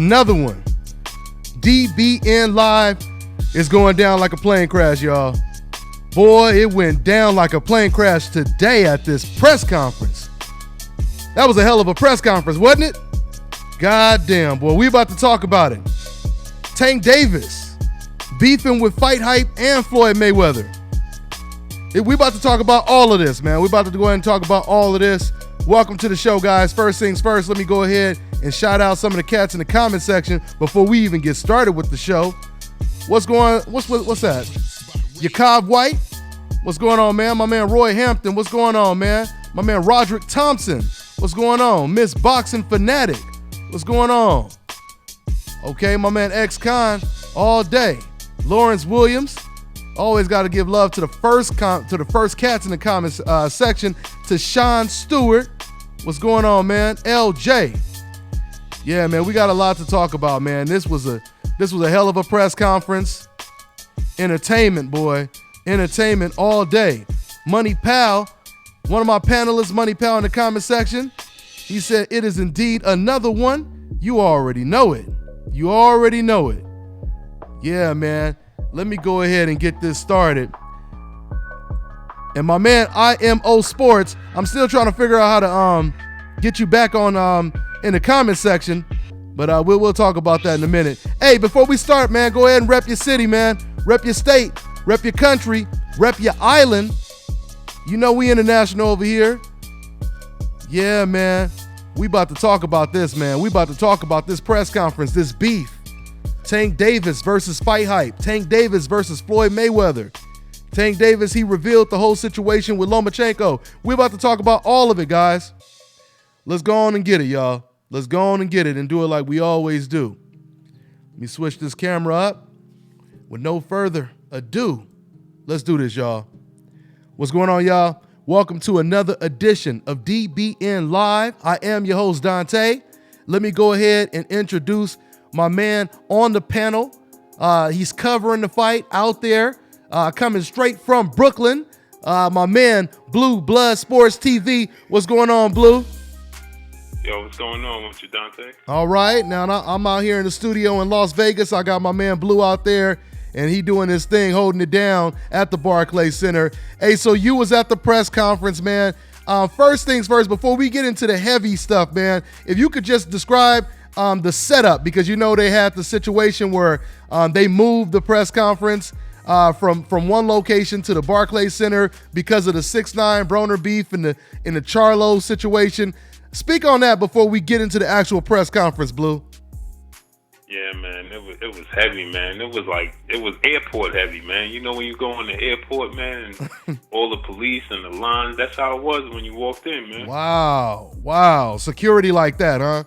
another one. DBN Live is going down like a plane crash, y'all. Boy, it went down like a plane crash today at this press conference. That was a hell of a press conference, wasn't it? God damn, boy, we about to talk about it. Tank Davis beefing with Fight Hype and Floyd Mayweather. We about to talk about all of this, man. We about to go ahead and talk about all of this. Welcome to the show, guys. First things first, let me go ahead and shout out some of the cats in the comment section before we even get started with the show. What's that? Yakov White? What's going on, man? My man Roy Hampton, what's going on, man? My man Roderick Thompson, what's going on? Miss Boxing Fanatic, what's going on? Okay, my man X-Con, all day. Lawrence Williams, always got to give love to the first cats in the comments section. To Sean Stewart, what's going on, man? LJ, yeah, man, we got a lot to talk about, man. This was a hell of a press conference. Entertainment, boy, entertainment all day. Money Pal, one of my panelists, Money Pal, in the comment section, he said it is indeed another one. You already know it. You already know it. Yeah, man. Let me go ahead and get this started. And my man IMO Sports, I'm still trying to figure out how to get you back on in the comment section, but we'll talk about that in a minute. Hey, before we start, man, go ahead and rep your city, man. Rep your state, rep your country, rep your island. You know we international over here. Yeah, man. We about to talk about this, man. We about to talk about this press conference, this beef. Tank Davis versus Fight Hype. Tank Davis versus Floyd Mayweather. Tank Davis, he revealed the whole situation with Lomachenko. We're about to talk about all of it, guys. Let's go on and get it, y'all. Let's go on and get it and do it like we always do. Let me switch this camera up. With no further ado, let's do this, y'all. What's going on, y'all? Welcome to another edition of DBN Live. I am your host, Dante. Let me go ahead and introduce my man on the panel. He's covering the fight out there, coming straight from Brooklyn. My man, Blue Blood Sports TV. What's going on, Blue? Yo, what's going on with you, Dante? All right. Now, I'm out here in the studio in Las Vegas. I got my man Blue out there, and he doing his thing, holding it down at the Barclays Center. Hey, so you was at the press conference, man. First things first, before we get into the heavy stuff, man, if you could just describe the setup, because you know they had the situation where they moved the press conference from one location to the Barclays Center because of the 6ix9ine Broner beef and the Charlo situation. Speak on that before we get into the actual press conference, Blue. Yeah, man, it was heavy, man. It was airport heavy, man. You know when you go in the airport, man, and all the police and the lines, that's how it was when you walked in, man. Wow. Security like that, huh?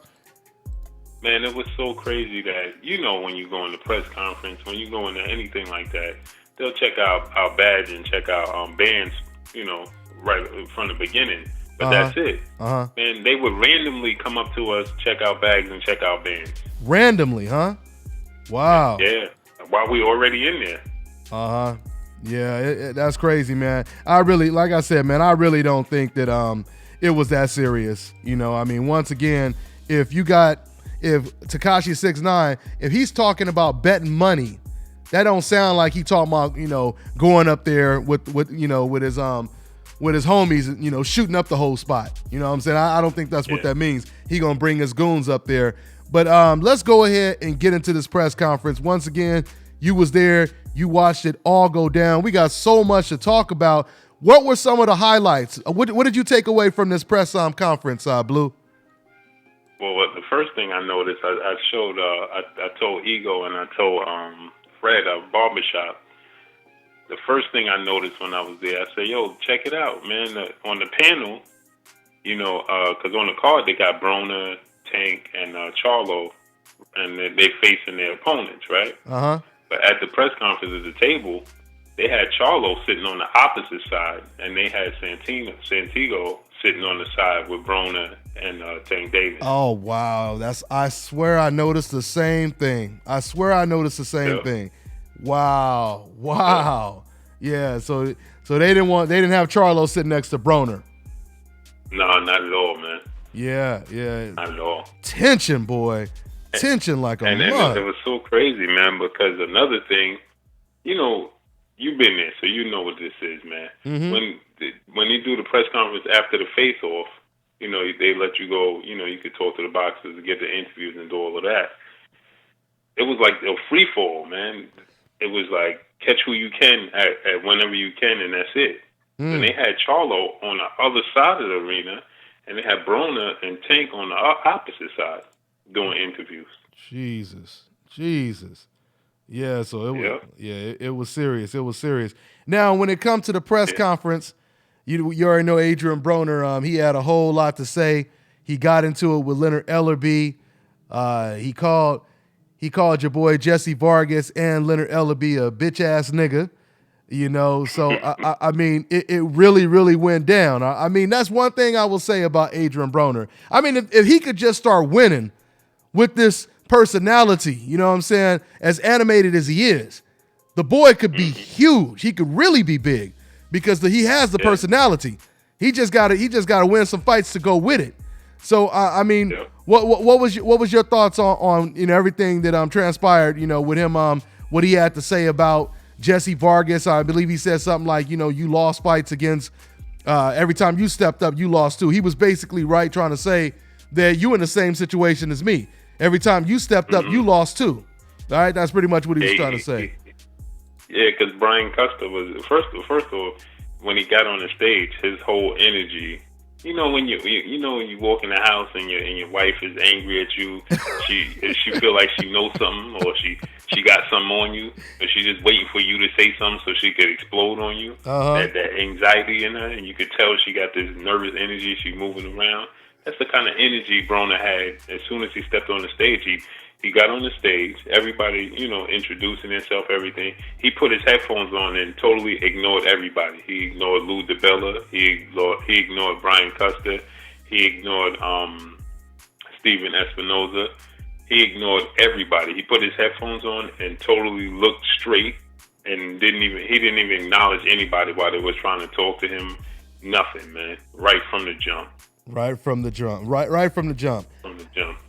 Man, it was so crazy that, you know, when you go in the press conference, when you go into anything like that, they'll check out our badge and check out bands, you know, right from the beginning. But that's it. And they would randomly come up to us, check out bags and check out bands. Randomly, huh? Wow. Yeah, while we already in there. Yeah, that's crazy, man. I really, like I said, man, I really don't think that it was that serious. You know, I mean, once again, if Tekashi 6ix9ine, if he's talking about betting money, that don't sound like he talking about, you know, going up there with his homies, you know, shooting up the whole spot. You know what I'm saying? I don't think that's what that means. He gonna bring his goons up there. But let's go ahead and get into this press conference. Once again, you was there. You watched it all go down. We got so much to talk about. What were some of the highlights? What did you take away from this press conference, Blue? Well, the first thing I noticed, I told Ego and I told Fred Barbershop. The first thing I noticed when I was there, I said, yo, check it out, man. On the panel, you know, because on the card they got Broner, Tank, and Charlo, and they facing their opponents, right? But at the press conference at the table, they had Charlo sitting on the opposite side, and they had Santiago sitting on the side with Broner and Tank Davis. Oh, wow. I swear I noticed the same thing. Thing. Wow. Yeah, so they didn't have Charlo sitting next to Broner. No, not at all, man. Yeah. Not at all. Tension, boy. tension like a and mug. it was so crazy, man, because another thing, you've been there, so you know what this is, man. When you do the press conference after the face-off, they let you go, you could talk to the boxers and get the interviews and do all of that. It was like a free-fall, man. It was like catch who you can at whenever you can, and that's it. And they had Charlo on the other side of the arena, and they had Broner and Tank on the opposite side doing interviews. Jesus. Yeah, so it was serious. It was serious. Now, when it comes to the press conference, you already know Adrien Broner. He had a whole lot to say. He got into it with Leonard Ellerbe. He called your boy Jesse Vargas and Leonard Ellerbe a bitch ass nigga. So I mean, it really, really went down. I mean, that's one thing I will say about Adrien Broner. I mean, if he could just start winning with this personality, you know what I'm saying, as animated as he is, the boy could be huge. He could really be big because he has the personality. He just got to win some fights to go with it. So I mean, what was your thoughts on everything that transpired, with him, what he had to say about Jesse Vargas? I believe he said something like, you lost fights against every time you stepped up, you lost too. He was basically trying to say that you in the same situation as me. Every time you stepped up, you lost too. All right, that's pretty much what he was trying to say. Yeah, because Brian Custer was first of all, when he got on the stage, his whole energy. When you walk in the house and your wife is angry at you, she feel like she knows something, or she got something on you, but she just waiting for you to say something so she could explode on you. That anxiety in her, and you could tell she got this nervous energy. She moving around. That's the kind of energy Broner had. As soon as he stepped on the stage, he got on the stage. Everybody, introducing himself, everything. He put his headphones on and totally ignored everybody. He ignored Lou DiBella. He ignored Brian Custer. He ignored Steven Espinoza. He ignored everybody. He put his headphones on and totally looked straight and didn't even acknowledge anybody while they was trying to talk to him. Nothing, man. Right from the jump. Right from the jump. From the jump.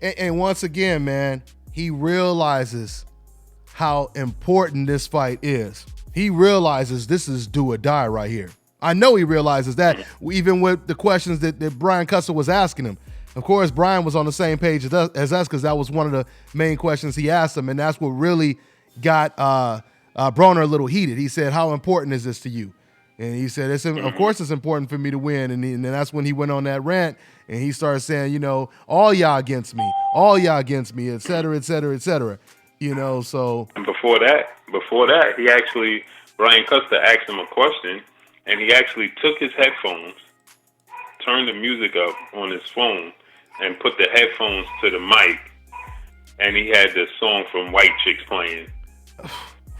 And once again, man, he realizes how important this fight is. He realizes this is do or die right here. I know he realizes that, even with the questions that Brian Custer was asking him. Of course, Brian was on the same page as us because that was one of the main questions he asked him, and that's what really got Broner a little heated. He said, "How important is this to you?" And he said, of course it's important for me to win. And then that's when he went on that rant and he started saying, all y'all against me, et cetera, et cetera, et cetera. So. And before that, Brian Custer asked him a question, and he actually took his headphones, turned the music up on his phone, and put the headphones to the mic, and he had the song from White Chicks playing.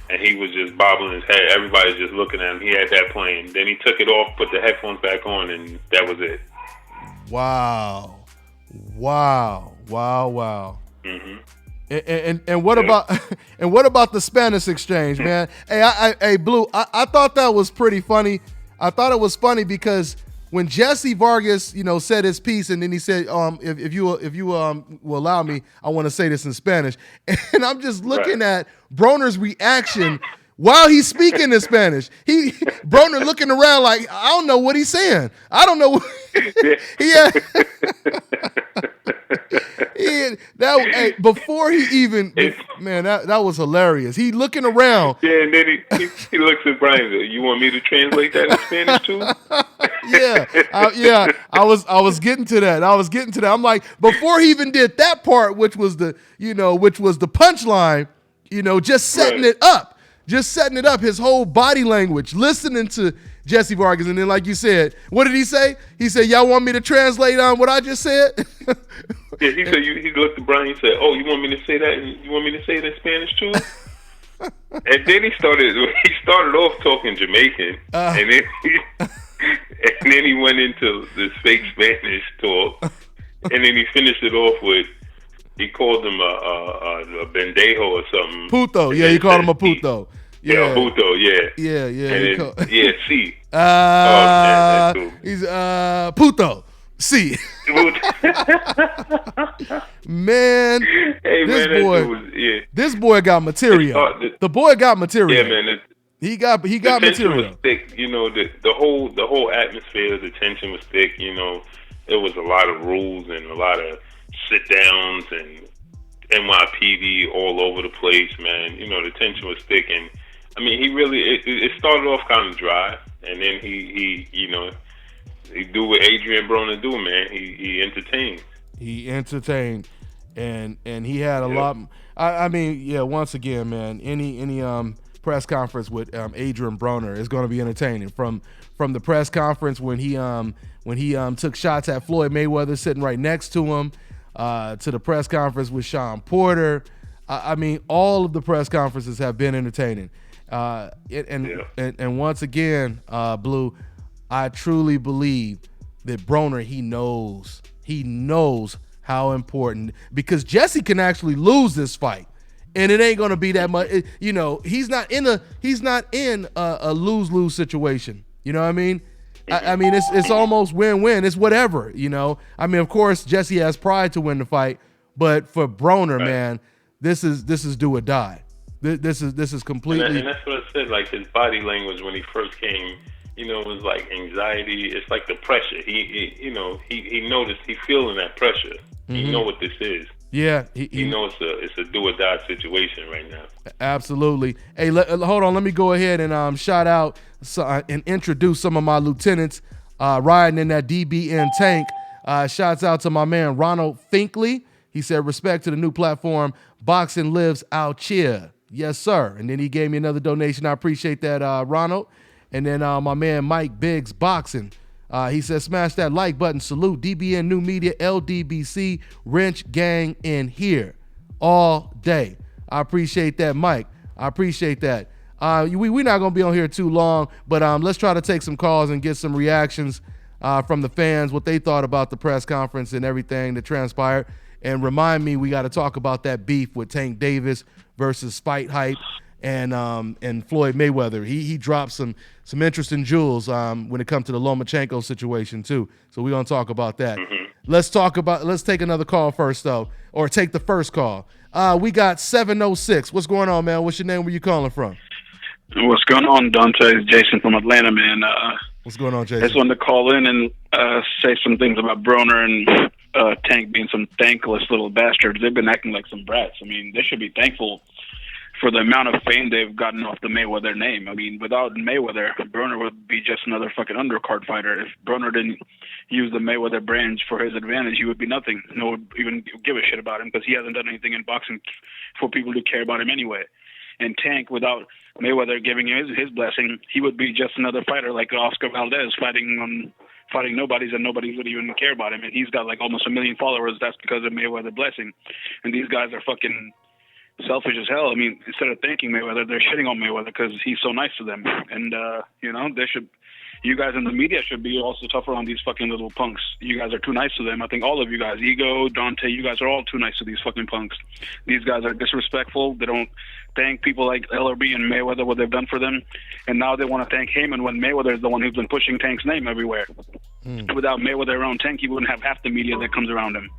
And he was just bobbling his head. Everybody's just looking at him. He had that playing. Then he took it off, put the headphones back on, and that was it. Wow. Mm-hmm. And what about the Spanish exchange, man? Hey, Blue, I thought that was pretty funny. I thought it was funny because when Jesse Vargas, said his piece, and then he said, if you will allow me, I want to say this in Spanish. And I'm just looking at Broner's reaction while he's speaking in Spanish. Broner looking around like, I don't know what he's saying. I don't know what before he even, man, that was hilarious. He looking around. Yeah, and then he looks at Brian. You want me to translate that in Spanish too? I was getting to that. I'm like, before he even did that part, which was the punchline, just setting it up, his whole body language, listening to Jesse Vargas. And then, like you said, what did he say? He said, y'all want me to translate on what I just said? Yeah, he said, he looked at Brian and said, oh, you want me to say that? You want me to say it in Spanish too? And then he started off talking Jamaican, and then he went into this fake Spanish talk, and then he finished it off with, he called him a bendejo or something. Puto, yeah, he called him a puto. Yeah, puto, yeah. Yeah. And then, sí. He's puto. See. Man, hey, this boy got material. The boy got material. Yeah, man. He got material. Was thick. You know, the whole atmosphere, the tension was thick. You know, there was a lot of rules and a lot of sit downs and NYPD all over the place, man. You know, the tension was thick, and I mean, he really it started off kind of dry, and then he you know, he do what Adrien Broner do, man. He entertained. He entertained, and he had a lot. I mean, yeah. Once again, man, any press conference with Adrien Broner is going to be entertaining. From the press conference when he took shots at Floyd Mayweather sitting right next to him, to the press conference with Sean Porter. I mean, all of the press conferences have been entertaining. And once again, Blue, I truly believe that Broner, he knows how important, because Jesse can actually lose this fight, and it ain't gonna be that much. You know, he's not in a lose-lose situation. You know what I mean? I mean, it's almost win-win. It's whatever. You know, I mean, of course, Jesse has pride to win the fight, but for Broner, man, this is do or die. This is completely. And that's what I said. Like, his body language when he first came, you know, it was like anxiety. It's like the pressure. He noticed. He feeling that pressure. Mm-hmm. He know what this is. Yeah, he knows it's a do or die situation right now. Absolutely. Hey, hold on. Let me go ahead and shout out and introduce some of my lieutenants riding in that DBN tank. Shouts out to my man Ronald Finkley. He said, respect to the new platform, Boxing Lives Out Cheer. Yes, sir. And then he gave me another donation. I appreciate that, Ronald. And then my man Mike Biggs Boxing. He says, smash that like button. Salute DBN New Media, LDBC, Wrench Gang in here all day. I appreciate that, Mike. I appreciate that. We're not going to be on here too long, but let's try to take some calls and get some reactions from the fans, what they thought about the press conference and everything that transpired. And remind me, we got to talk about that beef with Tank Davis versus Fight Hype and Floyd Mayweather. He dropped some interesting jewels when it comes to the Lomachenko situation too. So we're gonna talk about that. Mm-hmm. Let's take another call first though, or take the first call. We got 706. What's going on, man? What's your name? Where you calling from? What's going on, Dante? It's Jason from Atlanta, man. What's going on, Jason? I just wanted to call in and say some things about Broner and Tank being some thankless little bastards. They've been acting like some brats. I mean, they should be thankful for the amount of fame they've gotten off the Mayweather name. I mean, without Mayweather, Broner would be just another fucking undercard fighter. If Broner didn't use the Mayweather brand for his advantage, he would be nothing. No one would even give a shit about him because he hasn't done anything in boxing for people to care about him anyway. And Tank, without Mayweather giving him his blessing, he would be just another fighter like Oscar Valdez fighting nobodies, and nobody would even care about him. And he's got like almost 1 million followers. That's because of Mayweather blessing. And these guys are fucking selfish as hell. I mean, instead of thanking Mayweather, they're shitting on Mayweather because he's so nice to them. And, you know, you guys in the media should be also tougher on these fucking little punks. You guys are too nice to them. I think all of you guys, Ego, Dante, you guys are all too nice to these fucking punks. These guys are disrespectful. They don't thank people like LRB and Mayweather, what they've done for them. And now they want to thank Haymon when Mayweather is the one who's been pushing Tank's name everywhere. Without Mayweather around Tank, he wouldn't have half the media that comes around him.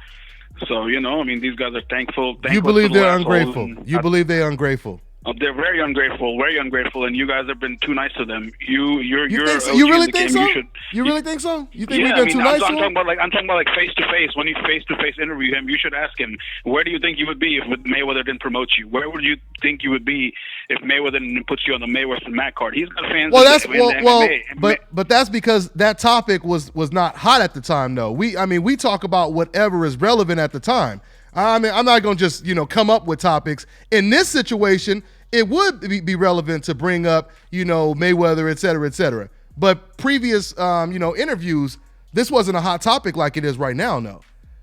So, you know, I mean, these guys are thankful. You believe they're ungrateful. You believe they're ungrateful. They're very ungrateful, and you guys have been too nice to them. You really think so? You really think so? You think we've been too nice to him? I'm talking about face to face. When you face to face interview him, you should ask him, where do you think you would be if Mayweather didn't promote you? Where would you think you would be if Mayweather didn't put you on the Mayweather Matt card? He's got fans. But that's because that topic was not hot at the time, though. We talk about whatever is relevant at the time. I mean, I'm not gonna just come up with topics in this situation. It would be relevant to bring up, Mayweather, et cetera, et cetera. But previous, interviews, this wasn't a hot topic like it is right now, no.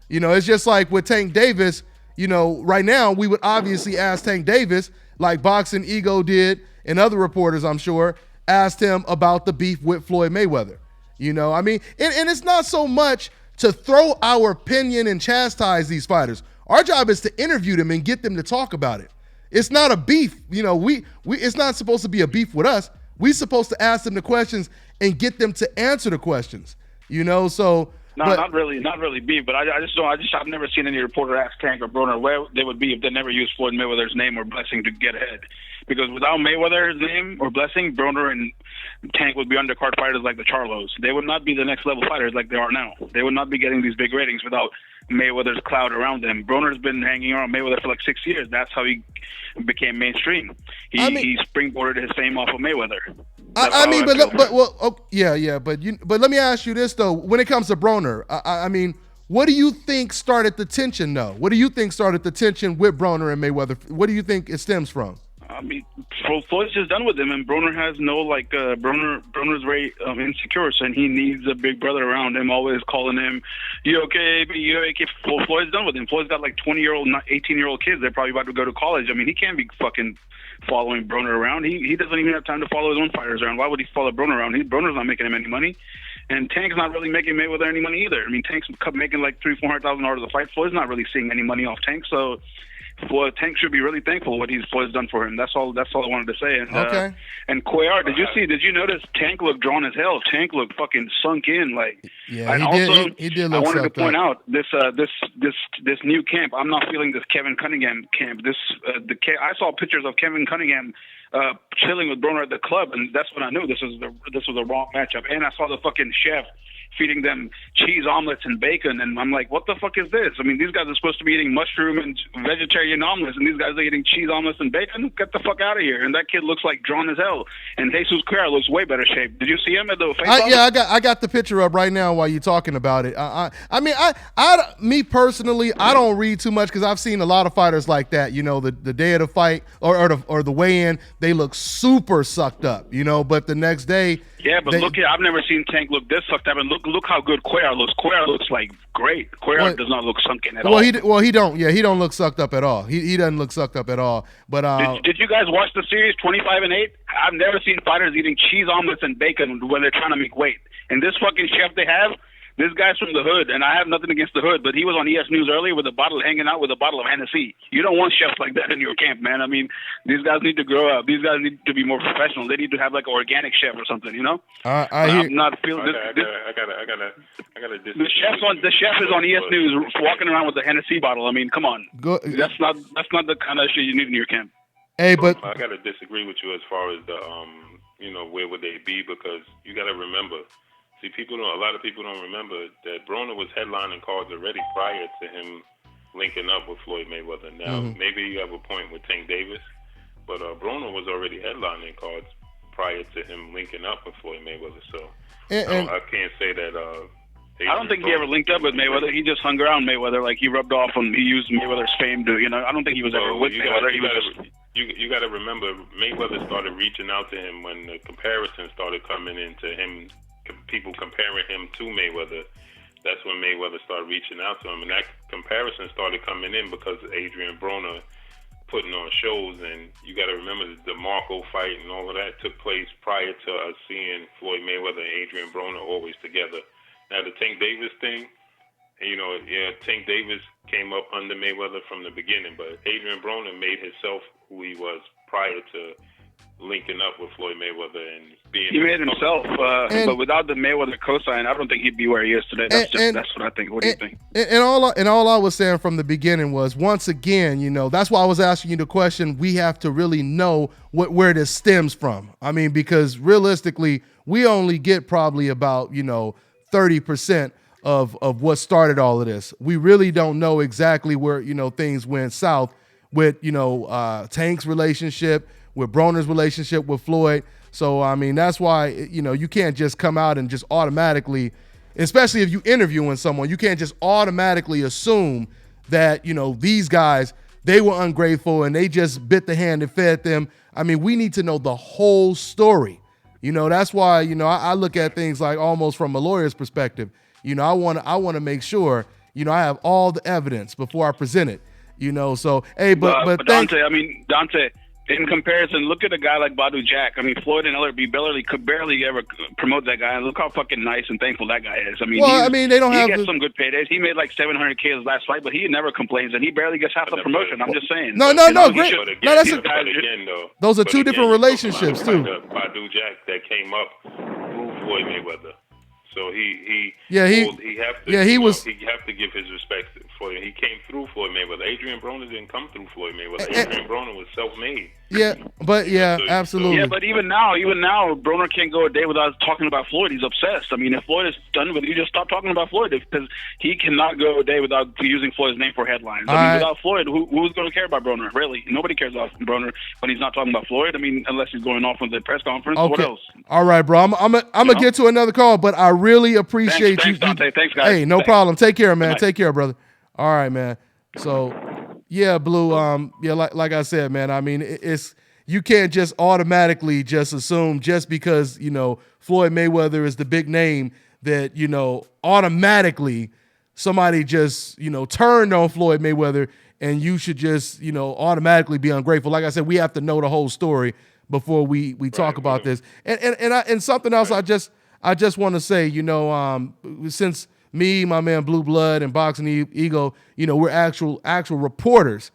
It's just like with Tank Davis, right now we would obviously ask Tank Davis, like Boxing Ego did, and other reporters, I'm sure, asked him about the beef with Floyd Mayweather. I mean, and it's not so much to throw our opinion and chastise these fighters. Our job is to interview them and get them to talk about it. It's not a beef. It's not supposed to be a beef with us. We're supposed to ask them the questions and get them to answer the questions. So No, not really beef, but I've never seen any reporter ask Tank or Broner where they would be if they never used Floyd Mayweather's name or blessing to get ahead. Because without Mayweather's name or blessing, Broner and Tank would be undercard fighters like the Charlos. They would not be the next level fighters like they are now. They would not be getting these big ratings without Mayweather's cloud around them. Broner's been hanging around Mayweather for like 6 years. That's how he became mainstream. He springboarded his fame off of Mayweather. But let me ask you this though: when it comes to Broner, I mean, what do you think started the tension though? What do you think started the tension with Broner and Mayweather? What do you think it stems from? I mean, Floyd's just done with him, and Broner has no Broner's very insecure, so he needs a big brother around him, always calling him, "You okay? You okay?" Floyd's done with him. Floyd's got like 20-year-old, 18-year-old kids. They're probably about to go to college. I mean, he can't be fucking following Broner around. He doesn't even have time to follow his own fighters around. Why would he follow Broner around? Broner's not making him any money. And Tank's not really making Mayweather any money either. I mean, Tank's making like $300,000-$400,000 a fight. Floyd's not really seeing any money off Tank, so Tank should be really thankful what Floyd's done for him. That's all I wanted to say. And okay. And Cuellar, did you notice Tank looked drawn as hell? Tank looked fucking sunk in. Like, yeah, and he did look I wanted to sucked point up. out this new camp. I'm not feeling this Kevin Cunningham camp. I saw pictures of Kevin Cunningham chilling with Broner at the club, and that's when I knew this was a wrong matchup. And I saw the fucking chef feeding them cheese omelets and bacon, and I'm like, what the fuck is this? I mean, these guys are supposed to be eating mushroom and vegetarian omelets, and these guys are eating cheese omelets and bacon? Get the fuck out of here. And that kid looks like drawn as hell. And Jesus Cuellar looks way better shape. Did you see him at the face-off? Yeah, I got the picture up right now while you're talking about it. Me personally, I don't read too much because I've seen a lot of fighters like that. You know, the day of the fight or the weigh-in, they look super sucked up. You know, but the next day. Yeah, but look here, I've never seen Tank look this sucked up, and look how good Cuellar looks. Cuellar looks like great. Cuellar does not look sunken at all. He don't look sucked up at all. He doesn't look sucked up at all. But did you guys watch the series 25-8? I've never seen fighters eating cheese omelets and bacon when they're trying to make weight. And this fucking chef they have, this guy's from the hood, and I have nothing against the hood, but he was on ES News earlier with hanging out with a bottle of Hennessy. You don't want chefs like that in your camp, man. I mean, these guys need to grow up. These guys need to be more professional. They need to have like an organic chef or something, you know? I'm not feeling this. I gotta disagree. The chef is on ES News walking around with a Hennessy bottle. I mean, come on. That's not the kind of shit you need in your camp. Hey, but I gotta disagree with you as far as the where would they be, because you gotta remember. See, a lot of people don't remember that Broner was headlining cards already prior to him linking up with Floyd Mayweather. Now, maybe you have a point with Tank Davis, but Broner was already headlining cards prior to him linking up with Floyd Mayweather. So I can't say that. I don't think he ever linked up with Mayweather. He just hung around Mayweather, like he rubbed off him. He used Mayweather's fame to, I don't think he was ever with Mayweather. You got to remember, Mayweather started reaching out to him when the comparison started coming into him. People comparing him to Mayweather, that's when Mayweather started reaching out to him, and that comparison started coming in because of Adrien Broner putting on shows. And you got to remember the Marco fight and all of that took place prior to us seeing Floyd Mayweather and Adrien Broner always together. Now the Tank Davis thing, Tank Davis came up under Mayweather from the beginning, but Adrien Broner made himself who he was prior to linking up with Floyd Mayweather and being. He made himself, but without the Mayweather cosign, I don't think he'd be where he is today. That's what I think. What do you think? And all I was saying from the beginning was, once again, that's why I was asking you the question. We have to really know where this stems from. I mean, because realistically, we only get probably about 30% of what started all of this. We really don't know exactly where things went south with Tank's relationship, with Broner's relationship with Floyd. So, I mean, that's why, you can't just come out and just automatically, especially if you interviewing someone, you can't just automatically assume that, these guys, they were ungrateful and they just bit the hand that fed them. I mean, we need to know the whole story. That's why, I look at things like almost from a lawyer's perspective. I want to make sure, I have all the evidence before I present it, so, hey, but Dante, in comparison, look at a guy like Badu Jack. I mean, Floyd and LRB could barely ever promote that guy. And look how fucking nice and thankful that guy is. I mean, he gets some good paydays. He made like $700K his last fight, but he never complains, and he barely gets half the promotion. I'm just saying. No, great. Those are two different relationships too. Badu Jack that came up through Floyd Mayweather. So he have to give his respect to Floyd. He came through Floyd Mayweather. Adrien Broner didn't come through Floyd Mayweather. Adrien Broner was self-made. Yeah, but absolutely. Yeah, but even now, Broner can't go a day without talking about Floyd. He's obsessed. I mean, if Floyd is done with it, you just stop talking about Floyd because he cannot go a day without using Floyd's name for headlines. I mean, without Floyd, who's going to care about Broner? Really, nobody cares about Broner when he's not talking about Floyd. I mean, unless he's going off on the press conference. Okay. What else? All right, bro. I'm gonna get to another call, but I really appreciate Thanks, Dante. Thanks, guys. Hey, no problem. Take care, man. Take care, brother. All right, man. So, yeah, Blue. Like I said, man. I mean, it's you can't just automatically just assume just because Floyd Mayweather is the big name that automatically somebody just turned on Floyd Mayweather and you should just automatically be ungrateful. Like I said, we have to know the whole story before we talk about this. And something else I just want to say, since me, my man Blue Blood, and Boxing Ego, we're actual reporters.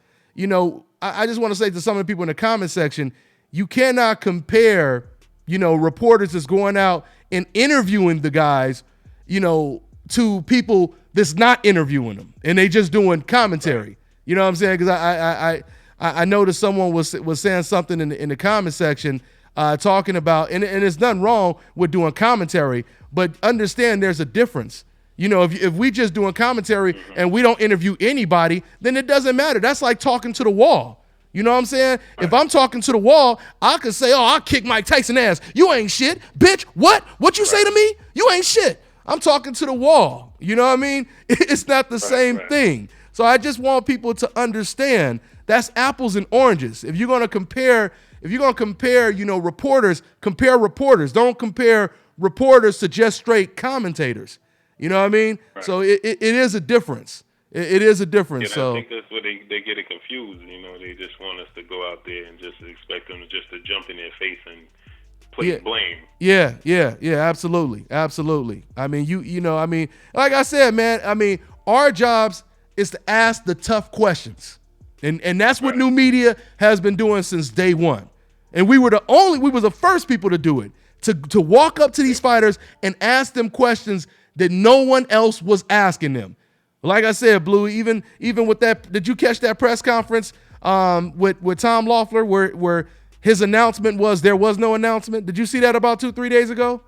I just want to say to some of the people in the comment section, you cannot compare, reporters that's going out and interviewing the guys, to people that's not interviewing them and they just doing commentary. You know what I'm saying? Because I noticed someone was saying something in the comment section talking about, and there's nothing wrong with doing commentary, but understand there's a difference. If we just doing commentary and we don't interview anybody, then it doesn't matter. That's like talking to the wall. You know what I'm saying? If I'm talking to the wall, I could say, I'll kick Mike Tyson ass. You ain't shit. Bitch, what? What you say to me? You ain't shit. I'm talking to the wall. You know what I mean? It's not the same thing. So I just want people to understand that's apples and oranges. If you're going to compare, reporters, compare reporters. Don't compare reporters to just straight commentators. You know what I mean? Right. So it is a difference. It is a difference. So I think that's where they get it confused. They just want us to go out there and just expect them to jump in their face and play blame. Yeah, absolutely. I mean, like I said, man, I mean, our jobs is to ask the tough questions. And that's what new media has been doing since day one. And we were the first people to do it, to walk up to these fighters and ask them questions that no one else was asking them. Like I said, Blue, even with that, did you catch that press conference with Tom Loffler where his announcement was there was no announcement? Did you see that about 2-3 days ago?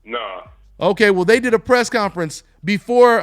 No. Okay, well, they did a press conference before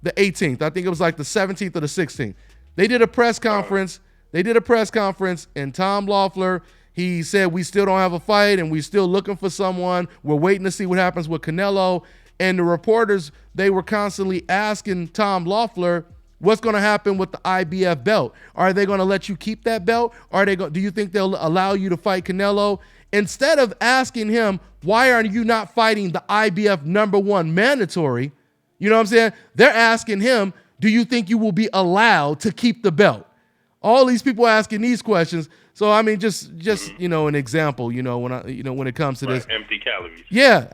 the 18th. I think it was like the 17th or the 16th. They did a press conference. And Tom Loffler, he said, we still don't have a fight and we're still looking for someone. We're waiting to see what happens with Canelo. And the reporters, they were constantly asking Tom Loffler, what's going to happen with the IBF belt? Are they going to let you keep that belt? Do you think they'll allow you to fight Canelo? Instead of asking him, why are you not fighting the IBF #1 mandatory? You know what I'm saying? They're asking him, do you think you will be allowed to keep the belt? All these people asking these questions. So I mean, just an example. When it comes to this, empty calories. Yeah,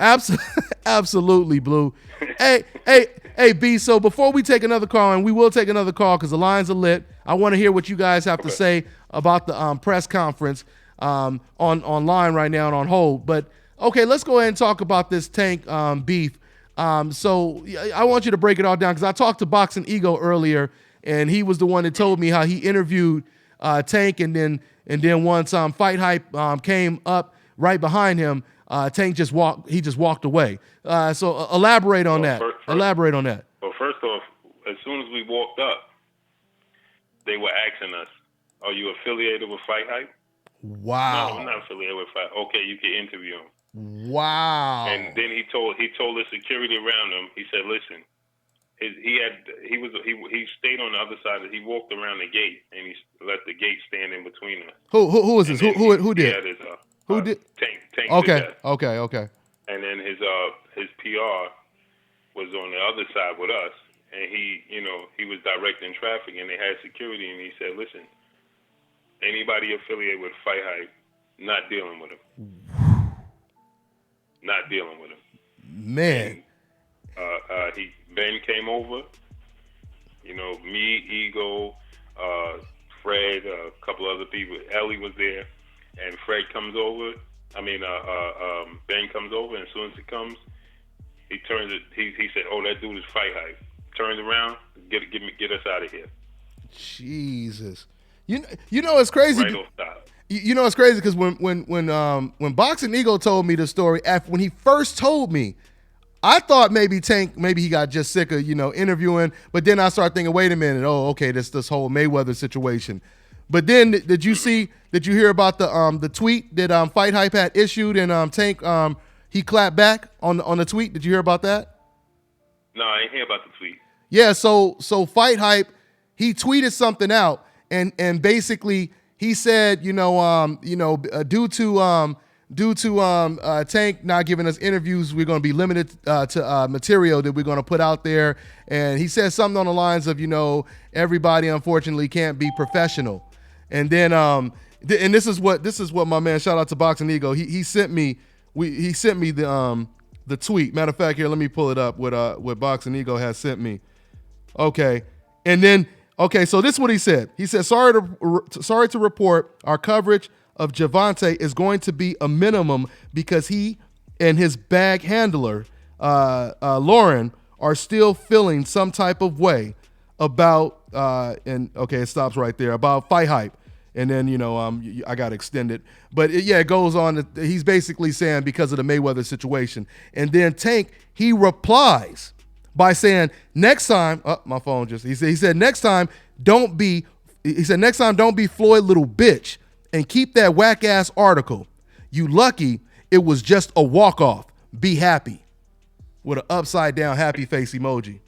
absolutely, Blue. hey, B. So before we take another call, and we will take another call because the lines are lit. I want to hear what you guys have to say about the press conference online right now and on hold. But okay, let's go ahead and talk about this Tank beef. So I want you to break it all down because I talked to Boxing Ego earlier, and he was the one that told me how he interviewed Tank, and then once Fight Hype came up right behind him, Tank just walked away. So elaborate on that. Elaborate on that. Well, first off, as soon as we walked up, they were asking us, "Are you affiliated with Fight Hype?" Wow. No, I'm not affiliated with Fight. Okay, you can interview him. Wow. And then he told the security around him. He said, "Listen, he stayed on the other side. He walked around the gate and he let the gate stand in between us." Who is this? Who did? Who did? Tank. Okay. And then his PR was on the other side with us, and he was directing traffic, and they had security, and he said, "Listen, anybody affiliated with Fight Hype, not dealing with him." Not dealing with him. Man. And, Ben came over. Me, Ego, Fred, a couple other people. Ellie was there, and Fred comes over. Ben comes over, and as soon as he comes, He turns it. He said, "Oh, that dude is fight hype." Turns around, get us out of here. Jesus, you know it's crazy. Right off top. You know it's crazy because when Boxing Ego told me the story, when he first told me, I thought maybe he got just sick of interviewing, but then I started thinking, wait a minute, oh okay, this whole Mayweather situation. But then did you hear about the tweet that Fight Hype had issued and Tank he clapped back on the tweet? Did you hear about that? No, I didn't hear about the tweet. Yeah, so Fight Hype, he tweeted something out and basically he said, due to Tank not giving us interviews, we're going to be limited to material that we're going to put out there. And he said something on the lines of, everybody unfortunately can't be professional. And then and this is what my man, shout out to Boxing Ego, he sent me the tweet. Matter of fact, here, let me pull it up what Boxing Ego has sent me. Okay. And then so this is what he said. He said, sorry to report, our coverage of Gervonta is going to be a minimum because he and his bag handler, Lauren, are still feeling some type of way about, it stops right there, about Fight Hype. And then, I got extended. But it goes on. He's basically saying because of the Mayweather situation. And then Tank, he replies by saying, next time, my phone he said, next time, don't be Floyd little bitch and keep that whack ass article. You lucky it was just a walk off. Be happy. With an upside down happy face emoji.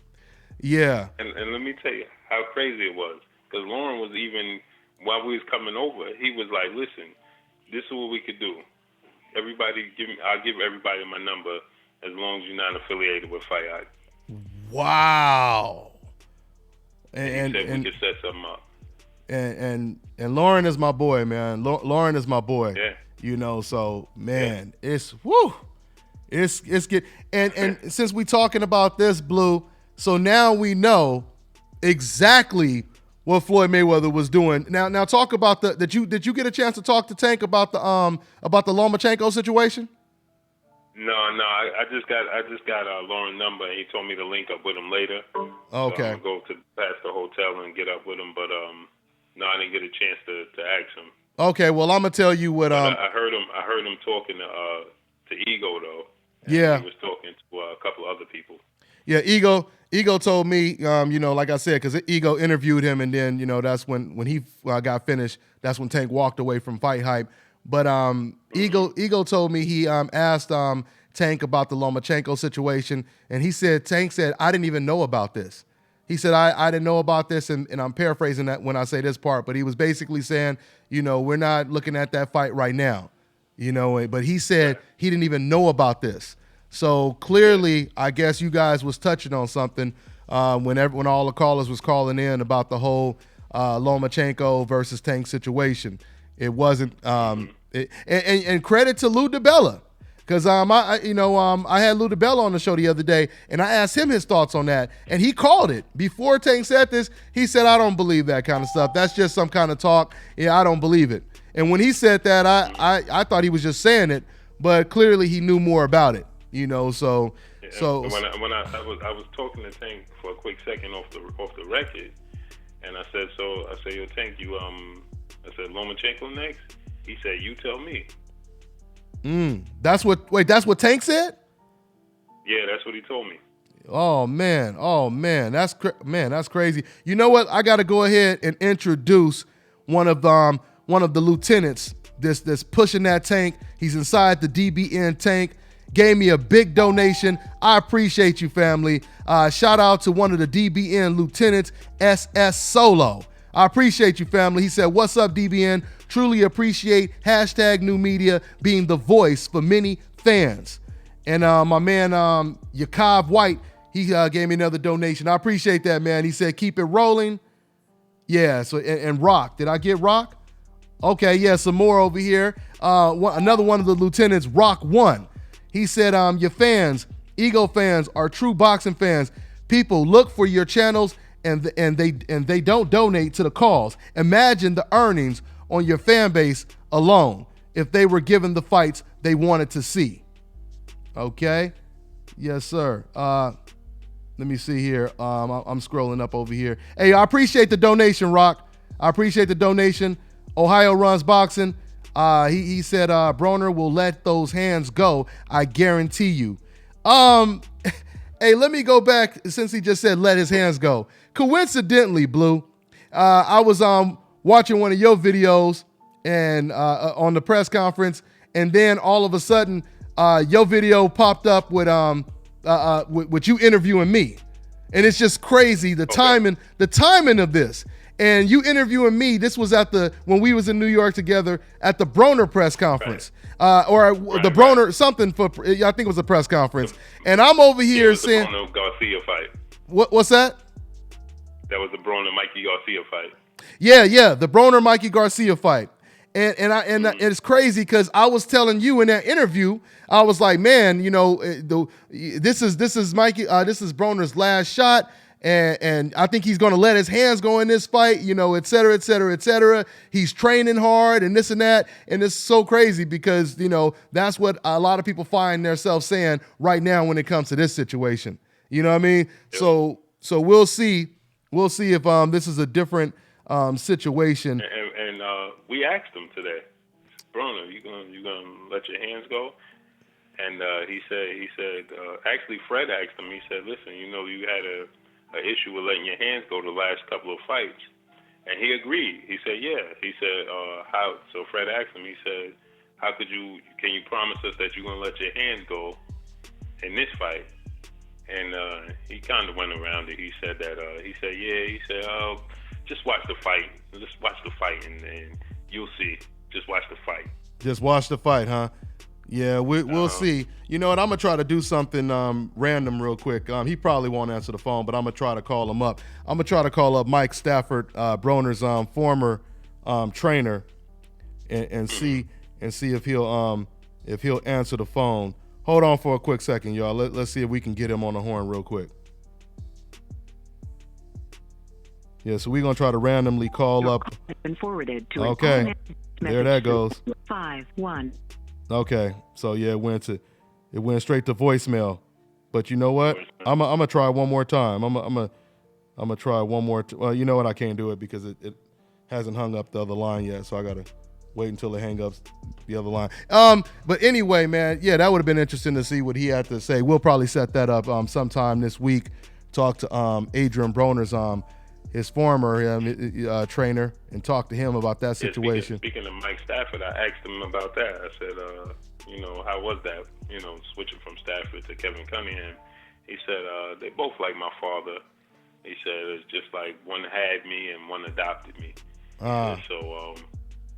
Yeah. And let me tell you how crazy it was. Because Lauren was even, while we was coming over, he was like, listen, this is what we could do. I'll give everybody my number as long as you're not affiliated with Fight Hype. Wow. And he said we could set something up. And Lauren is my boy, man. Lauren is my boy. Yeah. So man, it's good. And since we talking about this, Blue, so now we know exactly what Floyd Mayweather was doing. Now talk about did you get a chance to talk to Tank about the Lomachenko situation? No, I just got Lauren's number, and he told me to link up with him later. Okay. So I'm gonna go past the hotel and get up with him, but no, I didn't get a chance to ask him. Okay, well I'm gonna tell you what I heard him talking to Ego though. Yeah. He was talking to a couple of other people. Yeah, Ego told me, like I said, because Ego interviewed him, and then that's when he got finished. That's when Tank walked away from Fight Hype. But Ego told me he asked Tank about the Lomachenko situation, and Tank said, I didn't even know about this. He said, I didn't know about this, and I'm paraphrasing that when I say this part, but he was basically saying, we're not looking at that fight right now, but he said he didn't even know about this. So clearly, I guess you guys was touching on something when all the callers was calling in about the whole Lomachenko versus Tank situation. It wasn't, and credit to Lou DiBella, because I had Lou DiBella on the show the other day, and I asked him his thoughts on that, and he called it before Tank said this. He said, "I don't believe that kind of stuff. That's just some kind of talk. Yeah, I don't believe it." And when he said that, I thought he was just saying it, but clearly he knew more about it. So when I was talking to Tank for a quick second off the record, and I said, yo, Tank, I said, Lomachenko next? He said, you tell me. That's what Tank said? Yeah, that's what he told me. Oh man, that's crazy. You know what? I got to go ahead and introduce one of the lieutenants that's pushing that Tank. He's inside the DBN tank. Gave me a big donation. I appreciate you, family. Shout out to one of the DBN lieutenants, SS Solo. I appreciate you, family. He said, what's up, DBN? Truly appreciate #new media being the voice for many fans. And my man, Yakov White, he gave me another donation. I appreciate that, man. He said, keep it rolling. Yeah, so and Rock. Did I get Rock? Okay, yeah, some more over here. Another one of the lieutenants, Rock 1. He said, your fans, Ego fans, are true boxing fans. People look for your channels and they don't donate to the cause. Imagine the earnings on your fan base alone if they were given the fights they wanted to see. Okay? Yes, sir. Let me see here. I'm scrolling up over here. Hey, I appreciate the donation, Rock. I appreciate the donation. Ohio runs boxing. He said Broner will let those hands go. I guarantee you. Hey, let me go back since he just said let his hands go. Coincidentally, Blue, I was watching one of your videos and on the press conference, and then all of a sudden, your video popped up with you interviewing me, and it's just crazy the timing of this. And you interviewing me, this was when we was in New York together at the Broner press conference, the Broner something for, I think it was a press conference. And I'm over here saying, the Broner Garcia fight. What's that? That was the Broner Mikey Garcia fight. Yeah, the Broner Mikey Garcia fight. And it's crazy because I was telling you in that interview, I was like, man, this is Mikey, this is Broner's last shot. And I think he's going to let his hands go in this fight, et cetera, et cetera, et cetera. He's training hard and this and that. And it's so crazy because, that's what a lot of people find themselves saying right now when it comes to this situation. You know what I mean? Yep. So we'll see. We'll see if this is a different situation. And we asked him today, Broner, you gonna let your hands go? And he said, actually Fred asked him, he said, listen, you had an issue with letting your hands go the last couple of fights. And he agreed. He said, yeah. He said, how? So Fred asked him, he said, can you promise us that you're going to let your hands go in this fight? And he kind of went around it. He said that, just watch the fight. Just watch the fight and you'll see. Just watch the fight. Just watch the fight, huh? Yeah, we'll see. You know what? I'm going to try to do something random real quick. He probably won't answer the phone, but I'm going to try to call him up. I'm going to try to call up Mike Stafford, Broner's former trainer, and see if he'll answer the phone. Hold on for a quick second, y'all. Let's see if we can get him on the horn real quick. Yeah, so we're going to try to randomly call up. Been forwarded to okay, there that goes. 5-1. Okay, so yeah, it went straight to voicemail. But you know what? I'm gonna try one more time. I'm gonna try one more. Well, you know what? I can't do it because it hasn't hung up the other line yet. So I gotta wait until it hang up the other line. But anyway, man, yeah, that would have been interesting to see what he had to say. We'll probably set that up sometime this week. Talk to Adrien Broner's his former trainer and talk to him about that situation. Speaking of Mike Stafford, I asked him about that. I said, how was that, switching from Stafford to Kevin Cunningham? He said, they both like my father. He said, it's just like one had me and one adopted me. So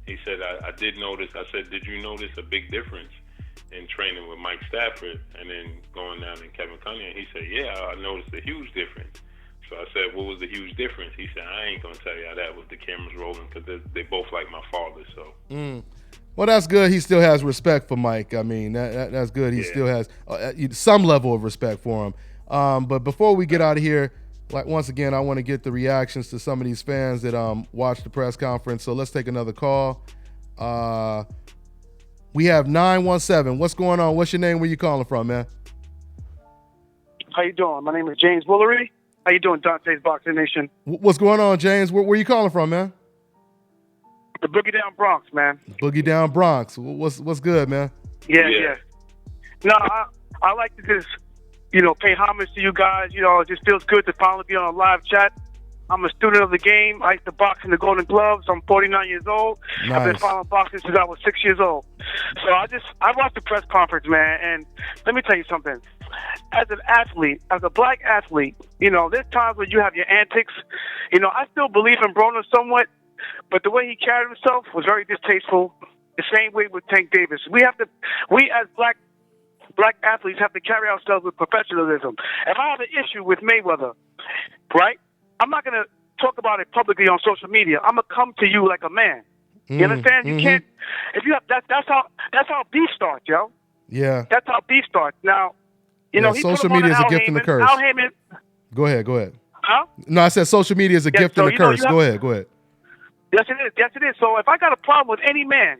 he said, I did notice. I said, did you notice a big difference in training with Mike Stafford and then going down in Kevin Cunningham? He said, yeah, I noticed a huge difference. So I said, what was the huge difference? He said, I ain't going to tell you how that was. The cameras rolling because they both like my father. So. Well, that's good. He still has respect for Mike. I mean, that's good. He still has some level of respect for him. But before we get out of here, like once again, I want to get the reactions to some of these fans that watched the press conference. So let's take another call. We have 917. What's going on? What's your name? Where you calling from, man? How you doing? My name is James Woolery. How you doing, Dante's Boxing Nation? What's going on, James? Where you calling from, man? The Boogie Down Bronx, man. Boogie Down Bronx. What's good, man? Yeah. No, I like to just, pay homage to you guys. It just feels good to finally be on a live chat. I'm a student of the game. I used to box in the Golden Gloves. I'm 49 years old. Nice. I've been following boxing since I was 6 years old. So I watched the press conference, man, and let me tell you something. As an athlete, as a black athlete, there's times when you have your antics. I still believe in Broner somewhat, but the way he carried himself was very distasteful. The same way with Tank Davis. We as black athletes have to carry ourselves with professionalism. If I have an issue with Mayweather, right, I'm not going to talk about it publicly on social media. I'm going to come to you like a man. You understand? You can't. If you have that's how beef starts, yo. Yeah. That's how beef starts. Now, he social media is a gift and a curse. Haymon. Go ahead. Huh? No, I said social media is a gift and a curse. Go ahead. Yes, it is. So if I got a problem with any man,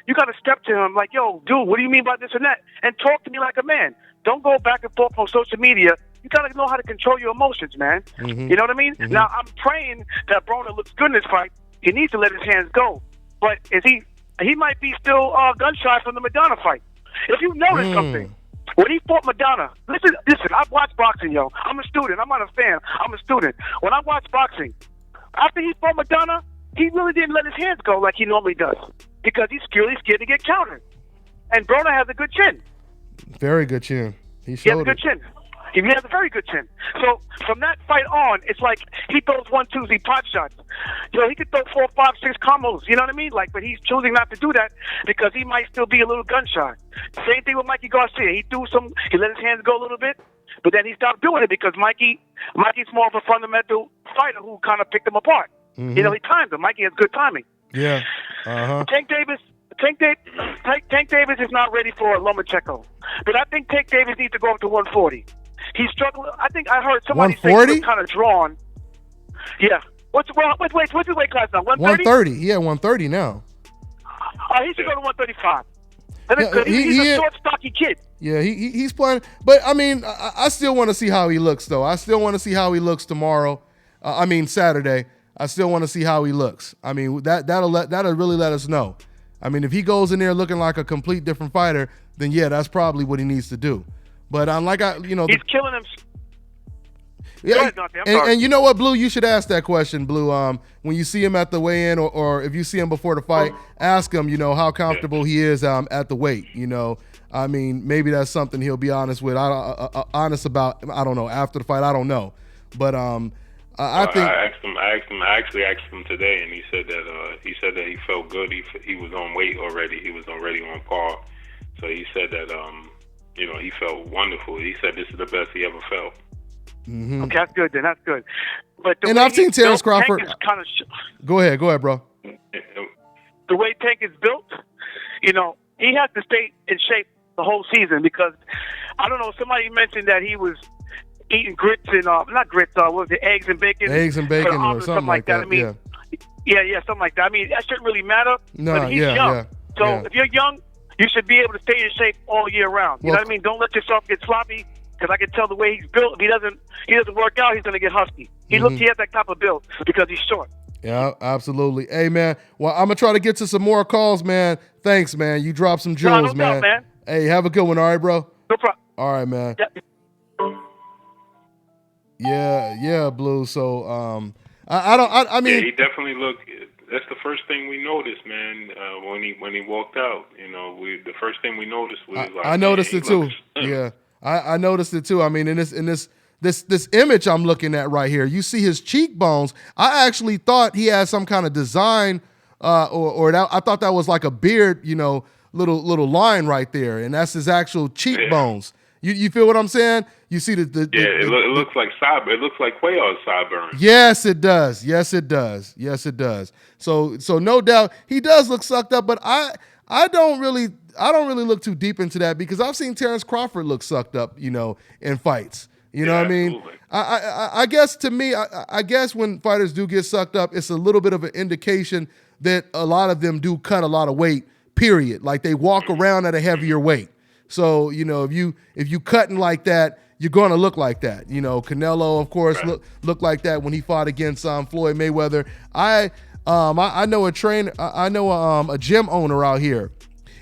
you got to step to him like, yo, dude, what do you mean by this and that? And talk to me like a man. don't go back and forth on social media. You got to know how to control your emotions, man. Mm-hmm. You know what I mean? Mm-hmm. Now, I'm praying that Broner looks good in this fight. He needs to let his hands go. But he might be still gun shy from the Madonna fight. If you notice something, when he fought Madonna, listen, I've watched boxing, yo. I'm a student. I'm not a fan. I'm a student. When I watch boxing, after he fought Madonna, he really didn't let his hands go like he normally does because he's really scared to get countered. And Broner has a good chin. Very good chin. He has a good chin. He has a very good chin. So from that fight on, it's like he throws 1-2s, he pot shots. You know, he could throw 4, 5, 6 combos. You know what I mean? Like, but he's choosing not to do that because he might still be a little gun shy. Same thing with Mikey Garcia. He let his hands go a little bit, but then he stopped doing it because Mikey's more of a fundamental fighter who kind of picked him apart. Mm-hmm. You know, he timed him. Mikey has good timing. Yeah. Tank Davis is not ready for Lomachenko, but I think Tank Davis needs to go up to 140. He's struggling. I think I heard somebody say he was kind of drawn. Yeah. What's his weight class now? 130? 130. Yeah, 130 now. He should go to 135. He's a short, stocky kid. Yeah, he's playing. But, I mean, I still want to see how he looks, though. I still want to see how he looks tomorrow. Saturday. I still want to see how he looks. I mean, that'll really let us know. I mean, if he goes in there looking like a complete different fighter, then yeah, that's probably what he needs to do. But he's killing him. Yeah, and you know what, Blue? You should ask that question, Blue. When you see him at the weigh-in, or if you see him before the fight, ask him, how comfortable he is at the weight. I mean, maybe that's something he'll be honest with. Honest about. I don't know. After the fight, I don't know. But I think I actually asked him today, and he said that he felt good. He was on weight already. He was already on par. So he said that he felt wonderful. He said this is the best he ever felt. Mm-hmm. Okay, that's good. Then that's good. But I've seen Terrence Crawford. Go ahead, bro. The way Tank is built, he has to stay in shape the whole season because I don't know. Somebody mentioned that he was eating grits and not grits. What was it? Eggs and bacon or something like that. I mean, yeah, something like that. I mean, that shouldn't really matter. No, but he's young. So if you're young, you should be able to stay in shape all year round. You know what I mean? Don't let yourself get sloppy. Because I can tell the way he's built. If he doesn't work out, he's going to get husky. He has that type of build because he's short. Yeah, absolutely. Hey, man. Well, I'm going to try to get to some more calls, man. Thanks, man. You dropped some jewels, no doubt, man. Hey, have a good one, all right, bro? No problem. All right, man. Yeah, Blue. So, I mean. Yeah, he definitely looked. That's the first thing we noticed, man. When he walked out, the first thing we noticed was I noticed it too. Yeah. I noticed it too. I mean, in this image I'm looking at right here, you see his cheekbones. I actually thought he had some kind of design, or that, I thought that was like a beard, little line right there, and that's his actual cheekbones. Yeah. You feel what I'm saying? You see it looks like cyber. It looks like Quay's sideburns. Yes, it does. Yes, it does. So no doubt he does look sucked up, but I don't really look too deep into that because I've seen Terrence Crawford look sucked up, in fights. You know what I mean? I guess to me, I guess when fighters do get sucked up, it's a little bit of an indication that a lot of them do cut a lot of weight, period. Like they walk around at a heavier weight. So, if you cutting like that, you're going to look like that. Canelo, of course, looked like that when he fought against Floyd Mayweather. I know a trainer, I know a gym owner out here,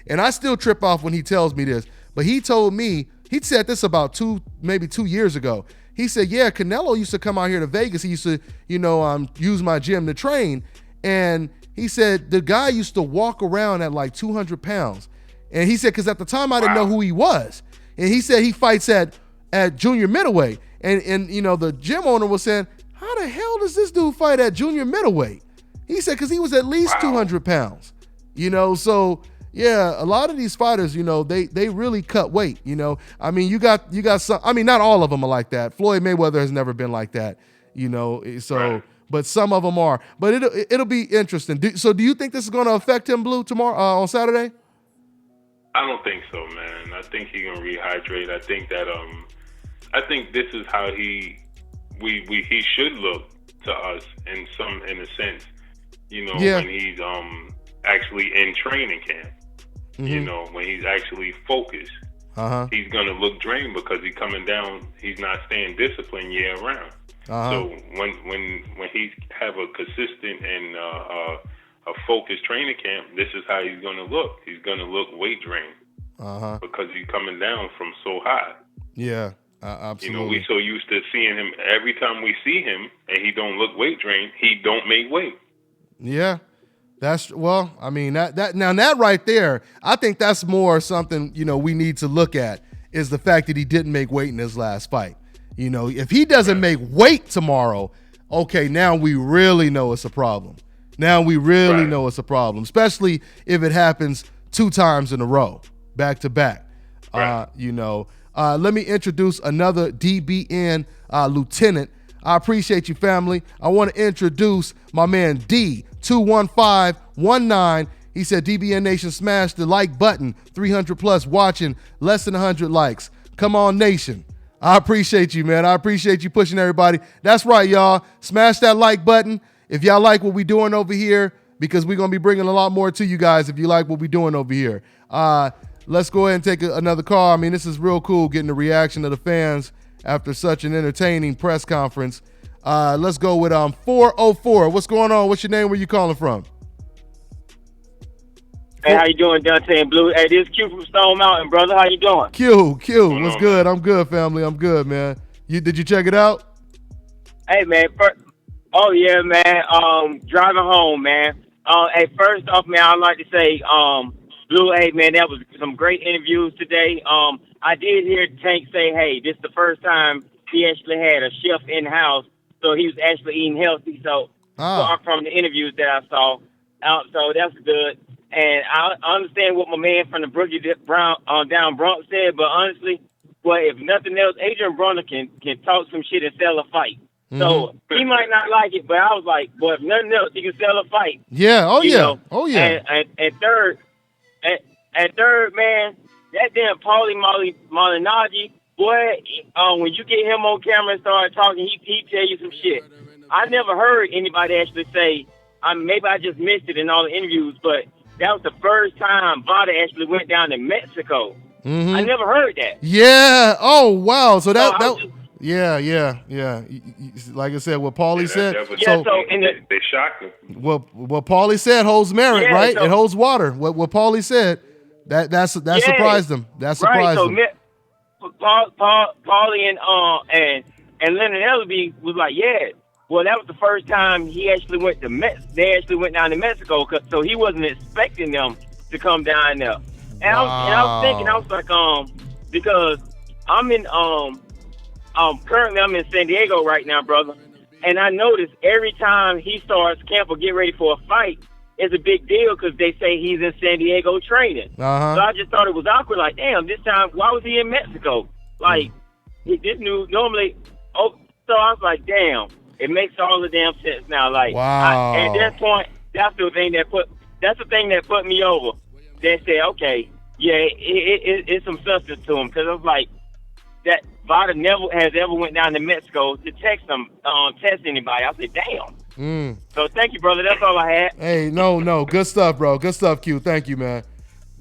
and I still trip off when he tells me this, but he told me, he said this about 2 years ago. He said, yeah, Canelo used to come out here to Vegas. He used to, use my gym to train. And he said the guy used to walk around at like 200 pounds. And he said, because at the time I didn't know who he was. And he said he fights at junior middleweight. And the gym owner was saying, how the hell does this dude fight at junior middleweight? He said, because he was at least 200 pounds. So yeah, a lot of these fighters, they really cut weight. I mean, you got some. I mean, not all of them are like that. Floyd Mayweather has never been like that. But some of them are. But it'll be interesting. So do you think this is going to affect him, Blue, tomorrow on Saturday? I don't think so, man. I think he's gonna rehydrate. I think that I think this is how he should look to us in a sense. When he's actually in training camp. When he's actually focused. he's going to look drained because he's coming down. He's not staying disciplined year round. So when he have a consistent and a focused training camp, this is how he's going to look. He's going to look weight drained because he's coming down from so high. Yeah, absolutely. You know, we so used to seeing him every time we see him, and he don't look weight drained. He don't make weight. Yeah, I mean that right there, I think that's more something we need to look at is the fact that he didn't make weight in his last fight. If he doesn't make weight tomorrow, okay, now we really know it's a problem. Now we really know it's a problem, especially if it happens 2 times in a row, back to back. Let me introduce another DBN lieutenant. I appreciate you, family. I want to introduce my man D21519. He said, DBN Nation, smash the like button. 300 plus watching, less than 100 likes. Come on, Nation. I appreciate you, man. I appreciate you pushing everybody. That's right, y'all. Smash that like button if y'all like what we're doing over here, because we're going to be bringing a lot more to you guys if you like what we're doing over here. Let's go ahead and take another call. I mean, this is real cool getting the reaction of the fans after such an entertaining press conference. Let's go with 404. What's going on? What's your name? Where you calling from? Hey, how you doing, Dante and Blue? Hey, this is Q from Stone Mountain, brother. How you doing? Q, what's good? I'm good, family. I'm good, man. Did you check it out? Hey, man. Oh, yeah, man. Driving home, man. Hey, first off, man, I'd like to say, Blue, hey, man, that was some great interviews today. I did hear Tank say, hey, this is the first time he actually had a chef in-house, so he was actually eating healthy. So from the interviews that I saw, so that's good. And I understand what my man from the Brookie down Bronx said, but honestly, if nothing else, Adrien Broner can talk some shit and sell a fight. Mm-hmm. So he might not like it, but I was like, if nothing else, he can sell a fight. Yeah, oh yeah. And third, man, that damn Paulie Malignaggi, boy, when you get him on camera and start talking, he tell you some shit. I never heard anybody actually say, maybe I just missed it in all the interviews, but that was the first time Vada actually went down to Mexico. Mm-hmm. I never heard that. Yeah. Oh, wow. So yeah. Like I said, what Paulie said. They shocked him. What Paulie said holds merit, right? It holds water. What Paulie said, that surprised him. That surprised him. Paulie and Leonard Ellerby was like, yeah. Well, that was the first time he actually went to They actually went down to Mexico, so he wasn't expecting them to come down there. And I was thinking, I was like, because I'm in currently I'm in San Diego right now, brother, and I noticed every time he starts camp or get ready for a fight, it's a big deal because they say he's in San Diego training. So I just thought it was awkward. Like, damn, this time why was he in Mexico? Like, this new normally. Oh, so I was like, damn. It makes all the damn sense now. Like, wow. At that point, that's the thing that put me over. They said, okay, yeah, it's some substance to him, because I was like, that Vada never has ever went down to Mexico to test anybody. I said, damn. So thank you, brother. That's all I had. Hey, no, good stuff, bro. Good stuff, Q. Thank you, man.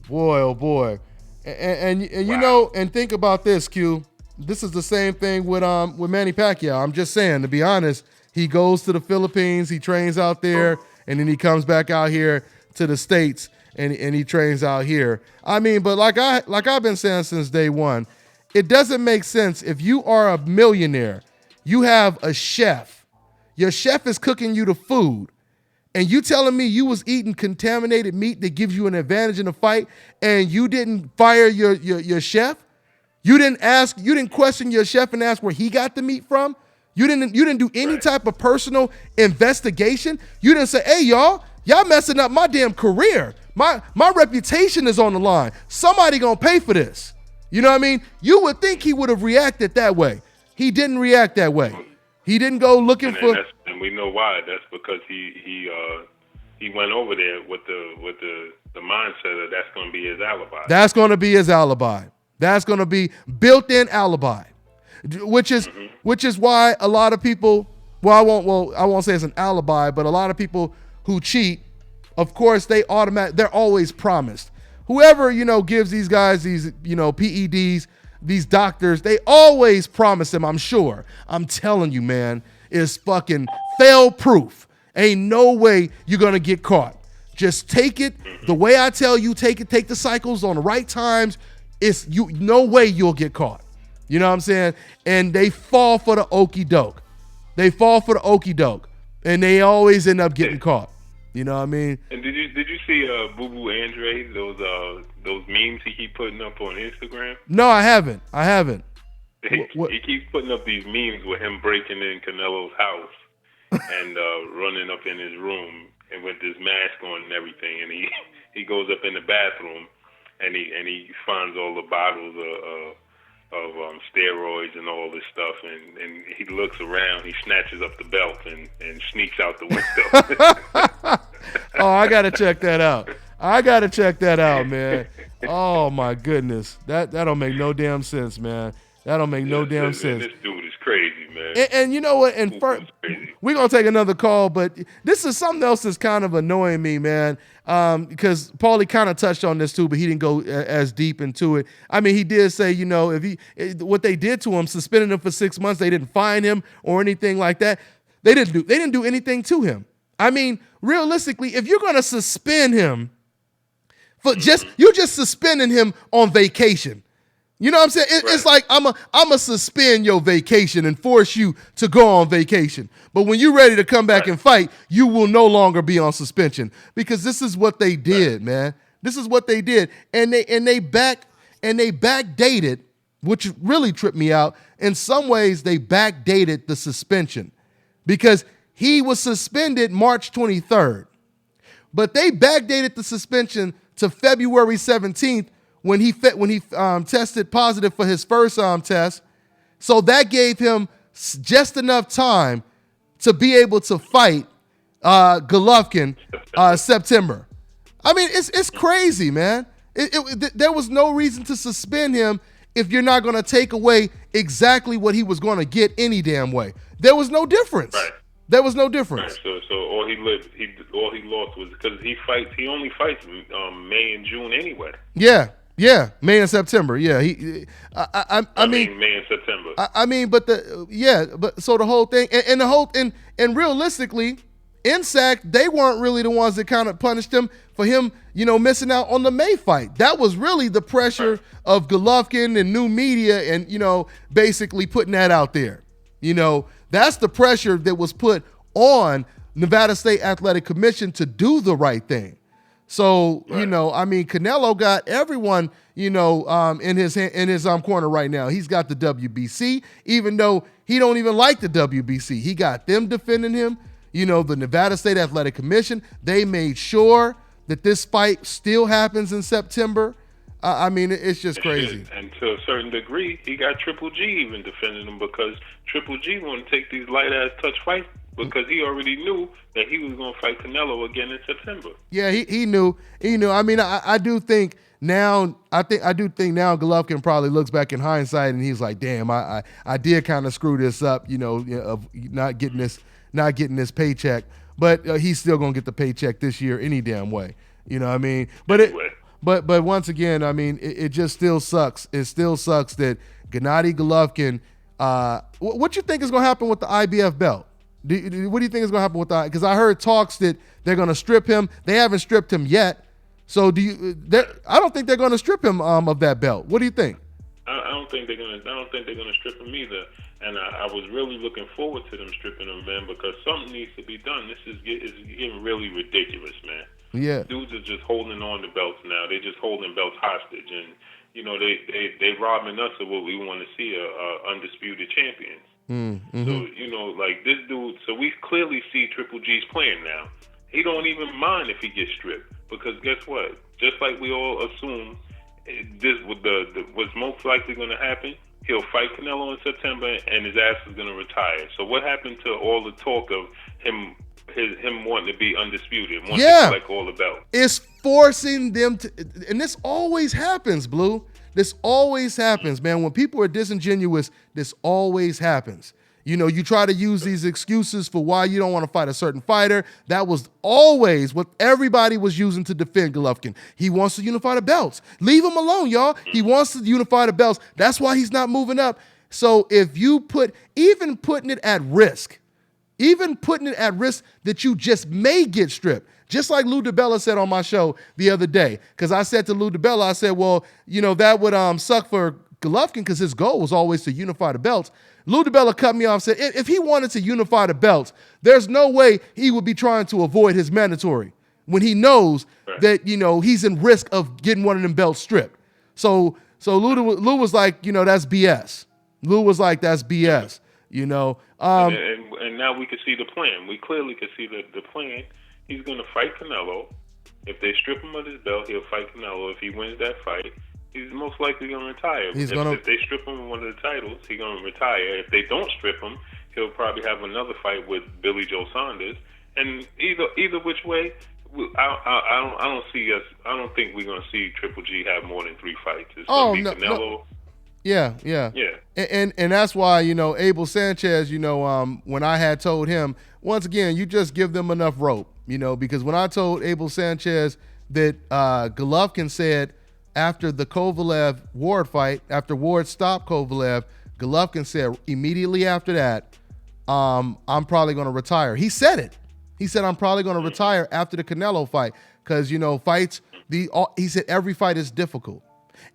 Boy, oh boy. And you know, and think about this, Q. This is the same thing with Manny Pacquiao. I'm just saying, to be honest, he goes to the Philippines, he trains out there, and then he comes back out here to the States and he trains out here. I mean, but like I've been saying since day one, it doesn't make sense if you are a millionaire, you have a chef, your chef is cooking you the food, and you telling me you was eating contaminated meat that gives you an advantage in a fight, and you didn't fire your chef? You didn't question your chef and ask where he got the meat from? You didn't do any type of personal investigation? You didn't say, hey, y'all messing up my damn career. My reputation is on the line. Somebody gonna pay for this. You know what I mean? You would think he would have reacted that way. He didn't react that way. He didn't go looking for. And we know why. That's because he went over there with the mindset that that's going to be his alibi. That's going to be his alibi. That's going to be built-in alibi, which is why a lot of people. I won't say it's an alibi, but a lot of people who cheat, of course, they're always promised. whoever, gives these guys these, PEDs, these doctors, they always promise them, I'm sure. I'm telling you, man, it's fucking fail-proof. Ain't no way you're going to get caught. Just take it the way I tell you, take the cycles on the right times. It's no way you'll get caught. You know what I'm saying? And they fall for the okie doke. And they always end up getting caught. You know what I mean? And did you see Boo Boo Andre, those memes he keep putting up on Instagram? No, I haven't. He keeps putting up these memes with him breaking in Canelo's house and running up in his room and with his mask on and everything, and he goes up in the bathroom and he finds all the bottles of steroids and all this stuff, and he looks around, he snatches up the belt and sneaks out the window. Oh, I gotta check that out, man. Oh my goodness, that don't make no damn sense, man. That don't make no damn sense. This dude is crazy, man. And you know what? And first, we're gonna take another call, but this is something else that's kind of annoying me, man. Because Paulie kind of touched on this too, but he didn't go as deep into it. I mean, he did say, what they did to him, suspended him for 6 months, they didn't fine him or anything like that. They didn't do anything to him. I mean, realistically, if you're gonna suspend him for you're just suspending him on vacation. You know what I'm saying? It's like I'm a suspend your vacation and force you to go on vacation. But when you're ready to come back and fight, you will no longer be on suspension, because this is what they did, man. This is what they did, and they backdated, which really tripped me out. In some ways, they backdated the suspension because he was suspended March 23rd, but they backdated the suspension to February 17th. When he tested positive for his first test. So that gave him just enough time to be able to fight Golovkin September. I mean, it's crazy, man. There was no reason to suspend him if you're not going to take away exactly what he was going to get any damn way. There was no difference. Right. There was no difference. Right. So all he lost was because he only fights May and June anyway. Yeah, May and September. Yeah, I mean May and September. But so the whole thing and realistically, INSAC, they weren't really the ones that kind of punished him for him, missing out on the May fight. That was really the pressure of Golovkin and new media and basically putting that out there. That's the pressure that was put on Nevada State Athletic Commission to do the right thing. So, Canelo got everyone, in his corner right now. He's got the WBC, even though he don't even like the WBC. He got them defending him. The Nevada State Athletic Commission, they made sure that this fight still happens in September. It's just crazy. And to a certain degree, he got Triple G even defending him, because Triple G want to take these light-ass touch fights because he already knew that he was going to fight Canelo again in September. Yeah, he knew. I mean, I do think now. I do think now Golovkin probably looks back in hindsight and he's like, "Damn, I did kind of screw this up, of not getting this paycheck." But he's still gonna get the paycheck this year any damn way. You know what I mean? But once again, I mean, it just still sucks. It still sucks that Gennady Golovkin. What you think is gonna happen with the IBF belt? What do you think is going to happen with that? Because I heard talks that they're going to strip him. They haven't stripped him yet. So I don't think they're going to strip him of that belt. What do you think? I don't think they're going to strip him either. And I was really looking forward to them stripping him, man, because something needs to be done. This is getting really ridiculous, man. Yeah. Dudes are just holding on to belts now. They're just holding belts hostage, and they robbing us of what we want to see, undisputed champions. Mm-hmm. So, like this dude, so we clearly see Triple G's plan now. He don't even mind if he gets stripped, because guess what? Just like we all assume, what's most likely going to happen, he'll fight Canelo in September and his ass is going to retire. So what happened to all the talk of him wanting to be undisputed, wanting to collect all the belts? It's forcing them to, and this always happens, Blue. This always happens, man. When people are disingenuous, this always happens. You know, you try to use these excuses for why you don't want to fight a certain fighter. That was always what everybody was using to defend Golovkin. He wants to unify the belts. Leave him alone, y'all. He wants to unify the belts. That's why he's not moving up. So if you even putting it at risk that you just may get stripped, just like Lou DiBella said on my show the other day, because I said to Lou DiBella, I said, well, you know, that would suck for Golovkin because his goal was always to unify the belts. Lou DiBella cut me off and said, if he wanted to unify the belts, there's no way he would be trying to avoid his mandatory when he knows that, you know, he's in risk of getting one of them belts stripped. So Lou was like, you know, that's BS. Lou was like, that's BS, you know. And now we can see the plan. We clearly can see the plan. He's going to fight Canelo. If they strip him of his belt, he'll fight Canelo. If he wins that fight, he's most likely going to retire. If they strip him of one of the titles, he's going to retire. If they don't strip him, he'll probably have another fight with Billy Joe Saunders. And either which way, I don't think we're going to see Triple G have more than 3 fights. It's going to be Canelo. No. Yeah. And that's why, you know, Abel Sanchez, you know, when I had told him, once again, you just give them enough rope, you know, because when I told Abel Sanchez that Golovkin said after the Kovalev-Ward fight, after Ward stopped Kovalev, Golovkin said immediately after that, I'm probably going to retire. He said it. He said, I'm probably going to retire after the Canelo fight because, you know, he said every fight is difficult.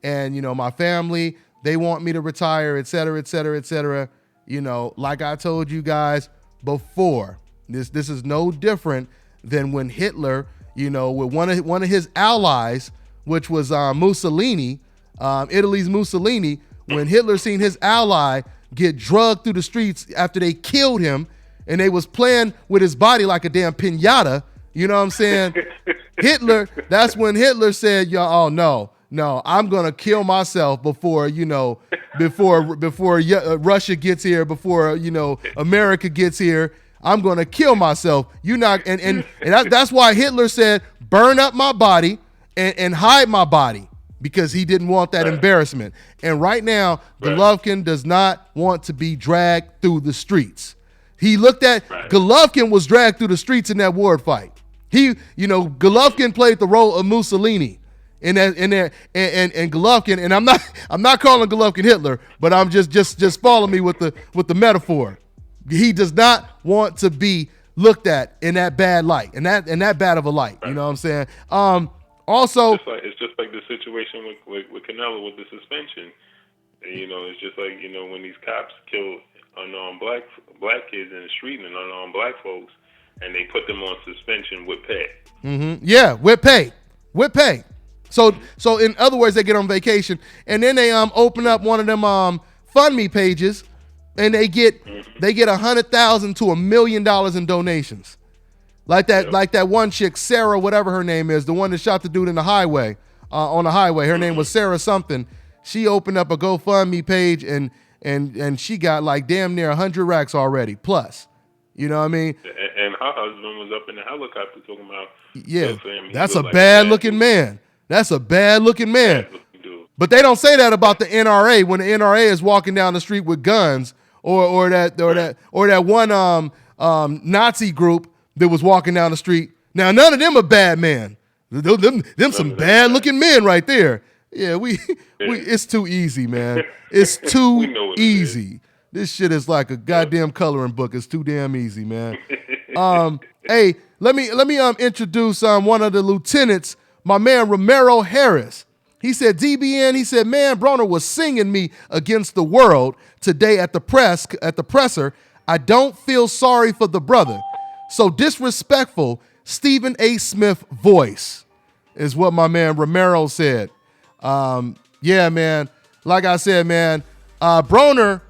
And, you know, my family, they want me to retire, et cetera, et cetera, et cetera. You know, like I told you guys before, this is no different than when Hitler, you know, with one of his allies, which was Mussolini, Italy's Mussolini, when Hitler seen his ally get drugged through the streets after they killed him and they was playing with his body like a damn piñata, you know what I'm saying? That's when Hitler said, oh no, I'm going to kill myself before Russia gets here, before, you know, America gets here. I'm going to kill myself. And that's why Hitler said, burn up my body and hide my body, because he didn't want that embarrassment. And right now, Golovkin does not want to be dragged through the streets. He looked at Golovkin was dragged through the streets in that Ward fight. Golovkin played the role of Mussolini and Golovkin, and I'm not calling Golovkin Hitler, but I'm just follow me with the metaphor. He does not want to be looked at in that bad light, in that bad of a light. You know what I'm saying? Also, it's just like the situation with Canelo with the suspension. And, you know, it's just like, you know, when these cops kill unarmed black kids in the street and unarmed black folks, and they put them on suspension with pay. Mm-hmm. Yeah, with pay. So in other words, they get on vacation, and then they open up one of them FundMe pages, and they get $100,000 to $1 million in donations. Like that one chick, Sarah, whatever her name is, the one that shot the dude in the highway, on the highway. Her name was Sarah something. She opened up a GoFundMe page and she got like damn near 100 racks already plus. You know what I mean? And her husband was up in the helicopter talking about. Yeah, that's a bad looking man. That's a bad looking man. But they don't say that about the NRA when the NRA is walking down the street with guns, or that one Nazi group that was walking down the street. Now, none of them are bad men. Them some bad looking men right there. Yeah, it's too easy, man. It's too easy. This shit is like a goddamn coloring book. It's too damn easy, man. Hey, let me introduce one of the lieutenants, my man Romero Harris. He said, DBN, he said, man, Broner was singing me against the world today at the presser. I don't feel sorry for the brother. So disrespectful, Stephen A. Smith voice is what my man Romero said. Yeah, man. Like I said, man, Broner,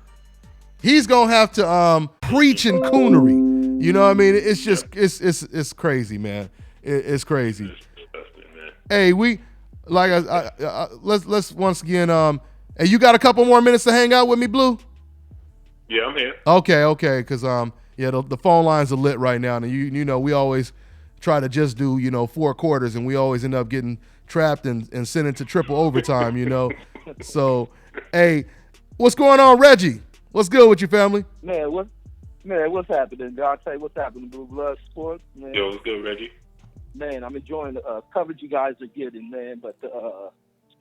he's gonna have to preach in coonery. You know what I mean? It's just it's crazy, man. It's crazy. Hey, let's once again. Hey, you got a couple more minutes to hang out with me, Blue? Yeah, I'm here. Okay, because the phone lines are lit right now, and you know we always try to just do 4 quarters, and we always end up getting trapped and sent into triple overtime. So, hey, what's going on, Reggie? What's good with you, family? Man, what's happening, Dante? What's happening, Blue Blood Sports? Man, Yo, what's good, Reggie? man, I'm enjoying the coverage you guys are getting, man. But the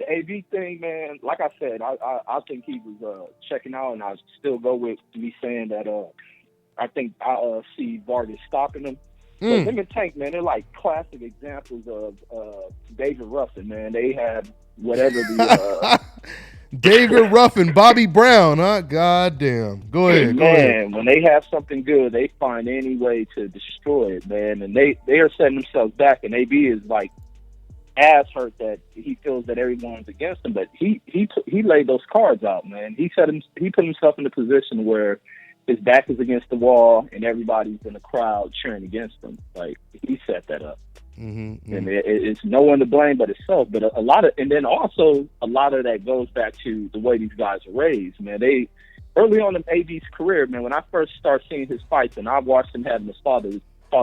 AB thing, man, like I said, I think he was checking out, and I still go with me saying that I think I see Vargas stopping him. But him and Tank, man, they're like classic examples of David Ruffin, man. They have whatever the David Ruffin, Bobby Brown, huh? God damn. Go ahead. Man, when they have something good, they find any way to destroy it, man. And they are setting themselves back, and AB is like ass hurt that he feels that everyone's against him. But he laid those cards out, man. He put himself in a position where his back is against the wall and everybody's in the crowd cheering against him. Like, he set that up. And it's no one to blame but himself. But a lot of that goes back to the way these guys are raised, man. They early on in AB's career, man, when I first started seeing his fights and I watched him having his father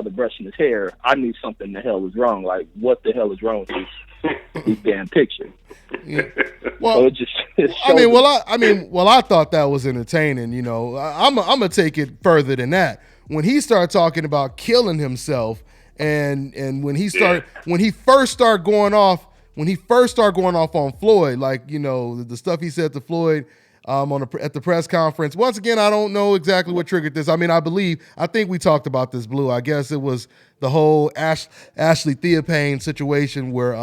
brushing his hair, I knew something the hell was wrong. Like, what the hell is wrong with these damn pictures? Yeah. Well, I thought that was entertaining. You know, I'm gonna take it further than that. When he started talking about killing himself, and when he first started going off on Floyd, like, you know, the stuff he said to Floyd at the press conference. Once again, I don't know exactly what triggered this. I mean, I think we talked about this, Blue. I guess it was the whole Ashley Theophane situation where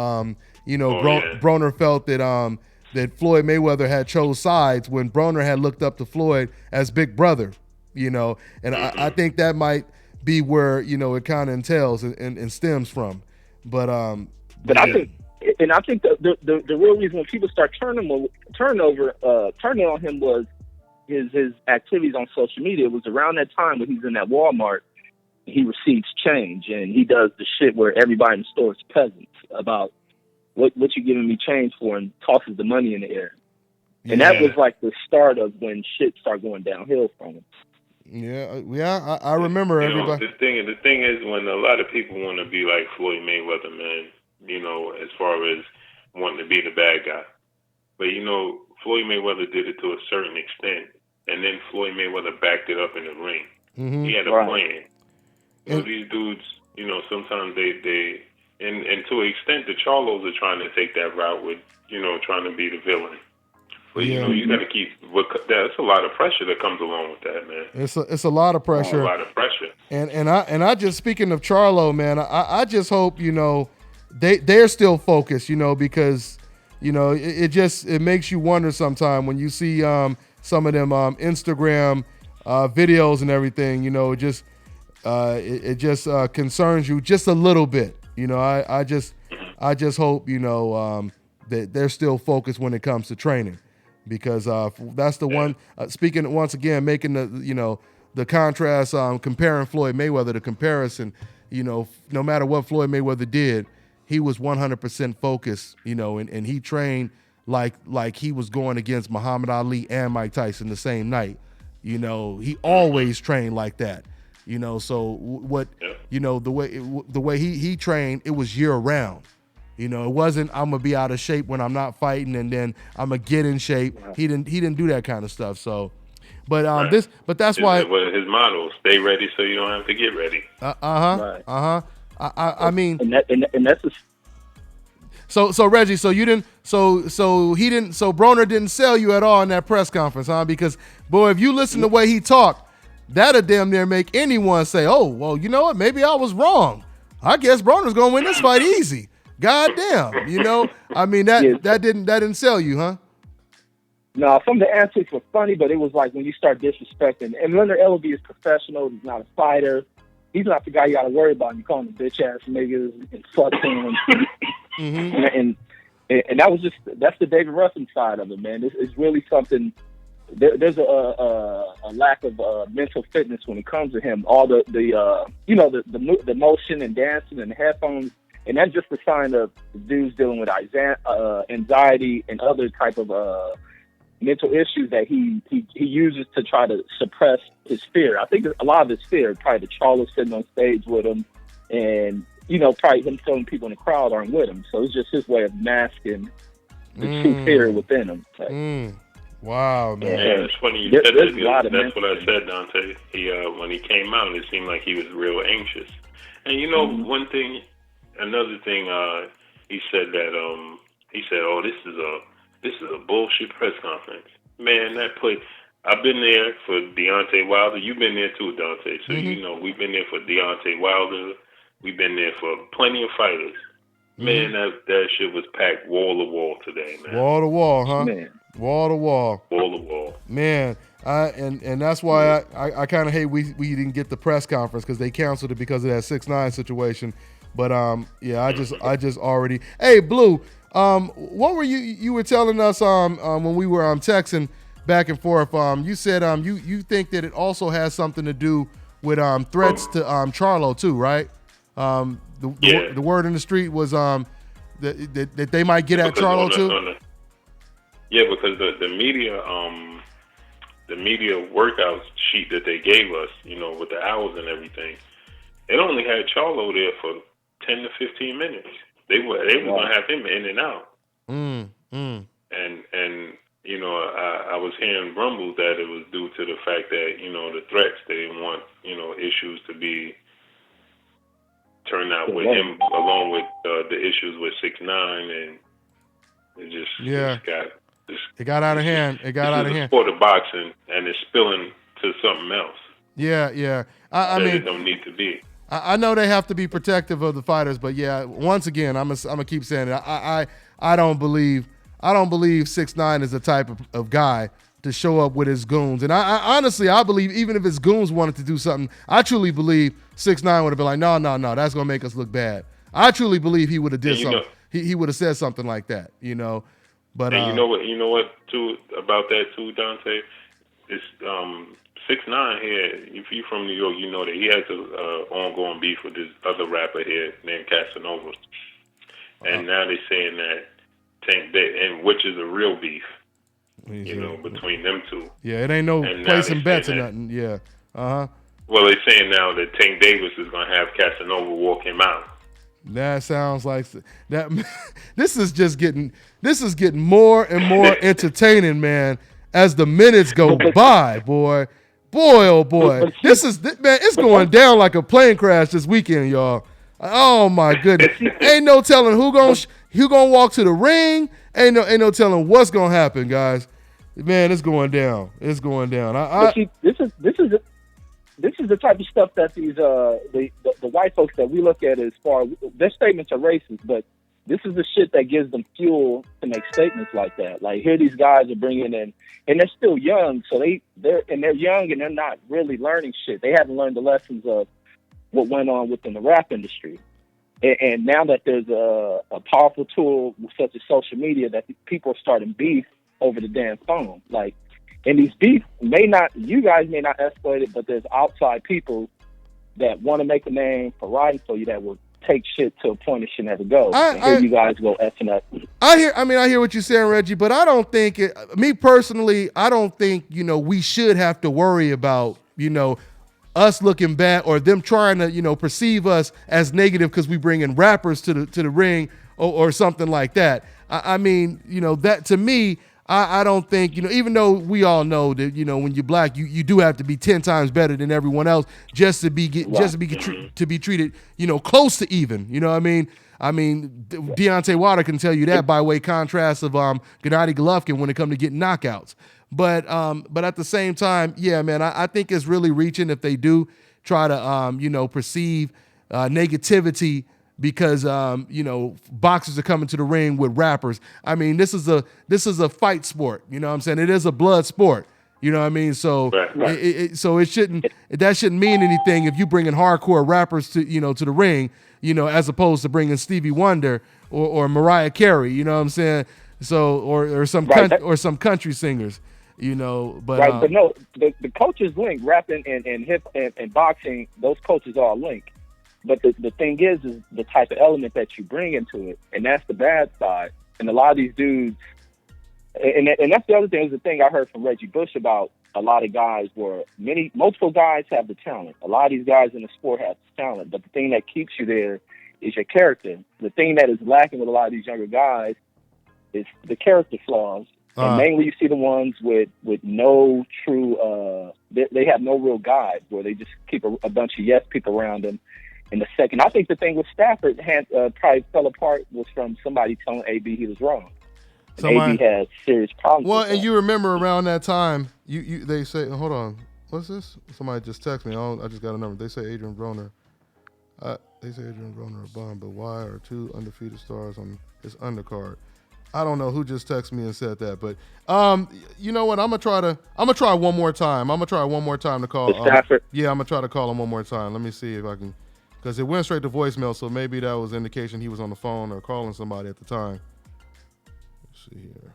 Broner felt that that Floyd Mayweather had chose sides when Broner had looked up to Floyd as big brother, you know, and I think that might be where, you know, it kind of entails and stems from. But I think the real reason when people start turning on him was his activities on social media. It was around that time when he's in that Walmart, he receives change and he does the shit where everybody in the store is peasants about what you giving me change for, and tosses the money in the air. And that was like the start of when shit started going downhill from him. Yeah, I remember everybody. The thing is, when a lot of people want to be like Floyd Mayweather, man, you know, as far as wanting to be the bad guy. But, you know, Floyd Mayweather did it to a certain extent, and then Floyd Mayweather backed it up in the ring. Mm-hmm. He had a plan. So these dudes, you know, sometimes they and to an extent, the Charlos are trying to take that route with, you know, trying to be the villain. But, you know, you got to keep, that's a lot of pressure that comes along with that, man. It's a lot of pressure. A lot of pressure. And I just, speaking of Charlo, man, I just hope, you know, they're still focused, you know, because, you know, it makes you wonder sometime when you see some of them Instagram videos and everything, you know, it just concerns you just a little bit. You know, I just hope, you know, that they're still focused when it comes to training, because that's the one. Speaking once again, making the contrast, comparing Floyd Mayweather to comparison. You know, no matter what Floyd Mayweather did, he was 100% focused. You know, and he trained like he was going against Muhammad Ali and Mike Tyson the same night. You know, he always trained like that. You know, so the way he trained, it was year round. You know, it wasn't I'm gonna be out of shape when I'm not fighting and then I'm gonna get in shape. He didn't do that kind of stuff. So, but that's why his motto: stay ready so you don't have to get ready. I mean, and that's so Reggie, so Broner didn't sell you at all in that press conference, huh? Because boy, if you listen to the way he talked, that'd damn near make anyone say, oh, well, you know what? Maybe I was wrong. I guess Broner's going to win this fight easy. God damn. You know, I mean, that didn't sell you, huh? No, some of the antics were funny, but it was like when you start disrespecting. And Leonard Ellaby is professional. He's not a fighter. He's not the guy you got to worry about. You call him a bitch ass niggas and fuck him. And that's the David Ruffin side of it, man. It's really something. There's a lack of mental fitness when it comes to him. All the motion and dancing and the headphones, and that's just a sign of dudes dealing with anxiety and other type of mental issues that he uses to try to suppress his fear. I think a lot of his fear, probably the Charlo sitting on stage with him, and probably him feeling people in the crowd aren't with him. So it's just his way of masking the true fear within him. Wow, man. Yeah, it's funny you said that. That's what I said, Dante. He when he came out, it seemed like he was real anxious. And you know, another thing, he said that oh, this is a bullshit press conference. Man, I've been there for Deontay Wilder. You've been there too, Dante. So you know we've been there for Deontay Wilder. We've been there for plenty of fighters. Man, that shit was packed wall to wall today, man. Wall to wall, huh? Man. Wall to wall. Wall to wall. Man, and that's why I kind of hate we didn't get the press conference because they canceled it because of that 6ix9ine situation. But yeah, I just already. Hey, Blue, what were you were telling us when we were texting back and forth? You said you think that it also has something to do with threats to Charlo too, right? The word in the street was that they might get at Charlo too. Yeah, because the media workout sheet that they gave us, you know, with the hours and everything, it only had Charlo there for 10 to 15 minutes. They were gonna have him in and out. And you know, I was hearing rumbles that it was due to the fact that, you know, the threats, they didn't want, you know, issues to be turned out with him, along with the issues with 6ix9ine, and it got out of hand. It got out of hand. It's a sport of boxing, and it's spilling to something else. Yeah. I mean, it don't need to be. I know they have to be protective of the fighters, but yeah, once again, I'm gonna keep saying it. I don't believe 6ix9ine is the type of guy to show up with his goons. And I honestly, I believe even if his goons wanted to do something, I truly believe 6ix9ine would have been like, no, that's gonna make us look bad. I truly believe he would have did something. He would have said something like that, you know. But and you know what too about that too, Dante. It's 6ix9ine here. If you're from New York, you know that he has an ongoing beef with this other rapper here named Casanova. And now they're saying that and which is a real beef, you know, between them two. Yeah, it ain't no placing bets or nothing. Yeah. Well, they're saying now that Tank Davis is gonna have Casanova walk him out. That sounds like that. This is getting more and more entertaining, man, as the minutes go by, boy. Oh boy. It's going down like a plane crash this weekend, y'all. Oh my goodness. Ain't no telling who gonna walk to the ring. Ain't no telling what's gonna happen, guys. Man, it's going down. It's going down. This is the type of stuff that these the white folks that we look at as far their statements are racist, but this is the shit that gives them fuel to make statements like that. Like here, these guys are bringing in, and they're still young, so they're young and they're not really learning shit. They haven't learned the lessons of what went on within the rap industry. And now that there's a powerful tool such as social media, that people are starting beef over the damn phone. Like, and these beef you guys may not escalate it, but there's outside people that want to make a name for riding for you that will take shit to a point it should never go. Here you guys go effing up. I hear what you're saying, Reggie, but I don't think me personally, I don't think, you know, we should have to worry about, you know, us looking bad or them trying to, you know, perceive us as negative because we bring in rappers to the ring or something like that. I mean, you know, that to me, I don't think, you know, even though we all know that, you know, when you're black, you do have to be 10 times better than everyone else just to be treated, you know, close to even. You know what I mean? Deontay Wilder can tell you that by way contrast of Gennady Golovkin when it comes to getting knockouts. But at the same time, yeah, man, I think it's really reaching if they do try to you know, perceive negativity because you know, boxers are coming to the ring with rappers. I mean, this is a fight sport. You know what I'm saying? It is a blood sport. You know what I mean? So it shouldn't mean anything if you bring in hardcore rappers to, you know, to the ring, you know, as opposed to bringing Stevie Wonder or Mariah Carey. You know what I'm saying? So or some country singers. You know, but but no, the coaches link rapping and hip and boxing. Those coaches all link. But the thing is the type of element that you bring into it, and that's the bad side. And a lot of these dudes, and that's the other thing. Is the thing I heard from Reggie Bush about a lot of guys where multiple guys have the talent. A lot of these guys in the sport have the talent, but the thing that keeps you there is your character. The thing that is lacking with a lot of these younger guys is the character flaws. And mainly you see the ones with no true, they have no real guide, where they just keep a bunch of yes people around them. In the second, I think the thing with Stafford probably fell apart was from somebody telling AB he was wrong. AB had serious problems. Well, and you remember around that time, they say, hold on, what's this? Somebody just texted me. I just got a number. They say Adrien Broner. They say Adrien Broner a bomb, but why are 2 undefeated stars on his undercard? I don't know who just texted me and said that, but you know what? I'm gonna try one more time. I'm gonna try one more time to call. Stafford. Yeah, I'm gonna try to call him one more time. Let me see if I can, because it went straight to voicemail, so maybe that was indication he was on the phone or calling somebody at the time. Let's see here.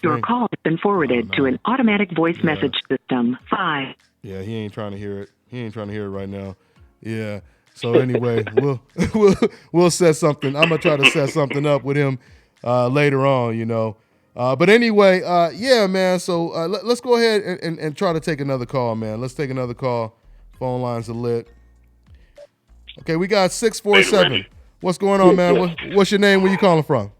Your call has been forwarded to an automatic voice message system. 5. Yeah, he ain't trying to hear it. He ain't trying to hear it right now. Yeah. So anyway, we'll set something. I'm gonna try to set something up with him later on, you know. But anyway, yeah, man. So let's go ahead and try to take another call, man. Let's take another call. Phone lines are lit. Okay, we got 647. What's going on, man? What's your name? Where you calling from?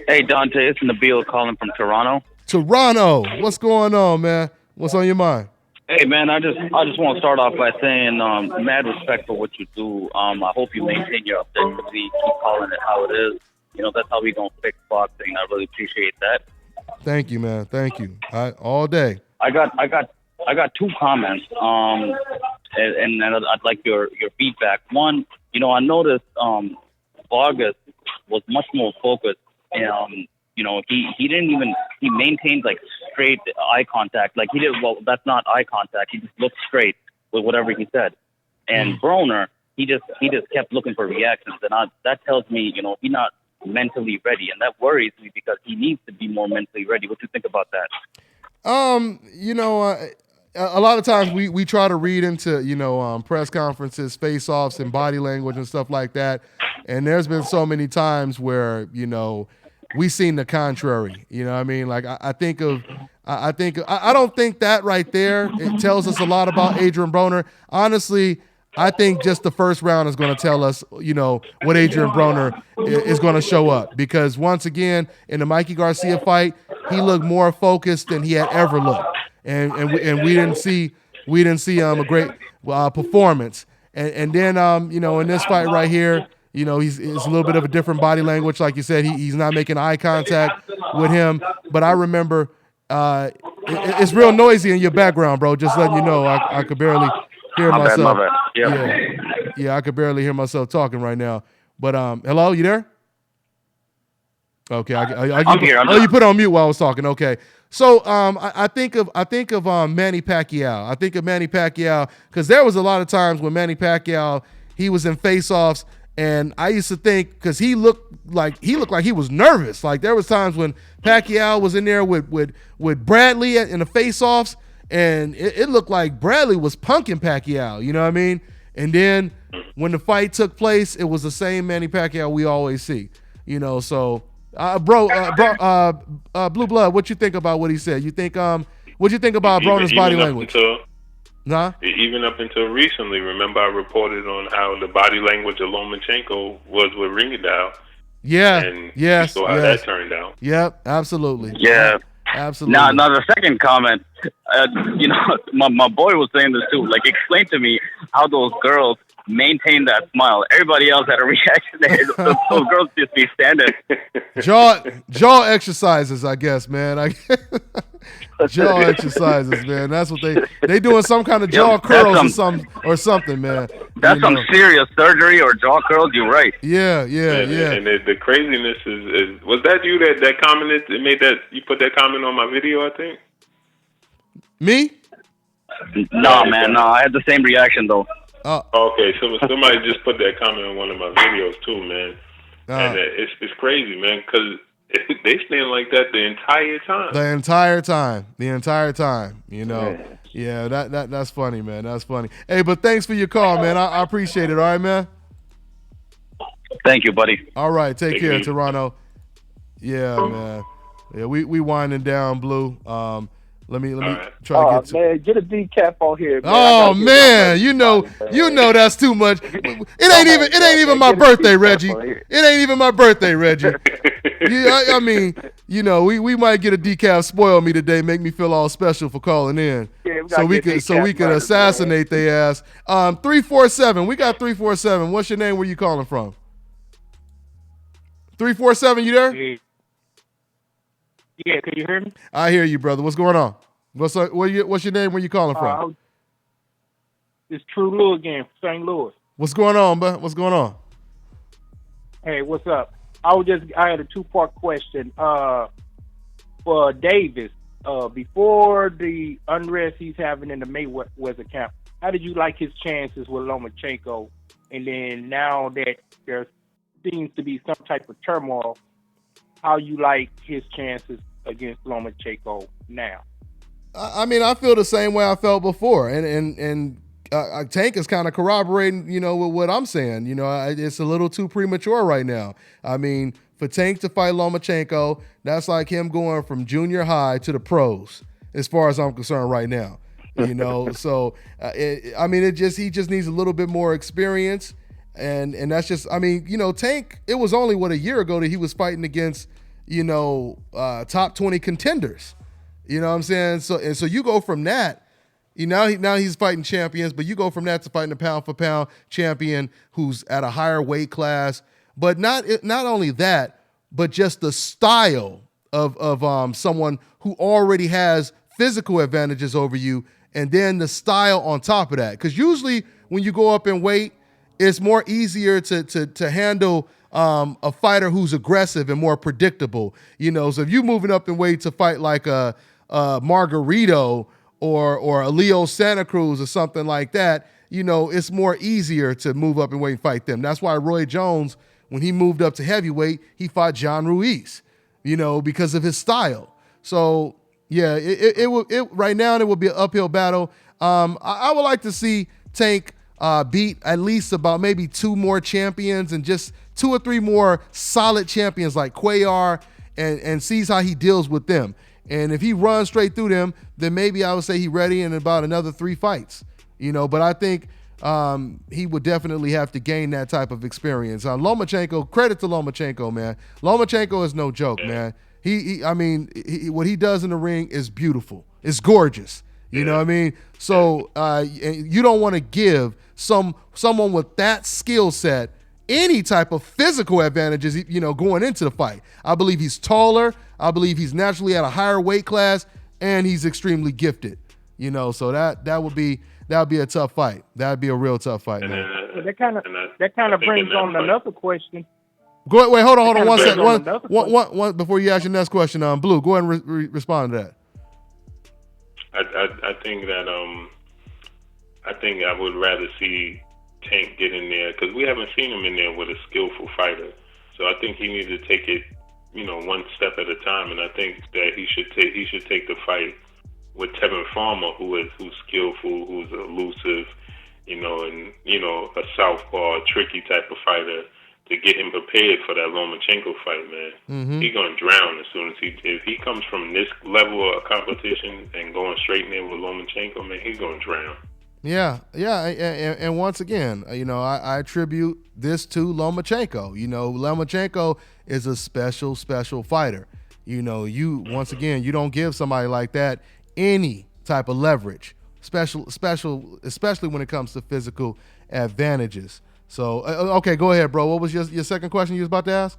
Hey, Dante. It's Nabil calling from Toronto. Toronto. What's going on, man? What's on your mind? Hey, man, I just want to start off by saying mad respect for what you do. I hope you maintain your objectivity, keep calling it how it is. You know, that's how we going to fix boxing. I really appreciate that. Thank you, man. Thank you. All day. I got 2 comments, and I'd like your feedback. One, you know, I noticed Vargas was much more focused. You know, he maintained like straight eye contact. Like that's not eye contact. He just looked straight with whatever he said. And Broner, he just kept looking for reactions. And that tells me, you know, he's not mentally ready. And that worries me because he needs to be more mentally ready. What do you think about that? You know, a lot of times we try to read into, you know, press conferences, face-offs, and body language and stuff like that. And there's been so many times where, you know, we seen the contrary. You know what I mean? Like I don't think that right there, it tells us a lot about Adrien Broner. Honestly, I think just the first round is going to tell us, you know, what Adrien Broner is going to show up. Because once again, in the Mikey Garcia fight, he looked more focused than he had ever looked. And we didn't see a great performance. And then, you know, in this fight right here, you know, it's a little bit of a different body language. Like you said, he's not making eye contact with him. But I remember it's real noisy in your background, bro. Just letting you know, I could barely hear myself. Yeah, I could barely hear myself talking right now. But hello, you there? Okay, I'm here. You put on mute while I was talking. Okay, so I think of Manny Pacquiao. I think of Manny Pacquiao because there was a lot of times when Manny Pacquiao, he was in face-offs. And I used to think, because he looked like he was nervous. Like there was times when Pacquiao was in there with Bradley in the face-offs, and it looked like Bradley was punking Pacquiao. You know what I mean? And then when the fight took place, it was the same Manny Pacquiao we always see. You know, so Blue Blood, what you think about what he said? You think what you think about Broner's body language? Nah. Even up until recently, remember I reported on how the body language of Lomachenko was with Ringstar. Yeah. And yes. So how that turned out. Yep. Absolutely. Yeah. Absolutely. Now the second comment, you know, my boy was saying this too. Like, explain to me how those girls maintain that smile. Everybody else had a reaction there. Those girls just be standing. Jaw exercises, I guess, man. Jaw exercises, man. That's what they doing, some kind of jaw curls or something, man. That's some serious surgery or jaw curls. You're right. Yeah. And the craziness is was that you that commented, made that, you put that comment on my video, I think? Me? No, man. No, I had the same reaction though. Okay, so somebody just put that comment on one of my videos too, man. And it's crazy, man, because they stand like that the entire time. The entire time, you know. Yeah, that's funny, man. That's funny. Hey, but thanks for your call, man. I appreciate it. All right, man? Thank you, buddy. All right, take care, Toronto. Yeah, man. Yeah, we winding down, Blue. Let me try to get to. Man, get a decaf on here. Man. Oh man, you know that's too much. It ain't even my birthday, Reggie. It ain't even my birthday, Reggie. Yeah, I mean, we might get a decaf spoil me today, make me feel all special for calling in. Yeah, so we can assassinate their ass. 347. We got 347. What's your name? Where you calling from? 347, you there? Yeah, can you hear me? I hear you, brother. What's going on? What's your name? Where you calling from? It's True Lou again, St. Louis. What's going on, bud? What's going on? Hey, what's up? I had a two-part question for Davis. Before the unrest he's having in the Mayweather camp, how did you like his chances with Lomachenko? And then now that there seems to be some type of turmoil, how you like his chances against Lomachenko now? I mean, I feel the same way I felt before, and Tank is kind of corroborating, with what I'm saying. It's a little too premature right now. I mean, for Tank to fight Lomachenko, that's like him going from junior high to the pros, as far as I'm concerned right now. So he just needs a little bit more experience, and that's just, Tank. It was only a year ago that he was fighting against, top 20 contenders. You know what I'm saying? So you go from that. Now he's fighting champions, but you go from that to fighting a pound for pound champion who's at a higher weight class. But not only that, but just the style of someone who already has physical advantages over you, and then the style on top of that. Because usually when you go up in weight, it's more easier to handle a fighter who's aggressive and more predictable. So if you're moving up in weight to fight like a Margarito or a Leo Santa Cruz or something like that, it's more easier to move up and weight and fight them. That's why Roy Jones, when he moved up to heavyweight, he fought John Ruiz, because of his style. So yeah, it right now it will be an uphill battle. I would like to see Tank beat at least about maybe two more champions and just two or three more solid champions like Cuellar and sees how he deals with them. And if he runs straight through them, then maybe I would say he's ready in about another 3 fights. But I think he would definitely have to gain that type of experience. Lomachenko, credit to Lomachenko, man. Lomachenko is no joke, man. He what he does in the ring is beautiful. It's gorgeous. You know what I mean? So you don't want to give someone with that skill set any type of physical advantages, going into the fight. I believe he's taller. I believe he's naturally at a higher weight class, and he's extremely gifted. So that would be a tough fight. That would be a real tough fight. So that kind of brings on another question. Go ahead, wait, hold on 1 second. One before you ask your next question. Blue, go ahead and respond to that. I think that I think I would rather see Tank get in there because we haven't seen him in there with a skillful fighter. So I think he needs to take it, one step at a time. And I think that he should take the fight with Tevin Farmer, who's skillful, who's elusive, and a southpaw, tricky type of fighter, to get him prepared for that Lomachenko fight, man. Mm-hmm. He's gonna drown as soon as if he comes from this level of competition and going straight in there with Lomachenko, man, he's gonna drown. Yeah, and once again, I attribute this to Lomachenko. Lomachenko is a special fighter. You don't give somebody like that any type of leverage, especially when it comes to physical advantages. So, okay, go ahead, bro. What was your second question you was about to ask?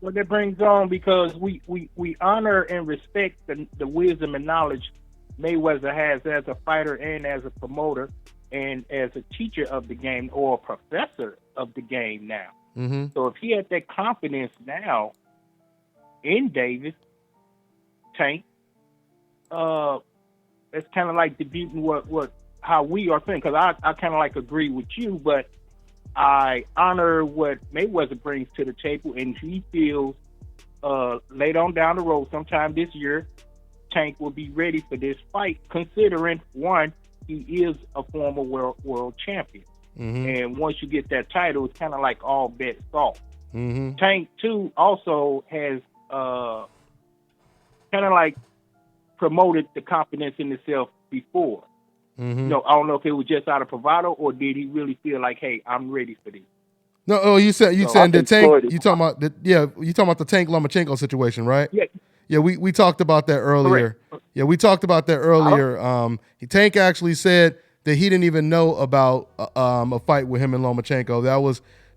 Well, that brings on because we honor and respect the wisdom and knowledge Mayweather has as a fighter and as a promoter and as a teacher of the game or a professor of the game now. Mm-hmm. So if he had that confidence now in Davis, Tank, it's kind of like debuting how we are thinking, because I kind of agree with you, but I honor what Mayweather brings to the table, and he feels later on down the road, sometime this year, Tank will be ready for this fight, considering, one, he is a former world champion. Mm-hmm. And once you get that title, it's kind of like all bets off. Mm-hmm. Tank, too, also has kind of promoted the confidence in himself before. Mm-hmm. I don't know if it was just out of bravado or did he really feel like, hey, I'm ready for this. No, oh, you said So I the think Tank. Floyd is You talking about the Tank Lomachenko situation, right? Yeah. Yeah, we talked about that earlier. Correct. Yeah, we talked about that earlier. Tank actually said that he didn't even know about a fight with him and Lomachenko.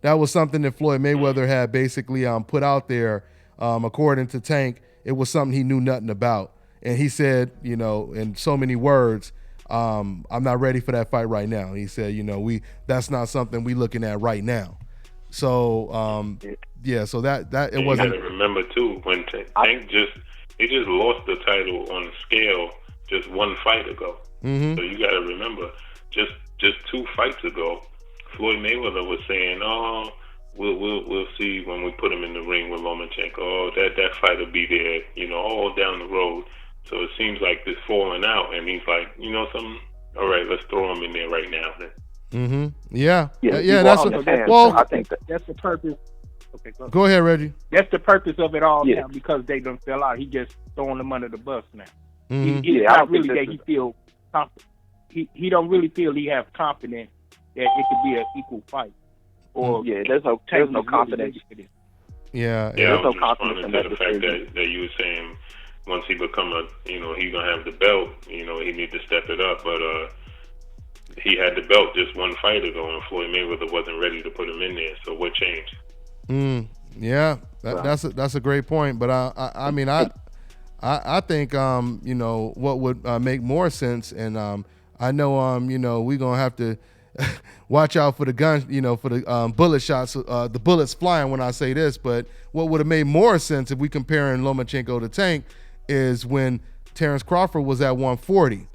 That was something that Floyd Mayweather had basically put out there. According to Tank, it was something he knew nothing about, and he said, in so many words, I'm not ready for that fight right now. He said, that's not something we looking at right now. So so that it wasn't. You gotta remember too, when Tank just lost the title on scale just one fight ago. Mm-hmm. So you gotta remember, just 2 fights ago, Floyd Mayweather was saying, "Oh, we'll see when we put him in the ring with Lomachenko. Oh, that fight will be there, all down the road." So it seems like this falling out, and he's like, something. All right, let's throw him in there right now then. Mm-hmm. Yeah. That's I think that's the purpose. Okay, go ahead, Reggie. That's the purpose of it all now, because they done fell out. He just throwing them under the bus now. Mm-hmm. It's not really that he feel confident. He don't really feel he have confidence that it could be an equal fight. Or there's no confidence. Yeah, there's no confidence confidence in that the fact that you were saying once he become he's gonna have the belt. He need to step it up, but he had the belt just one fight ago, and Floyd Mayweather wasn't ready to put him in there. So what changed? That's a great point. But I think what would make more sense, and I know we gonna have to watch out for the gun, for the bullet shots, the bullets flying when I say this. But what would have made more sense if we comparing Lomachenko to Tank is when Terrence Crawford was at 140,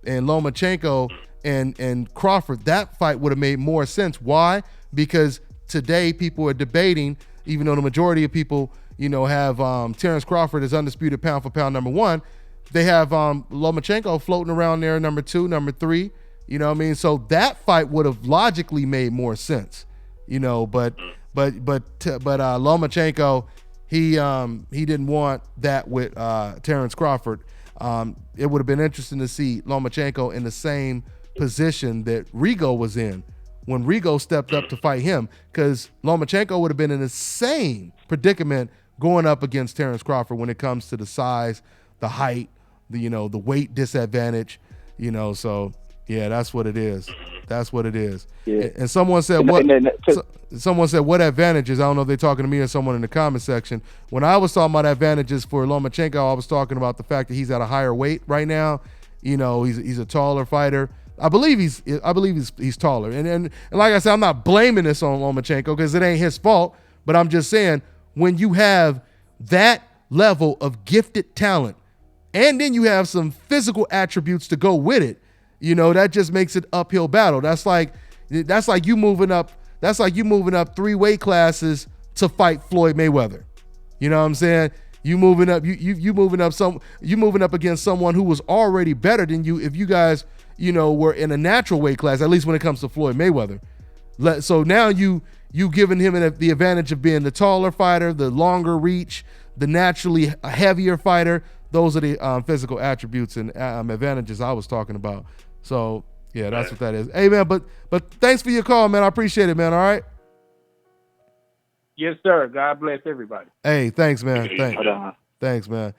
and Lomachenko and Crawford, that fight would have made more sense. Why? Because today people are debating, even though the majority of people, have Terrence Crawford as undisputed pound for pound number 1, they have Lomachenko floating around there number 2, number 3. You know what I mean? So that fight would have logically made more sense. But Lomachenko, he didn't want that with Terrence Crawford. It would have been interesting to see Lomachenko in the same position that Rigo was in when Rigo stepped up to fight him, because Lomachenko would have been in the same predicament going up against Terrence Crawford when it comes to the size, the height, the weight disadvantage. So yeah, that's what it is. That's what it is. Yeah. And someone said someone said what advantages? I don't know if they're talking to me or someone in the comment section. When I was talking about advantages for Lomachenko, I was talking about the fact that he's at a higher weight right now. He's a taller fighter. I believe he's taller. And like I said, I'm not blaming this on Lomachenko because it ain't his fault. But I'm just saying, when you have that level of gifted talent, and then you have some physical attributes to go with it, that just makes it uphill battle. That's like you moving up 3 weight classes to fight Floyd Mayweather. You know what I'm saying? You moving up against someone who was already better than you if you guys, were in a natural weight class, at least when it comes to Floyd Mayweather. So now you giving him the advantage of being the taller fighter, the longer reach, the naturally heavier fighter. Those are the physical attributes and advantages I was talking about. So yeah, that's what that is. Hey man, but thanks for your call, man. I appreciate it, man. All right. Yes, sir. God bless everybody. Hey, thanks, man. Thanks, man.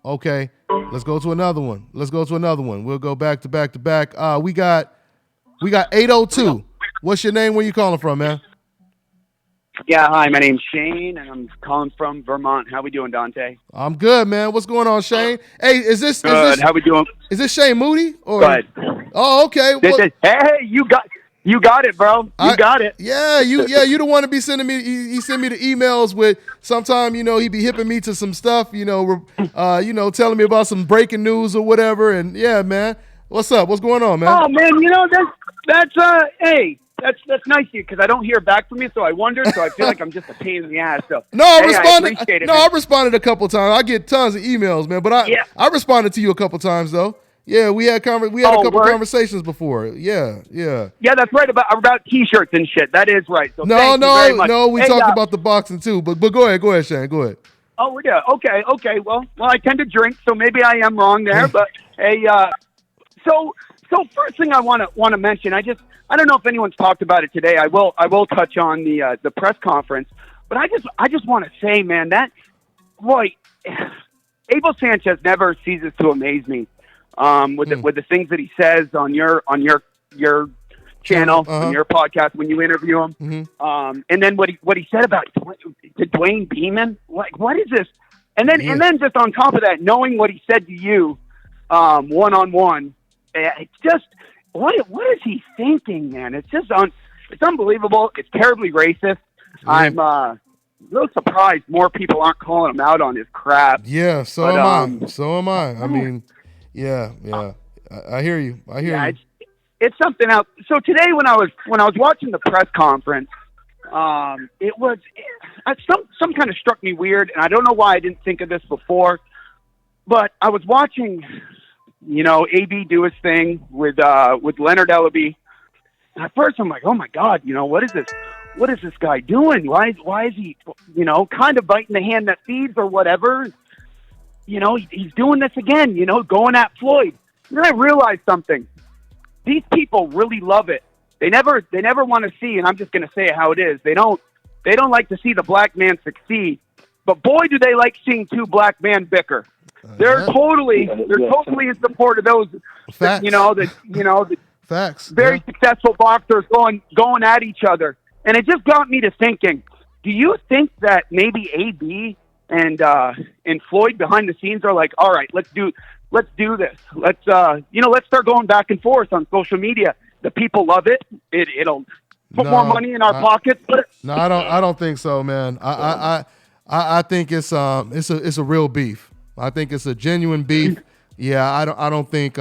Okay, let's go to another one. We'll go back to back to back. We got 802. What's your name? Where you calling from, man? Yeah, hi. My name's Shane, and I'm calling from Vermont. How we doing, Dante? I'm good, man. What's going on, Shane? Hey, is this how we doing? Is this Shane Moody? Or? Good. Oh, okay. Hey, you got it, bro. You got it. Yeah, you the one to be sending me. He sent me the emails with. Sometime he be hipping me to some stuff. Telling me about some breaking news or whatever. And yeah, man, what's up? What's going on, man? Oh man, that's That's nice of you because I don't hear back from you, so I wondered. So I feel like I'm just a pain in the ass. So I responded a couple times. I get tons of emails, man. But I responded to you a couple times though. Yeah, we had a couple conversations before. Yeah. Yeah, that's right about T-shirts and shit. That is right. So no. We talked about the boxing too. But go ahead, Shane. Go ahead. Oh yeah. Okay. Well, I tend to drink, so maybe I am wrong there. But hey, so So first thing I want to mention, I don't know if anyone's talked about it today. I will touch on the press conference, but I just want to say, man, that boy, Abel Sanchez never ceases to amaze me with the things that he says on your channel, on your podcast when you interview him, and then what he said about Dewayne Beamon. Like, what is this? And then just on top of that, knowing what he said to you one-on-one, it's just what is he thinking, man? It's just it's unbelievable. It's terribly racist. I'm real surprised more people aren't calling him out on his crap. Yeah, so am I. I mean, yeah. I hear you. It's something else. So today when I was watching the press conference, it was some kind of struck me weird, and I don't know why I didn't think of this before. But I was watching, AB do his thing with Leonard Ellaby, and at first I'm like, oh my God, what is this? What is this guy doing? Why is he, kind of biting the hand that feeds or whatever? He's doing this again, going at Floyd. And then I realized something. These people really love it. They never want to see, and I'm just going to say it how it is. They don't like to see the black man succeed, but boy, do they like seeing two black men bicker. They're totally in support of those. Facts. The Facts. Very successful boxers going at each other, and it just got me to thinking. Do you think that maybe AB and Floyd behind the scenes are like, all right, let's do this. Let's start going back and forth on social media. The people love it. It'll put more money in our pockets. No, I don't think so, man. I think it's a real beef. I think it's a genuine beef. Yeah, I don't think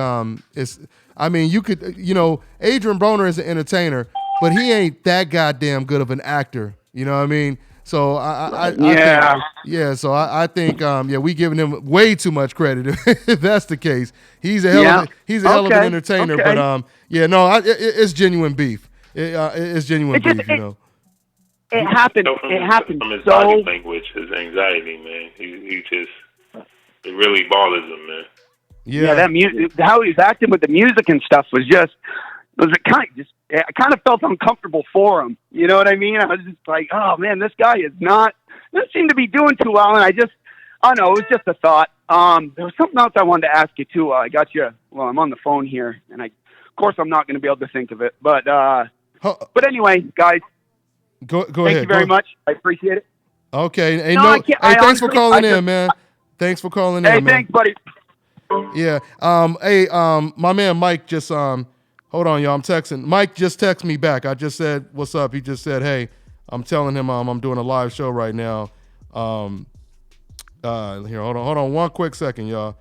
it's. I mean, you could, Adrien Broner is an entertainer, but he ain't that goddamn good of an actor. You know what I mean? So I think we giving him way too much credit if that's the case. He's a hell of an entertainer, but it's genuine beef. It's genuine beef, It happened. It happened. From his body language, his anxiety, man. He just it really bothers him, man. Yeah, that music, how he was acting with the music and stuff I kind of felt uncomfortable for him. You know what I mean? I was just like, oh man, this guy doesn't seem to be doing too well. And I don't know, it was just a thought. There was something else I wanted to ask you too. I got you. Well, I'm on the phone here, and of course I'm not going to be able to think of it. But anyway, guys, go ahead. Thank you very much. I appreciate it. Okay. Hey, thanks for calling in, man. Thanks for calling in, man. Hey, thanks, buddy. Yeah. My man Mike just hold on, y'all. I'm texting. Mike just texted me back. I just said, "What's up?" He just said, "Hey, I'm telling him I'm doing a live show right now." Here, hold on, one quick second, y'all.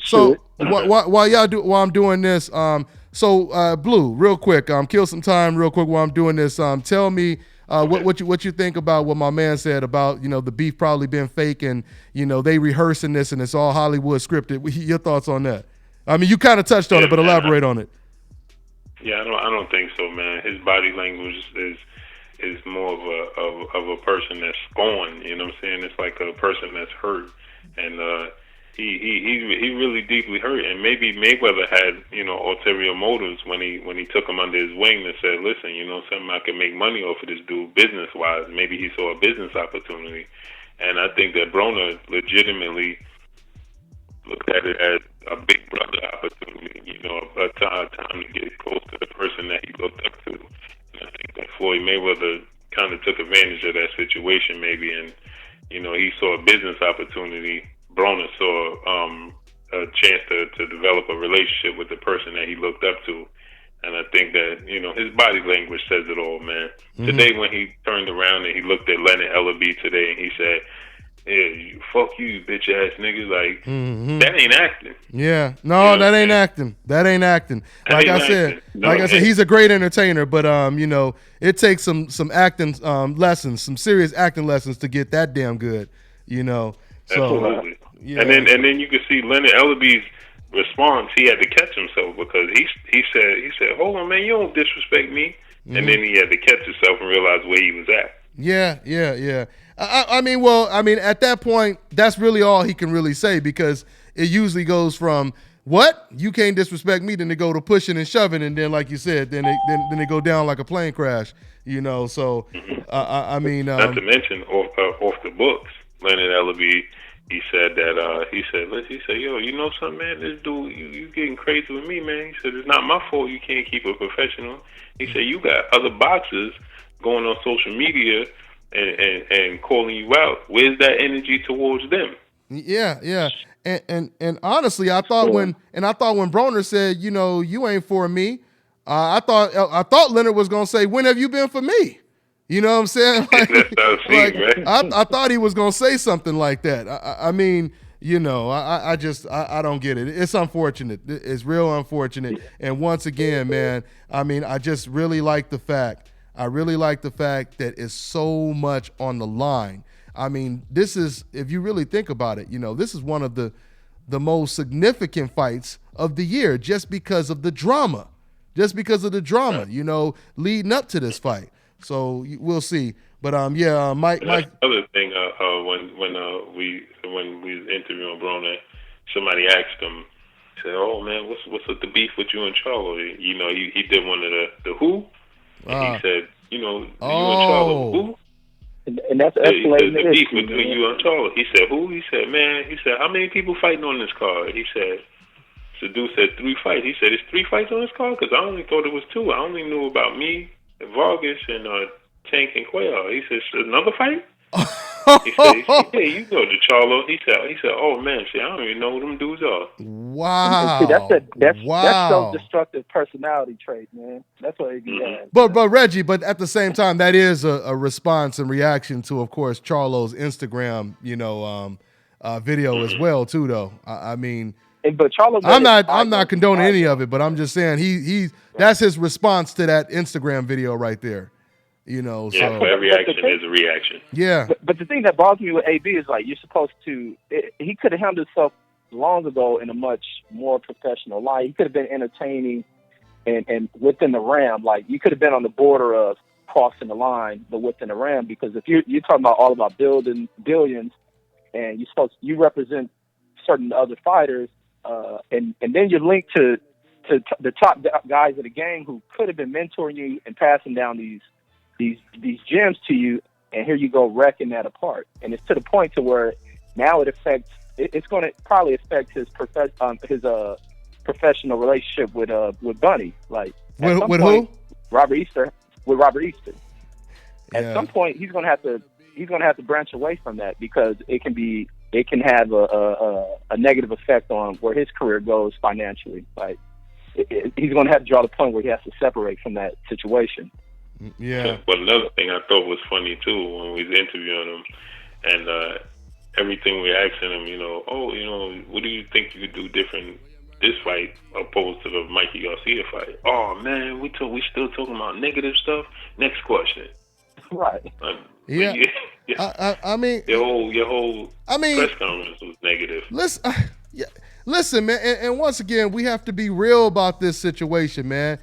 So while I'm doing this, Blue, real quick, kill some time, real quick while I'm doing this. Tell me what you think about what my man said about the beef probably being fake and they rehearsing this and it's all Hollywood scripted. Your thoughts on that? I mean, you kind of touched on it, but elaborate on it. Yeah, I don't think so, man. His body language is more of a person that's scorned. You know what I'm saying? It's like a person that's hurt, and he really deeply hurt. And maybe Mayweather had ulterior motives when he took him under his wing and said, listen, something I can make money off of this dude business wise. Maybe he saw a business opportunity, and I think that Broner legitimately looked at it as a big brother opportunity, a time to get close to the person that he looked up to. And I think that Floyd Mayweather kind of took advantage of that situation maybe, and, he saw a business opportunity. Broner saw a chance to develop a relationship with the person that he looked up to. And I think that, his body language says it all, man. Mm-hmm. Today when he turned around and he looked at Leonard Ellaby today and he said, yeah, fuck you, bitch ass nigga. Like, that ain't acting. Yeah. No, that ain't acting. That ain't acting. Like I said, he's a great entertainer, but it takes some acting lessons, some serious acting lessons to get that damn good, So, absolutely. And then you could see Leonard Ellaby's response. He had to catch himself because he said, hold on, man, you don't disrespect me. Mm-hmm. And then he had to catch himself and realize where he was at. Yeah. I mean, at that point, that's really all he can really say because it usually goes from what? You can't disrespect me. Then they go to pushing and shoving, and then, like you said, then they go down like a plane crash. So I mean, not to mention off the books, Leonard Ellaby. He said that he said, yo, you know something, man? This dude, you getting crazy with me, man. He said, it's not my fault you can't keep a professional. He said, you got other boxers going on social media and calling you out. Where's that energy towards them? Yeah. And honestly, I thought when Broner said, you ain't for me, I thought Leonard was gonna say, when have you been for me? You know what I'm saying? I thought he was gonna say something like that. I mean, I don't get it. It's unfortunate. It's real unfortunate. And once again, man, I mean, I just really like the fact. That it's so much on the line. I mean, this is, if you really think about it, this is one of the most significant fights of the year just because of the drama. Leading up to this fight. So we'll see. But Mike. Other thing, when we was interviewing Broner, somebody asked him, said, "Oh man, what's with the beef with you and Charlo?" He did one of the who, and he said, you and Charlo who. And that's escalating the beef between you and Charlo. He said, who? He said, man. He said, how many people fighting on this card? He said, Sadu said 3 fights. He said, it's 3 fights on this card? Because I only thought it was 2. I only knew about me, Vargas, and Tank and Quayle. He said, another fight? He said, yeah, you go to Charlo. He said, oh man, I don't even know who them dudes are. Wow. See, that's self-destructive personality trait, man. That's what it is. But Reggie, but at the same time, that is a response and reaction to, of course, Charlo's Instagram, video as well, too. Though I mean, but Charlo, I'm not condoning any of it, but I'm just saying that's his response to that Instagram video right there. So for every action is a reaction. Yeah. But the thing that bothers me with AB is you're supposed to. He could have handled himself long ago in a much more professional light. He could have been entertaining and within the realm. You could have been on the border of crossing the line, but within the realm. Because if you're talking all about building billions, and you represent certain other fighters, and then you're linked to the top guys of the game who could have been mentoring you and passing down these gems to you, and here you go wrecking that apart. And it's to the point to where now it's going to probably affect his professional relationship with Bunny. With who? Robert Easter. With Robert Easter. At some point, he's going to have to branch away from that, because it can have a negative effect on where his career goes financially. He's going to have to draw the point where he has to separate from that situation. Yeah. But another thing I thought was funny too, when we was interviewing him, and everything we asking him, what do you think you could do different this fight opposed to the Mikey Garcia fight? Oh man, we still talking about negative stuff. Next question. Right. Yeah. I mean, your whole press conference was negative. Listen, man, and once again, we have to be real about this situation, man.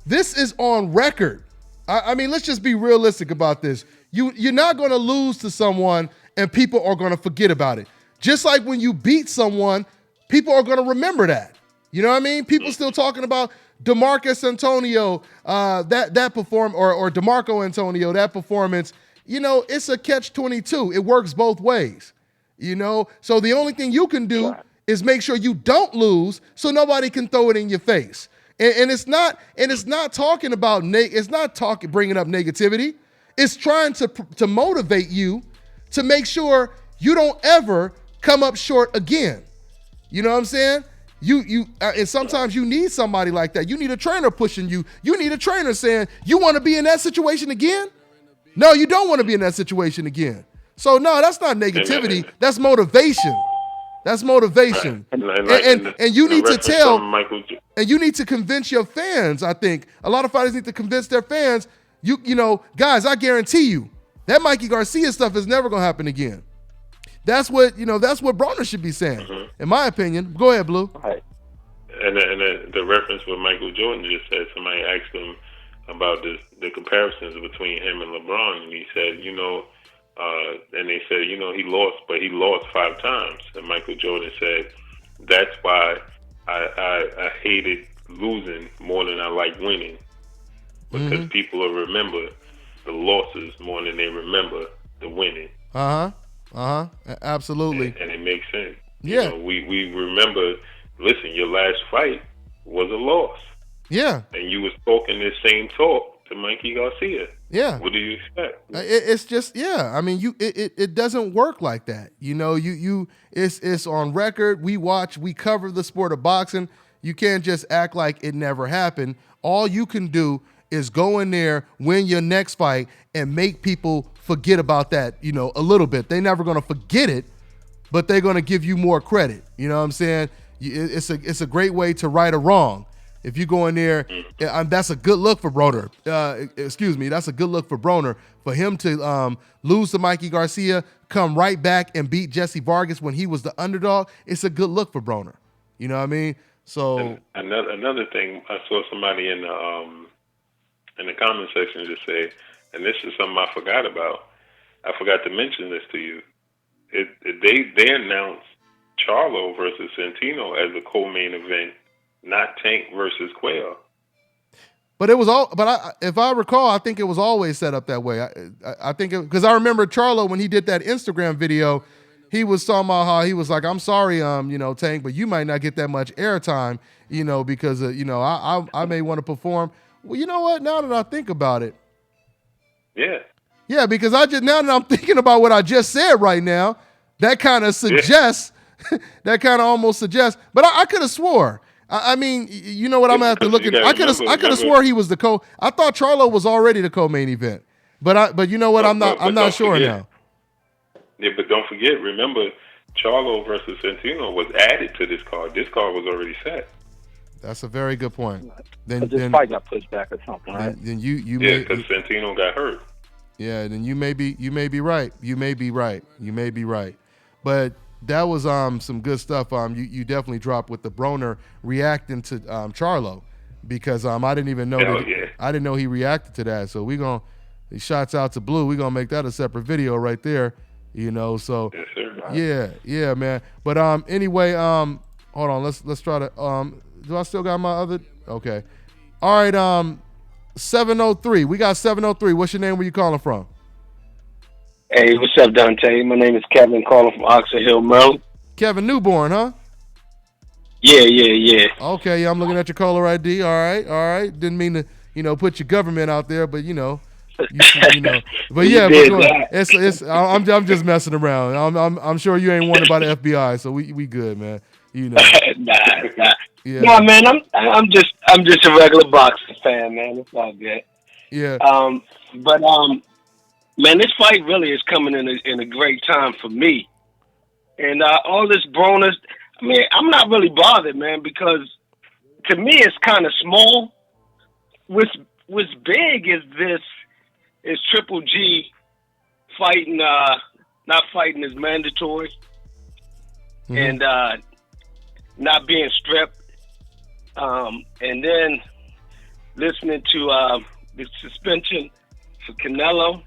This is on record. I mean, let's just be realistic about this. You're not going to lose to someone and people are going to forget about it. Just like when you beat someone, people are going to remember that. You know what I mean? People still talking about DeMarcus Antonio, that perform or DeMarco Antonio, that performance. It's a catch-22. It works both ways. So the only thing you can do is make sure you don't lose, so nobody can throw it in your face. And it's not talking about bringing up negativity. It's trying to motivate you to make sure you don't ever come up short again. You know what I'm saying? And sometimes you need somebody like that. You need a trainer pushing you. You need a trainer saying, you want to be in that situation again? No, you don't want to be in that situation again. So no, that's not negativity. That's motivation. That's motivation. And you need to tell, and you need to convince your fans. I think a lot of fighters need to convince their fans, guys, I guarantee you that Mikey Garcia stuff is never going to happen again. That's what Broner should be saying, in my opinion. Go ahead, Blue. Right. And the reference what Michael Jordan just said, somebody asked him about the comparisons between him and LeBron, and he said, and they said, he lost 5 times. And Michael Jordan said, that's why I hated losing more than I like winning, because people will remember the losses more than they remember the winning. Absolutely. And it makes sense. Yeah. You know, we remember, listen, your last fight was a loss. Yeah. And you was talking this same talk to Mikey Garcia. Yeah. What do you expect? It's just, yeah. I mean, it doesn't work like that. You know, it's on record. We cover the sport of boxing. You can't just act like it never happened. All you can do is go in there, win your next fight, and make people forget about that, you know, a little bit. They're never going to forget it, but they're going to give you more credit. You know what I'm saying? It's a great way to right a wrong. If you go in there, that's a good look for Broner. That's a good look for Broner. For him to lose to Mikey Garcia, come right back and beat Jesse Vargas when he was the underdog, it's a good look for Broner. You know what I mean? So another thing, I saw somebody in the comment section just say, and this is something I forgot about. I forgot to mention this to you. They announced Charlo versus Santino as a co-main event, not Tank versus Quayle. But it was all. But if I recall, I think it was always set up that way. I think because I remember Charlo when he did that Instagram video, he was talking about how he was like, "I'm sorry, Tank, but you might not get that much airtime, because I may want to perform." Well, you know what? Now that I think about it, yeah, because now that I'm thinking about what I just said right now, that kind of suggests, that kind of almost suggests. But I could have swore. I mean, you know what? I'm gonna have to look at. I could have swore he was the co. I thought Charlo was already the co-main event, but you know what? I'm not sure now. Yeah, but don't forget. Remember, Charlo versus Santino was added to this card. This card was already set. That's a very good point. Then this fight got pushed back or something, right? Then you because Santino got hurt. Yeah, then you may be right. You may be right. But that was some good stuff. You definitely dropped with the Broner reacting to Charlo, because I didn't even know I didn't know he reacted to that. So shots out to Blue. We're gonna make that a separate video right there. So yes, sir. Yeah, man. But anyway, hold on. Let's try to do I still got my other? Okay. All right, 703. We got 703. What's your name? Where you calling from? Hey, what's up, Dante? My name is Kevin, calling from Oxford Hill, Maryland. Kevin Newborn, huh? Yeah. Okay, I'm looking at your caller ID. All right. Didn't mean to, put your government out there, but But yeah, I'm just messing around. I'm sure you ain't wanted by the FBI, so we good, man. Nah. Yeah. Nah, man. I'm just a regular boxing fan, man. It's all good. Yeah. But man, this fight really is coming in a great time for me. And all this Broner, I mean, I'm not really bothered, man, because to me it's kind of small. What's big is Triple G fighting, not fighting is mandatory, and not being stripped. And then listening to the suspension for Canelo.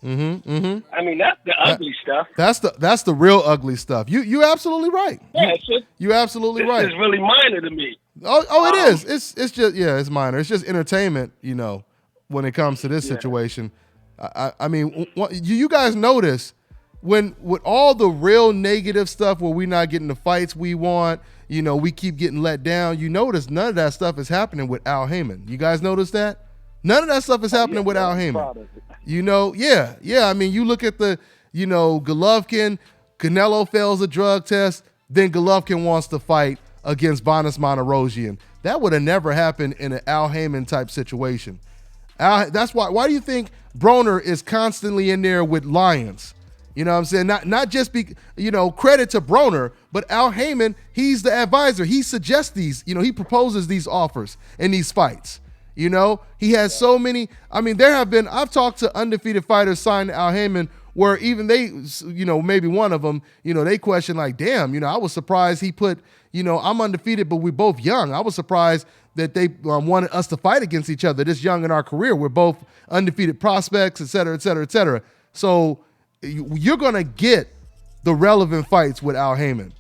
I mean, that's the ugly stuff. That's the real ugly stuff. You absolutely right. Yeah, you absolutely right. This is really minor to me. Oh, it is. It's just it's minor. It's just entertainment, when it comes to this situation. I mean, you guys notice with all the real negative stuff where we're not getting the fights we want, we keep getting let down. You notice none of that stuff is happening with Al Haymon. You guys notice that? None of that stuff is happening with Al Haymon. Yeah. I mean, you look at the, Golovkin, Canelo fails a drug test, then Golovkin wants to fight against Vanes Monterosian. That would have never happened in an Al Haymon type situation. That's why do you think Broner is constantly in there with Lions? You know what I'm saying? Not just credit to Broner, but Al Haymon, he's the advisor. He suggests these, he proposes these offers in these fights. He has so many. I mean, I've talked to undefeated fighters signed to Al Haymon where even they, maybe one of them, they question like, damn, I was surprised he put, I'm undefeated, but we're both young. I was surprised that they wanted us to fight against each other this young in our career. We're both undefeated prospects, et cetera, et cetera, et cetera. So you're going to get the relevant fights with Al Haymon.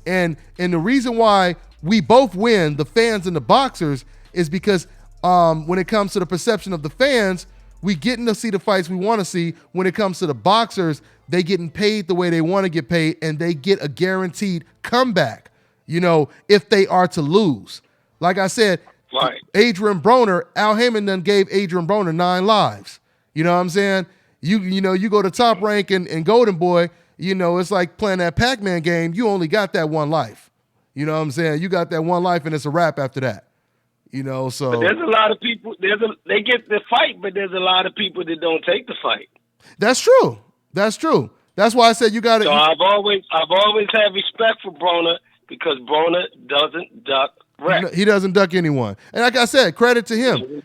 And the reason why we both win, the fans and the boxers, is because when it comes to the perception of the fans, we getting to see the fights we want to see. When it comes to the boxers, they getting paid the way they want to get paid, and they get a guaranteed comeback, if they are to lose. Like I said, right. Adrien Broner, Al Haymon done gave Adrien Broner 9 lives. You know what I'm saying? You go to Top Rank and Golden Boy, it's like playing that Pac-Man game. You only got that one life. You know what I'm saying? You got that one life, and it's a wrap after that. So. But there's a lot of people. They get the fight, but there's a lot of people that don't take the fight. That's true. That's why I said you got to. So I've always had respect for Broner because Broner doesn't duck wreck. He doesn't duck anyone, and like I said, credit to him.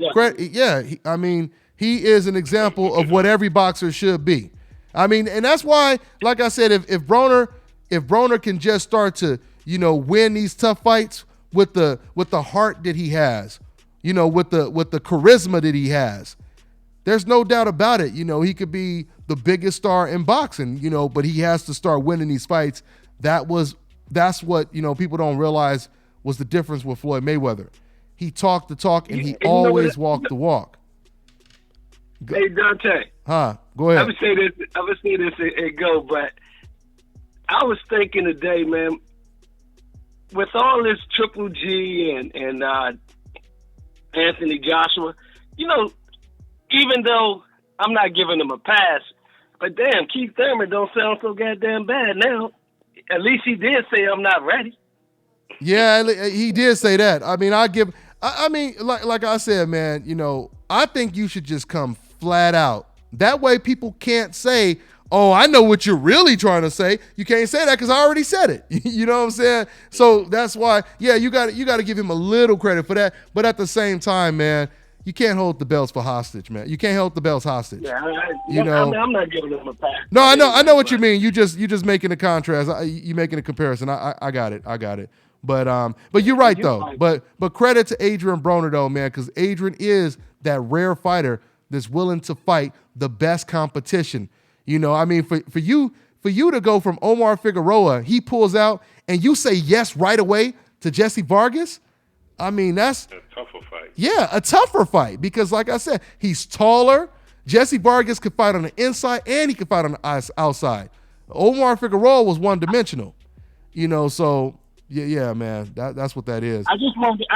He is an example of what every boxer should be. And that's why, like I said, if Broner can just start to win these tough fights with the heart that he has, with the charisma that he has, there's no doubt about it. He could be the biggest star in boxing, but he has to start winning these fights. That's what people don't realize was the difference with Floyd Mayweather. He talked the talk and he always walked the walk. Hey Dante. Go ahead. I would say this and go, but I was thinking today, man, with all this Triple G and Anthony Joshua, even though I'm not giving him a pass, but damn, Keith Thurman don't sound so goddamn bad now. At least he did say I'm not ready. Yeah, he did say that. Like I said, man, I think you should just come flat out. That way people can't say, oh, I know what you're really trying to say. You can't say that because I already said it. You know what I'm saying? So that's why, you got to give him a little credit for that. But at the same time, man, you can't hold the belts for hostage, man. You can't hold the belts hostage. Yeah, I'm not giving him a pass. No, I know what you mean. You just making a contrast. You making a comparison. I got it. But you're right though. But credit to Adrien Broner though, man, because Adrien is that rare fighter that's willing to fight the best competition. For you to go from Omar Figueroa, he pulls out, and you say yes right away to Jesse Vargas. That's a tougher fight. Yeah, a tougher fight because, like I said, he's taller. Jesse Vargas could fight on the inside and he could fight on the outside. Omar Figueroa was one-dimensional. So yeah, man, that's what that is. I just wanted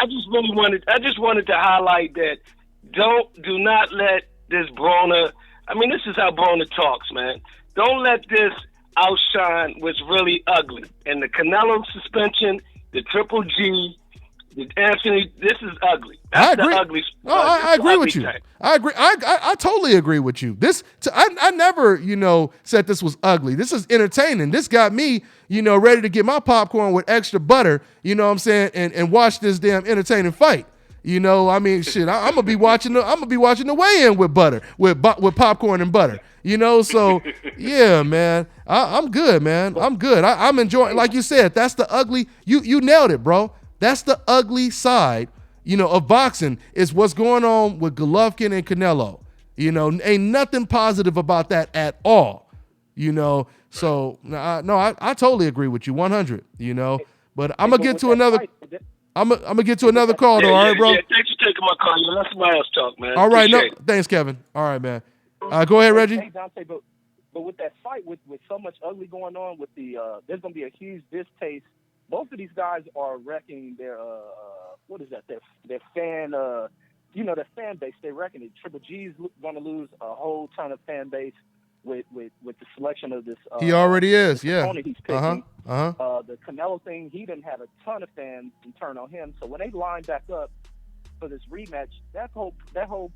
to highlight that. Do not let this Broner. This is how Broner talks, man. Don't let this outshine what's really ugly. And the Canelo suspension, the Triple G, the Anthony, this is ugly. That's I agree. The ugly. I agree with you. Type. I agree. I totally agree with you. I never, said this was ugly. This is entertaining. This got me, ready to get my popcorn with extra butter, you know what I'm saying, and watch this damn entertaining fight. I'm gonna be watching the weigh-in with butter, with popcorn and butter. So yeah, man, I'm good, man. I'm good. I'm enjoying, like you said, that's the ugly. You nailed it, bro. That's the ugly side, of boxing is what's going on with Golovkin and Canelo. Ain't nothing positive about that at all. So I totally agree with you 100. But I'm gonna get to another. I'm gonna get to another call though. All right, bro. Yeah, thanks for taking my call. Let somebody else talk, man. All right, Appreciate it. thanks, Kevin. All right, man. Go ahead, Reggie. Hey, Dante, but with that fight, with so much ugly going on, with there's gonna be a huge distaste. Both of these guys are wrecking their what is that? Their fan their fan base. They're wrecking it. Triple G's gonna lose a whole ton of fan base with the selection of this. He already is, yeah. Opponent he's picking. The Canelo thing, he didn't have a ton of fans and turn on him. So when they line back up for this rematch, that whole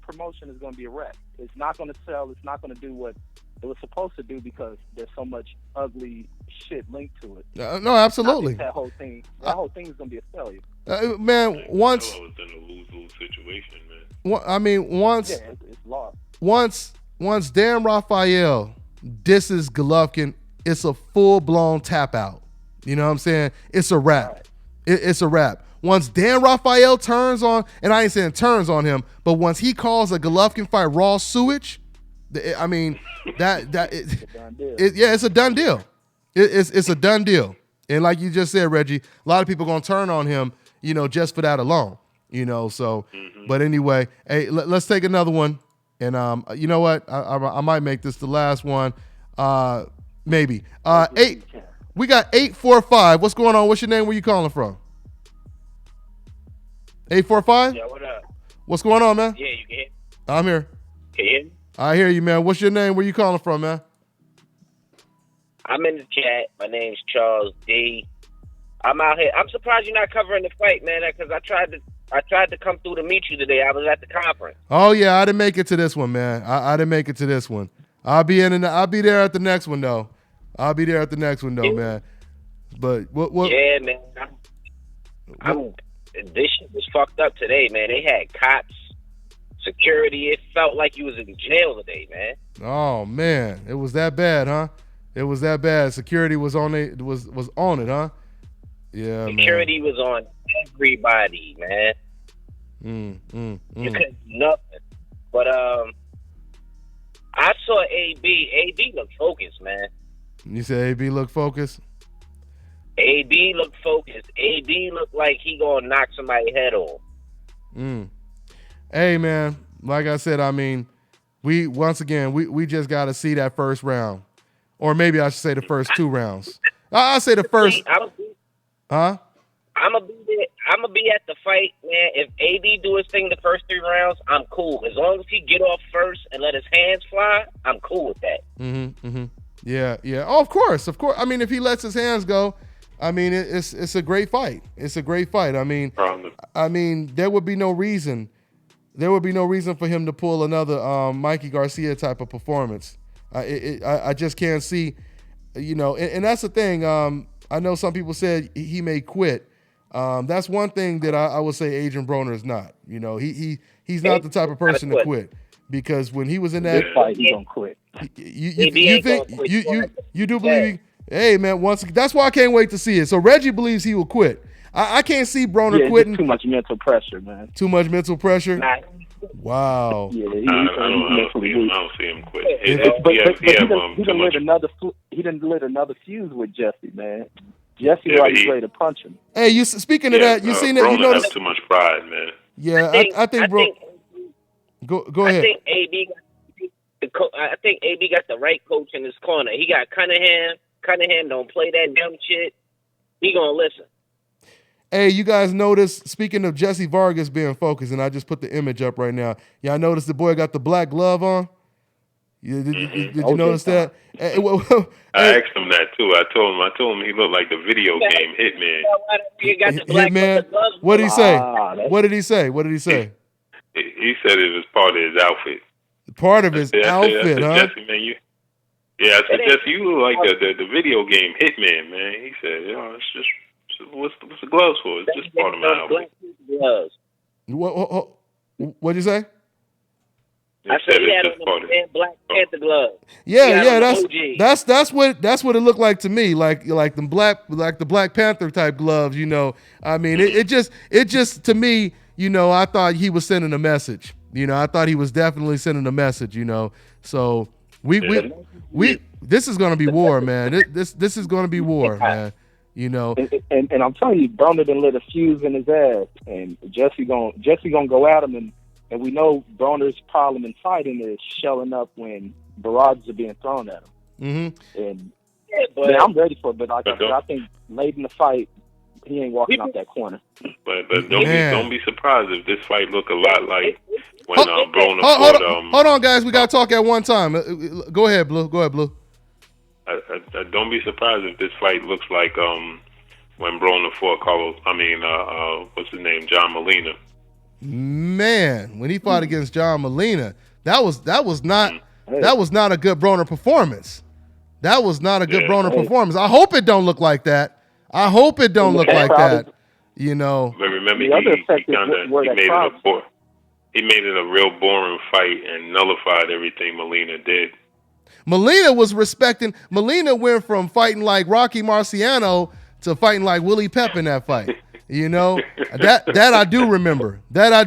promotion is going to be a wreck. It's not going to sell. It's not going to do what it was supposed to do because there's so much ugly shit linked to it. No, absolutely. That whole thing is going to be a failure. Man, once. Canelo was in a lose-lose situation, man. Once. Yeah, it's lost. Once Dan Rafael disses Golovkin, it's a full-blown tap out. You know what I'm saying? It's a wrap. Right. It's a wrap. Once Dan Rafael turns on, and I ain't saying turns on him, but once he calls a Golovkin fight raw sewage, it's a done deal. It's a done deal. And like you just said, Reggie, a lot of people gonna turn on him, just for that alone. So. But anyway, hey, let's take another one. And you know what? I might make this the last one. Maybe. We got 845. What's going on? What's your name? Where you calling from? 845? Yeah, what up? What's going on, man? Yeah, you can hear me? I'm here. Can you hear me? I hear you, man. What's your name? Where you calling from, man? I'm in the chat. My name's Charles D. I'm out here. I'm surprised you're not covering the fight, man, because I tried to come through to meet you today. I was at the conference. Oh yeah, I didn't make it to this one, man. I didn't make it to this one. I'll be there at the next one though. Man. But what? Yeah, man. This shit was fucked up today, man. They had cops, security. It felt like you was in jail today, man. Oh man, it was that bad, huh? It was that bad. Security was on it. Was on it, huh? Yeah, security was on everybody, man. You couldn't do nothing. But I saw AB. AB looked focused, man. You said AB looked focused? AB looked focused. AB looked like he gonna knock somebody's head off. Hey, man. Like I said, we just got to see that first round, or maybe I should say the first 2 rounds. I say the first. Huh? I'm gonna be at the fight, man. If AB do his thing the first 3 rounds, I'm cool. As long as he get off first and let his hands fly, I'm cool with that. Yeah. Oh, of course. If he lets his hands go, it's a great fight. It's a great fight. There would be no reason. There would be no reason for him to pull another Mikey Garcia type of performance. I just can't see, and that's the thing. I know some people said he may quit. That's one thing that I would say Adrien Broner is not. He's not the type of person to quit, because when he was in that fight, he's gonna quit. You think you do believe? Hey man, that's why I can't wait to see it. So Reggie believes he will quit. I can't see Broner quitting. Too much mental pressure, man. Too much mental pressure. Wow. Yeah, I don't see him quit. He didn't lit another fuse with Jesse, man. Jesse was ready to punch him. Hey, speaking of that, you seen that? Broner You noticed? has too much pride, man. Yeah, I think Go ahead. I think AB got the right coach in his corner. He got Cunningham. Cunningham don't play that dumb shit. He gonna listen. Hey, you guys notice, speaking of Jesse Vargas being focused, and I just put the image up right now. Y'all notice the boy got the black glove on? Did you notice that? I asked him that too. I told him he looked like the video game Hitman. Hitman? What did he say? What did he say? He said it was part of his outfit. Part of his outfit, huh? Jesse, man, I said, Jesse, you look like the video game Hitman, man. He said, it's just, what's the gloves for? It's just part of my outfit. What'd you say? I said he had on the Black Panther gloves. Yeah, that's what it looked like to me, like the Black Panther type gloves. It just to me, I thought he was sending a message. I thought he was definitely sending a message. So we this is gonna be war, man. This is gonna be war, man. And I'm telling you, Broner done lit a fuse in his ass, and Jesse gonna go at him, and we know Broner's problem in fighting is shelling up when barrages are being thrown at him. And I'm ready for it, but I think late in the fight, he ain't walking out that corner. But don't be surprised if this fight look a lot like when Broner hold on, guys. We gotta talk at one time. Go ahead, Blue. I don't be surprised if this fight looks like when Broner fought what's his name, John Molina. Man, when he fought against John Molina, that was not a good Broner performance. That was not a good Broner performance. I hope it don't look like that. But remember, he made it a real boring fight and nullified everything Molina did. Molina went from fighting like Rocky Marciano to fighting like Willie Pep in that fight. That I do remember. That's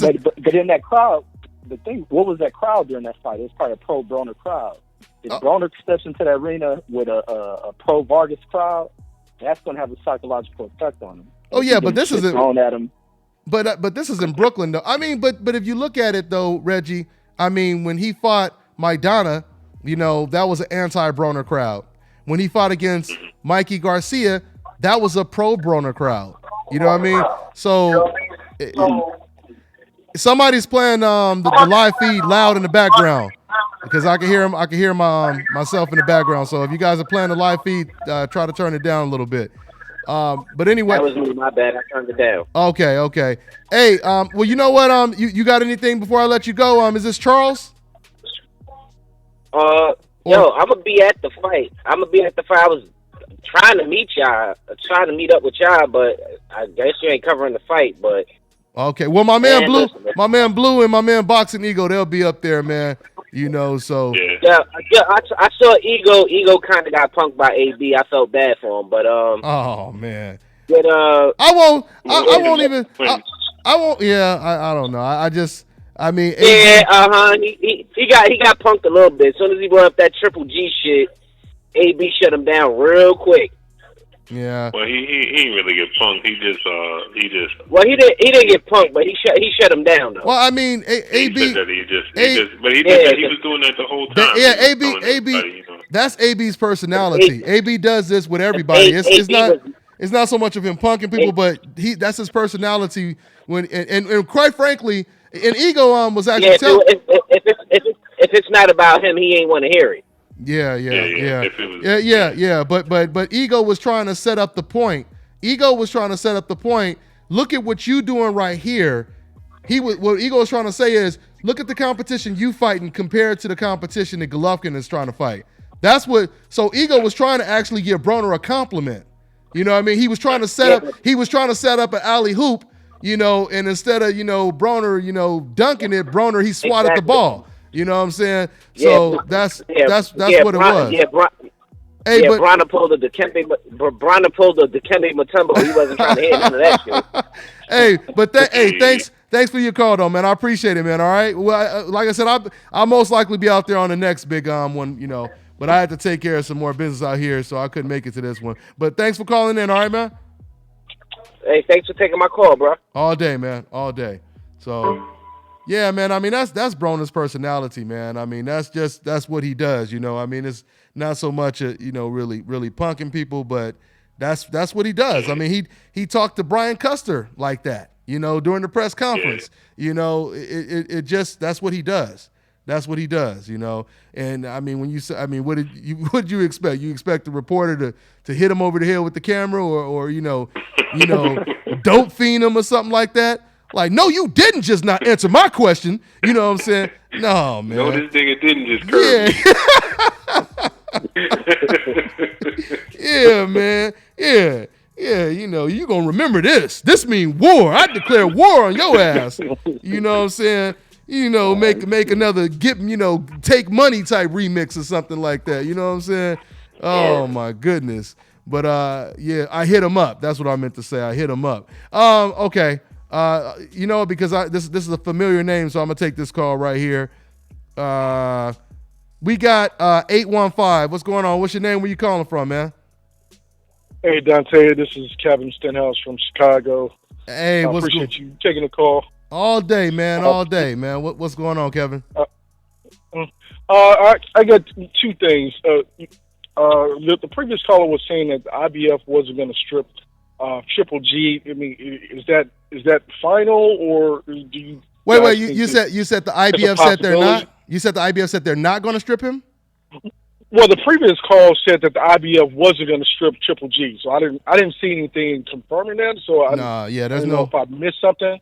but in that crowd, the thing, what was that crowd during that fight? It was probably a pro Broner crowd. If Broner steps into that arena with a pro-Vargas crowd, that's going to have a psychological effect on him. Oh yeah, but this isn't thrown at him. But this is in Brooklyn though. I mean, but if you look at it though, Reggie, I mean, when he fought Maidana, you know, that was an anti-Broner crowd. When he fought against Mikey Garcia, that was a pro-Broner crowd. You know what I mean? So somebody's playing the live feed loud in the background because I can hear him. I can hear myself in the background. So if you guys are playing the live feed, try to turn it down a little bit. But anyway, that was me. My bad. I turned it down. Okay. Hey, well, you know what? You got anything before I let you go? Is this Charles? Yo, I'm gonna be at the fight. I was trying to meet up with y'all, but I guess you ain't covering the fight. But okay, well, my man Blue, and my man Boxing Ego, they'll be up there, man. You know, so yeah. I saw Ego. Ego kind of got punked by AB. I felt bad for him, but oh man. But I won't even. I won't. Yeah, I don't know. I mean, he got punked a little bit. As soon as he brought up that Triple G shit, AB shut him down real quick. Yeah. Well, he didn't really get punked. He just. Well, he didn't get punked, but he shut him down though. Well, I mean, AB. He was doing that the whole time. AB. That's AB's personality. AB does this with everybody. It's not so much of him punking people, but that's his personality. And quite frankly, and Ego was actually telling. If it's not about him, he ain't want to hear it. Yeah. But Ego was trying to set up the point. Look at what you doing right here. What Ego was trying to say is, look at the competition you fighting compared to the competition that Golovkin is trying to fight. So Ego was trying to actually give Broner a compliment. You know what I mean? He was trying to set up an alley hoop, you know, and instead of, you know, Broner, you know, dunking it, Broner, he swatted the ball. You know what I'm saying? So that's what it was. Broner pulled the Dikembe Mutombo. He wasn't trying to hit none of that shit. Thanks for your call though, man. I appreciate it, man. All right. Well, like I said, I'll most likely be out there on the next big one, you know. But I had to take care of some more business out here, so I couldn't make it to this one. But thanks for calling in, all right, man? Hey, thanks for taking my call, bro. All day, man. All day. So, yeah, man, I mean, that's Broner's personality, man. I mean, that's what he does, you know. I mean, it's not so much, you know, really punking people, but that's what he does. I mean, he talked to Brian Custer like that, you know, during the press conference. You know, it just, that's what he does. That's what he does, you know. And I mean, what did you expect? You expect the reporter to hit him over the head with the camera, or you know, dope fiend him or something like that? Like, no, you didn't just not answer my question. You know what I'm saying? No, man. No, this nigga didn't just curve me. Yeah, man. Yeah. Yeah, you know, you gonna remember this. This mean war. I declare war on your ass. You know what I'm saying? You know, make another take money type remix or something like that. You know what I'm saying? Oh my goodness. But yeah, I hit him up. That's what I meant to say. I hit him up. Okay. You know, because this is a familiar name, so I'm gonna take this call right here. We got 815. What's going on? What's your name? Where you calling from, man? Hey Dante, this is Kevin Stenhouse from Chicago. Hey, I appreciate you taking the call. All day, man. All day, man. What's going on, Kevin? I got two things. The previous caller was saying that the IBF wasn't going to strip Triple G. I mean, is that final, or do you? Wait. You said the IBF said they're not. You said the IBF said they're not going to strip him. Well, the previous call said that the IBF wasn't going to strip Triple G, so I didn't see anything confirming that. So I don't know if I missed something.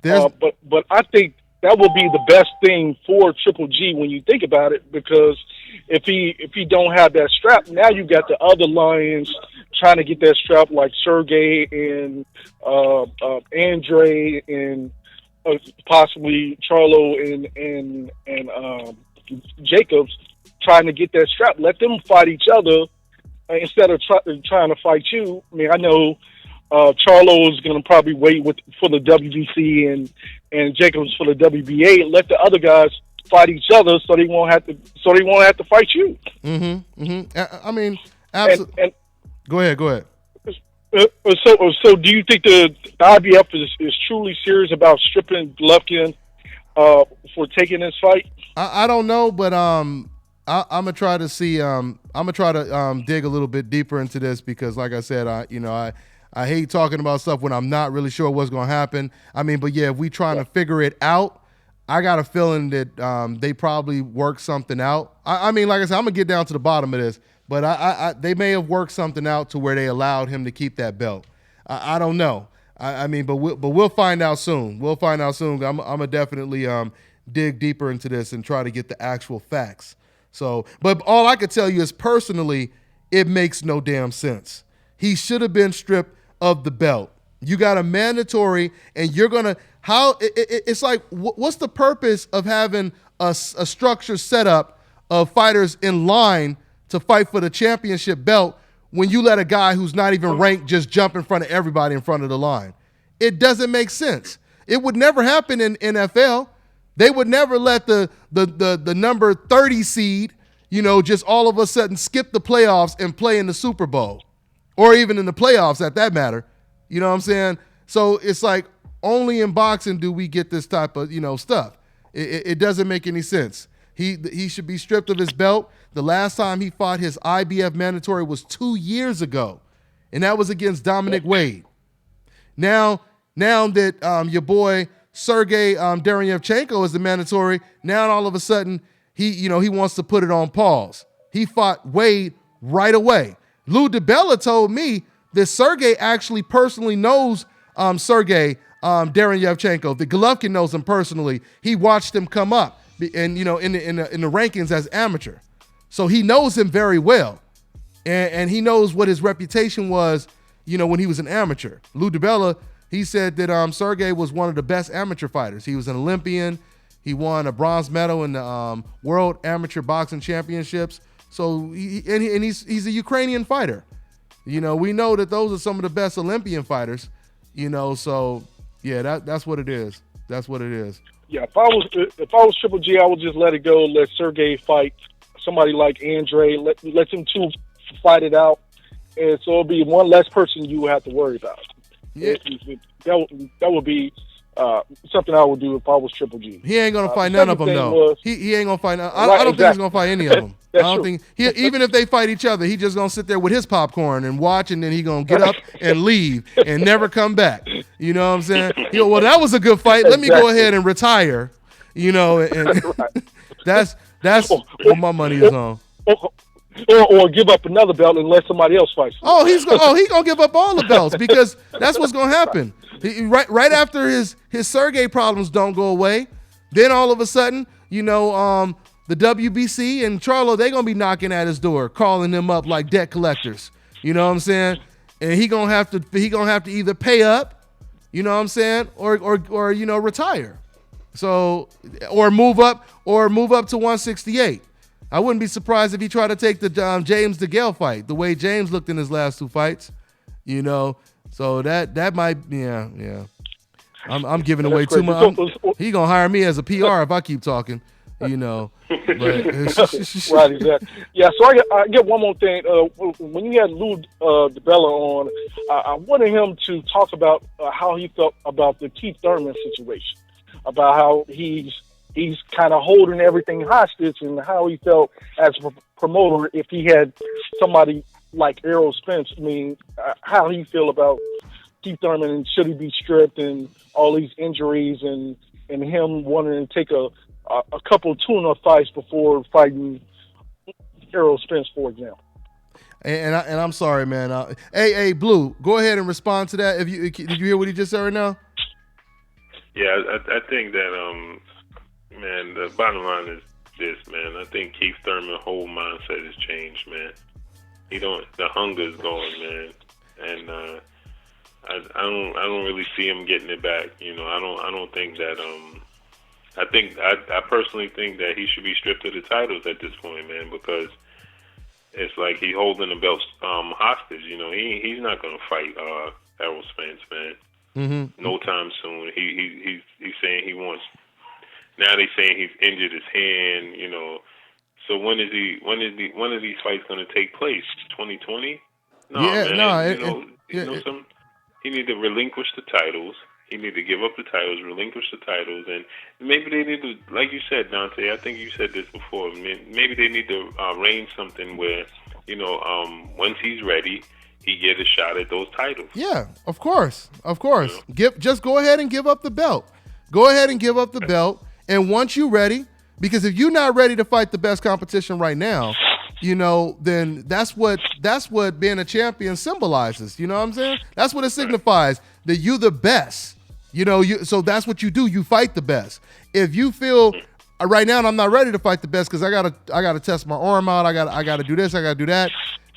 But I think that will be the best thing for Triple G when you think about it, because if he don't have that strap, now you got the other lions trying to get that strap, like Sergey and Andre and possibly Charlo and Jacobs trying to get that strap. Let them fight each other instead of trying to fight you. I mean, I know Charlo is going to probably wait for the WBC and Jacobs for the WBA, and let the other guys fight each other so they won't have to fight you. I mean, absolutely. Go ahead. So do you think the IBF is truly serious about stripping Golovkin for taking this fight? I don't know, but I'm gonna try to see. I'm gonna try to dig a little bit deeper into this because, like I said, I hate talking about stuff when I'm not really sure what's gonna happen. I mean, but yeah, if we trying to figure it out, I got a feeling that they probably worked something out. I mean, like I said, I'm gonna get down to the bottom of this, but they may have worked something out to where they allowed him to keep that belt. I don't know. I mean, but we'll find out soon. We'll find out soon. I'm gonna definitely dig deeper into this and try to get the actual facts. So, but all I could tell you is personally, it makes no damn sense. He should have been stripped of the belt. You got a mandatory, and you're gonna it's like what's the purpose of having a structure set up of fighters in line to fight for the championship belt when you let a guy who's not even ranked just jump in front of everybody in front of the line? It doesn't make sense. It would never happen in NFL. They would never let the number 30 seed, just all of a sudden skip the playoffs and play in the Super Bowl, or even in the playoffs at that matter. You know what I'm saying? So it's like only in boxing do we get this type of stuff. It doesn't make any sense. He should be stripped of his belt. The last time he fought his IBF mandatory was 2 years ago, and that was against Dominic Wade. Now that your boy Sergey Derevyanchenko is the mandatory, now all of a sudden he wants to put it on pause. He fought Wade right away. Lou DiBella told me that Sergey actually personally knows Sergey Derevyanchenko. The Golovkin knows him personally. He watched him come up, and in the rankings as amateur, so he knows him very well, and he knows what his reputation was. When he was an amateur, Lou DiBella, he said that Sergey was one of the best amateur fighters. He was an Olympian. He won a bronze medal in the World Amateur Boxing Championships. So he's a Ukrainian fighter. We know that those are some of the best Olympian fighters. So yeah, that's what it is. That's what it is. Yeah, if I was Triple G, I would just let it go. Let Sergey fight somebody like Andre. Let them two fight it out, and so it'll be one less person you will have to worry about. Yeah. That would be something I would do if I was Triple G. He ain't gonna fight none of them though. He ain't gonna fight. I don't think he's gonna fight any of them. I don't think even if they fight each other, he just gonna sit there with his popcorn and watch, and then he gonna get up and leave and never come back. You know what I'm saying? Well, that was a good fight. Let me go ahead and retire. And that's what my money is on. Or give up another belt and let somebody else fight. He's gonna give up all the belts because that's what's gonna happen. Right after his Sergey problems don't go away, then all of a sudden, the WBC and Charlo, they're gonna be knocking at his door, calling him up like debt collectors. You know what I'm saying? And he gonna have to either pay up, you know what I'm saying, or retire. So or move up to 168. I wouldn't be surprised if he tried to take the James DeGale fight, the way James looked in his last two fights, So that might, yeah. I'm giving away too much. He gonna hire me as a PR if I keep talking, But, right, exactly. Yeah. So I get one more thing. When you had Lou DiBella on, I wanted him to talk about how he felt about the Keith Thurman situation, about how he's kind of holding everything hostage, and how he felt as a promoter if he had somebody like Errol Spence. I mean, how he feel about Keith Thurman, and should he be stripped, and all these injuries, and him wanting to take a couple of tune-up fights before fighting Errol Spence, for example. And I'm sorry, man. Hey, Blue, go ahead and respond to that. Did you hear what he just said right now? Yeah, I think that man, the bottom line is this, man. I think Keith Thurman's whole mindset has changed, man. The hunger is gone, man, and I don't really see him getting it back. I don't think that. I personally think that he should be stripped of the titles at this point, man, because it's like he holding the belts hostage. He's not gonna fight Errol Spence, man. Mm-hmm. No time soon. He's saying he wants now they saying he's injured his hand. You know, so when are these fights going to take place? 2020? No, man. He need to relinquish the titles. He need to give up the titles, relinquish the titles, and maybe they need to, like you said, Dante. I think you said this before. Maybe they need to arrange something where, you know, once he's ready, he get a shot at those titles. Yeah, of course. Just go ahead and give up the belt. Go ahead and give up the belt, and once you're ready, because if you're not ready to fight the best competition right now, you know, then that's what being a champion symbolizes. You know what I'm saying? That's what it signifies, that you're the best. You know, so that's what you do. You fight the best. If you feel right now I'm not ready to fight the best because I gotta test my arm out. I gotta do this. I gotta do that.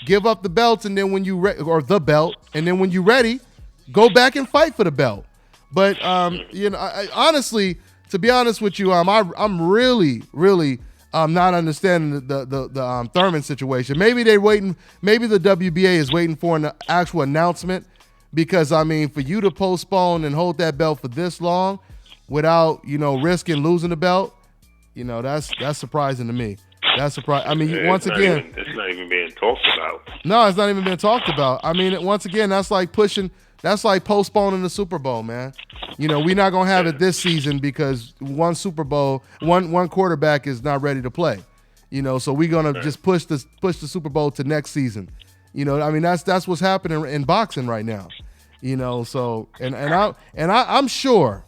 Give up the belts, and then when you or the belt, and then when you're ready, go back and fight for the belt. But you know, I, honestly, to be honest with you, I'm really not understanding the Thurman situation. Maybe they're waiting. Maybe the WBA is waiting for an actual announcement, because I mean, for you to postpone and hold that belt for this long without, you know, risking losing the belt, you know, that's surprising to me. That's surprising. I mean, once again, it's not even being talked about. No, it's not even being talked about. I mean, once again, that's like postponing the Super Bowl, man. You know, we're not gonna have it this season because one Super Bowl, one quarterback is not ready to play. You know, so we're gonna just push the Super Bowl to next season. You know, I mean, that's what's happening in boxing right now. You know, so I'm sure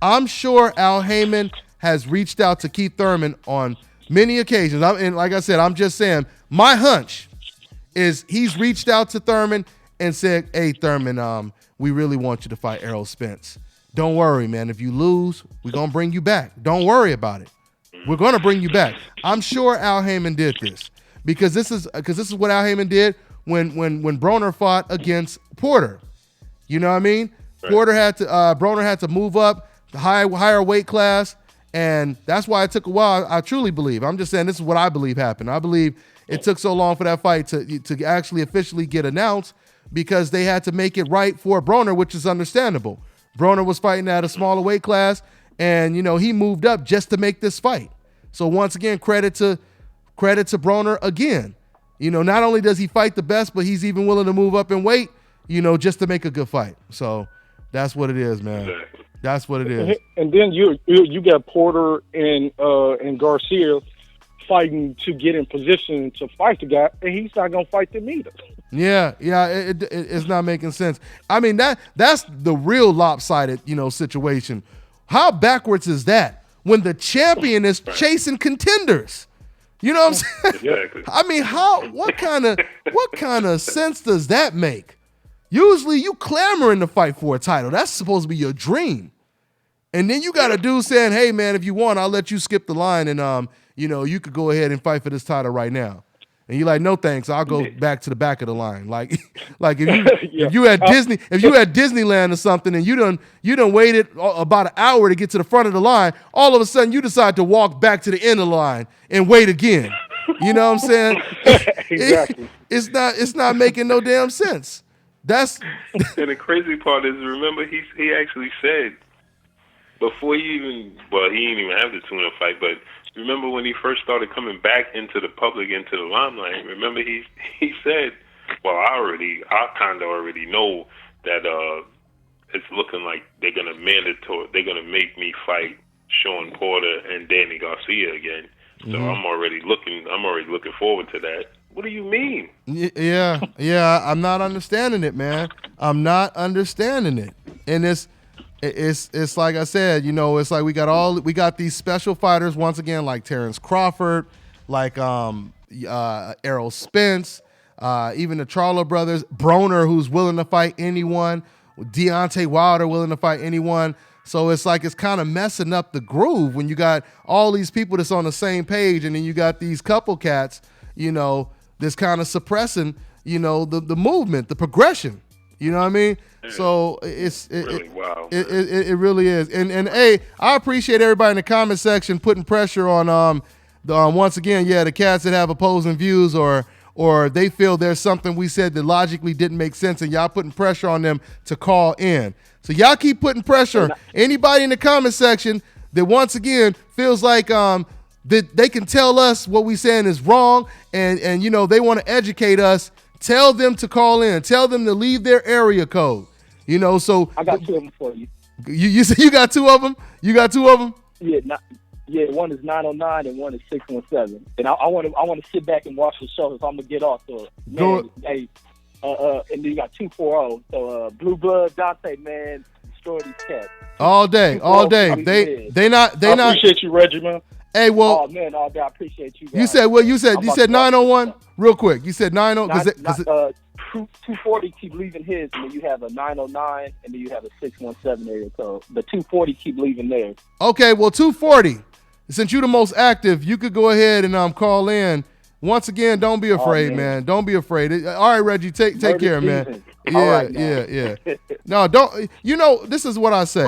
Al Haymon has reached out to Keith Thurman on many occasions. And like I said, I'm just saying, my hunch is he's reached out to Thurman and said, "Hey, Thurman, we really want you to fight Errol Spence. Don't worry, man. If you lose, we're gonna bring you back. Don't worry about it. We're gonna bring you back." I'm sure Al Haymon did this because this is what Al Haymon did when Broner fought against Porter. You know what I mean? Right. Broner had to move up the higher weight class, and that's why it took a while. I truly believe. I'm just saying this is what I believe happened. I believe it took so long for that fight to actually officially get announced because they had to make it right for Broner, which is understandable. Broner was fighting at a smaller weight class, and you know he moved up just to make this fight. So once again, credit to Broner again. You know, not only does he fight the best, but he's even willing to move up in weight, you know, just to make a good fight. So that's what it is, man. That's what it is. And then you got Porter and Garcia fighting to get in position to fight the guy, and he's not gonna fight them either. Yeah, it's not making sense. I mean, that's the real lopsided, you know, situation. How backwards is that when the champion is chasing contenders? You know what I'm saying? Exactly. I mean, what kind of sense does that make? Usually you clamoring to fight for a title. That's supposed to be your dream. And then you got a dude saying, "Hey man, if you want, I'll let you skip the line and you know, you could go ahead and fight for this title right now." And you're like, "No thanks, I'll go back to the back of the line." Like if you had Disneyland or something and you done waited about an hour to get to the front of the line, all of a sudden you decide to walk back to the end of the line and wait again. You know what I'm saying? Exactly. It's not making no damn sense. And the crazy part is, remember he actually said before he didn't even have the tuna fight, but remember when he first started coming back into the public, into the limelight, remember he said, "Well, I kind of already know that it's looking like they're gonna make me fight Sean Porter and Danny Garcia again." So I'm already looking forward to that. What do you mean? Yeah, I'm not understanding it, man. I'm not understanding it. And it's like I said, you know, it's like we got these special fighters once again, like Terrence Crawford, like Errol Spence, even the Charlo brothers, Broner, who's willing to fight anyone, Deontay Wilder willing to fight anyone. So it's like it's kind of messing up the groove when you got all these people that's on the same page, and then you got these couple cats, you know, that's kind of suppressing, you know, the movement, the progression. You know what I mean? So it really is. And hey, I appreciate everybody in the comment section putting pressure on once again, the cats that have opposing views or they feel there's something we said that logically didn't make sense, and y'all putting pressure on them to call in. So y'all keep putting pressure. Anybody in the comment section that once again feels like that they can tell us what we saying is wrong, and you know, they want to educate us. Tell them to call in. Tell them to leave their area code. You know, so I got 2 of them for you. You say you got 2 of them? You got 2 of them? Yeah, one is 909 and one is 617. And I want to sit back and watch the show if I'm gonna get off. So man, hey, and then you got 240. So Blue Blood Dante, man, destroy these cats. All day. They not. I appreciate you, Reggie, man. Hey, well, oh man, all day. I appreciate you guys. You said 901 real quick. You said 901 240 keep leaving his, and then you have a 909, and then you have a 617 area code. The 240 keep leaving theirs. Okay, well, 240. Since you're the most active, you could go ahead and call in. Once again, don't be afraid, man. Don't be afraid. All right, Reggie, take care, man. Yeah. No, don't. You know, this is what I say.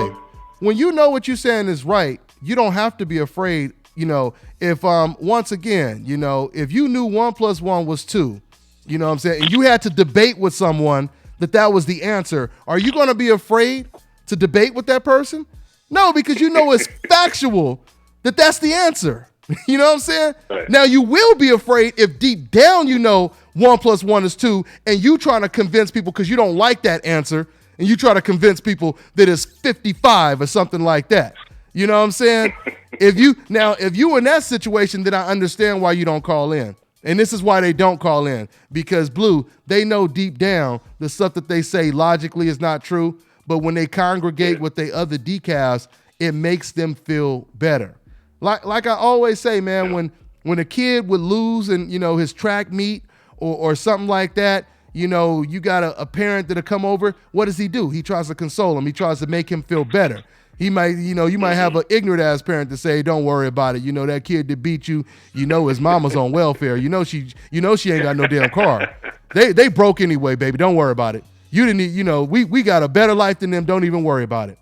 When you know what you're saying is right, you don't have to be afraid. You know, if once again, you know, if you knew 1 + 1 was 2, you know what I'm saying, and you had to debate with someone that was the answer, are you going to be afraid to debate with that person? No, because you know it's factual that's the answer. You know what I'm saying? Right. Now, you will be afraid if deep down you know 1 + 1 is 2, and you trying to convince people because you don't like that answer, and you try to convince people that it's 55 or something like that. You know what I'm saying? If you in that situation, then I understand why you don't call in. And this is why they don't call in. Because, Blue, they know deep down the stuff that they say logically is not true, but when they congregate with their other decals, it makes them feel better. Like I always say, man, when a kid would lose in, you know, his track meet or something like that, you know, you got a parent that'll come over. What does he do? He tries to console him. He tries to make him feel better. He might, you know, you might have an ignorant ass parent to say, "Don't worry about it. You know, that kid that beat you, you know, his mama's on welfare. You know she ain't got no damn car. They broke anyway, baby. Don't worry about it. You didn't need, you know, we got a better life than them. Don't even worry about it."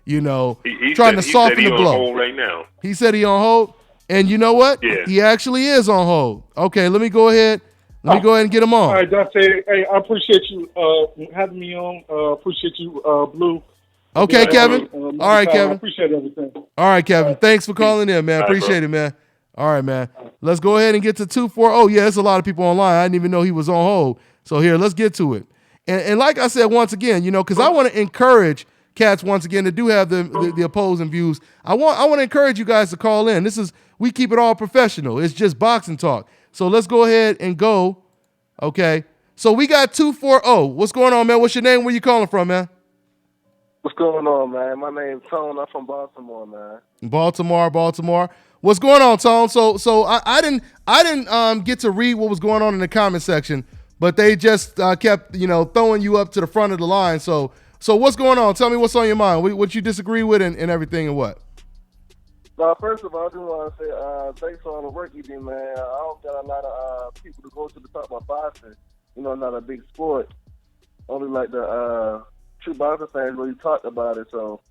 You know, trying to soften the blow. He on hold right now. He said he on hold, and you know what? Yeah. He actually is on hold. Okay, let me go ahead and get him on. All right, Dante. Hey, I appreciate you having me on. Appreciate you, Blue. Okay, Kevin. All right, Kevin. I appreciate everything. All right, Kevin. Thanks for calling in, man. Appreciate it, man. All right, man. Let's go ahead and get to 240. Oh, yeah, there's a lot of people online. I didn't even know he was on hold. So here, let's get to it. And like I said, once again, you know, because I want to encourage cats once again that do have the opposing views. I want to encourage you guys to call in. We keep it all professional. It's just boxing talk. So let's go ahead and go. Okay. So we got 240. What's going on, man? What's your name? Where you calling from, man? What's going on, man? My name's Tone. I'm from Baltimore, man. Baltimore. What's going on, Tone? So I didn't get to read what was going on in the comment section, but they just kept, you know, throwing you up to the front of the line. So what's going on? Tell me what's on your mind. What you disagree with and everything and what? First of all, I just want to say thanks for all the work you do, man. I don't got a lot of people to go to the top of boxing. You know, not a big sport. Only like the true boxing fans really talked about it. So,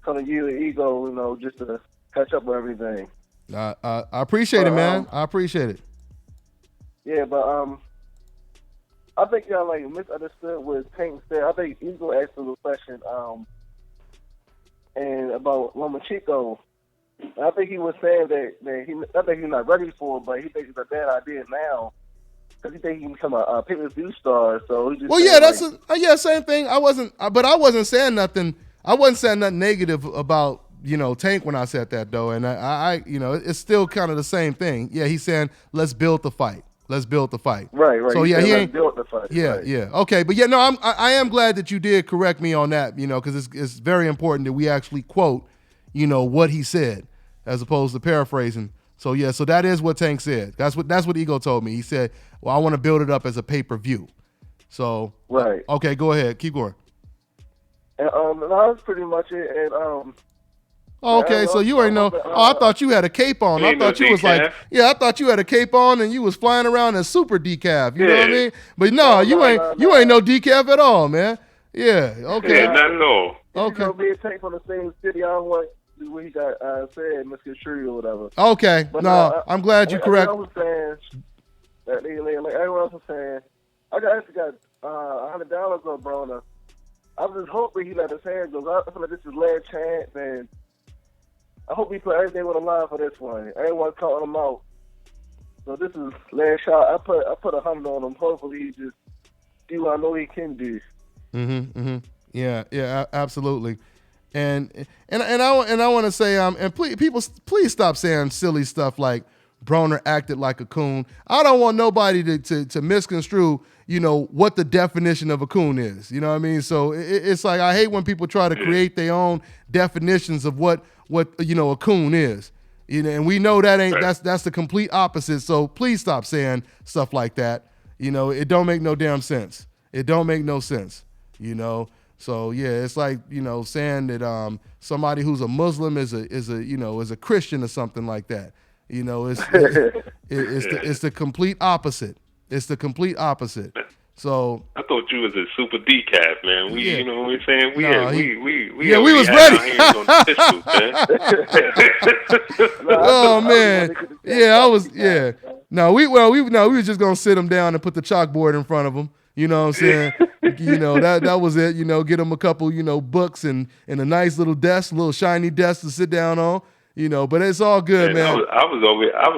come to you and Ego, you know, just to catch up with everything. I appreciate it, man. I appreciate it. Yeah, but I think y'all like misunderstood what Tank said. I think Ego asked him a question and about Lomachenko. I think he was saying I think he's not ready for it, but he thinks it's a bad idea now because he thinks he can become a pay-per-view star. So he just same thing. I wasn't saying nothing. I wasn't saying nothing negative about, you know, Tank when I said that though, and I you know, it's still kind of the same thing. Yeah, he's saying let's build the fight. Let's build the fight. Right. So yeah, he ain't built the fight. Yeah, right. yeah. Okay, but yeah, no, I am glad that you did correct me on that. You know, because it's very important that we actually quote, you know, what he said as opposed to paraphrasing. So yeah, so that is what Tank said. That's what Ego told me. He said, "Well, I want to build it up as a pay-per-view." So right. Okay, go ahead, keep going. And that was pretty much it. And okay, so you ain't know. I thought you had a cape on. I thought you was like, I thought you had a cape on and you was flying around in super decaf. You know what I mean? But no, you ain't no decaf at all, man. Yeah, okay. Yeah, not at all. Okay. You know, being Tank from the same city, I don't want what he got said misconstrued or whatever. Okay, but I'm glad you correct. I was saying, like everyone else was saying, I actually got $100 on Broner. I was just hoping he let his hands go. I feel like this is last chance, and I hope he put everything on the line for this one. Everyone counting him out. So this is last shot. I put 100 on him. Hopefully he just do what I know he can do. Yeah, absolutely. And I want to say and please stop saying silly stuff like Broner acted like a coon. I don't want nobody to misconstrue, what the definition of a coon is. You know what I mean? So it's like I hate when people try to create their own definitions of what a coon is. And we know that ain't that's the complete opposite. So please stop saying stuff like that. It don't make no damn sense. It don't make no sense. So yeah, it's like saying that somebody who's a Muslim is a Christian or something like that. It's the complete opposite. It's the complete opposite. So I thought you was a super decaf, man. We, we're saying we was ready. Oh man, I was. Yeah, no, we was just gonna sit him down and put the chalkboard in front of him. You know what I'm saying? That was it. Get him a couple, books and a nice little desk, a little shiny desk to sit down on. But it's all good, man. I was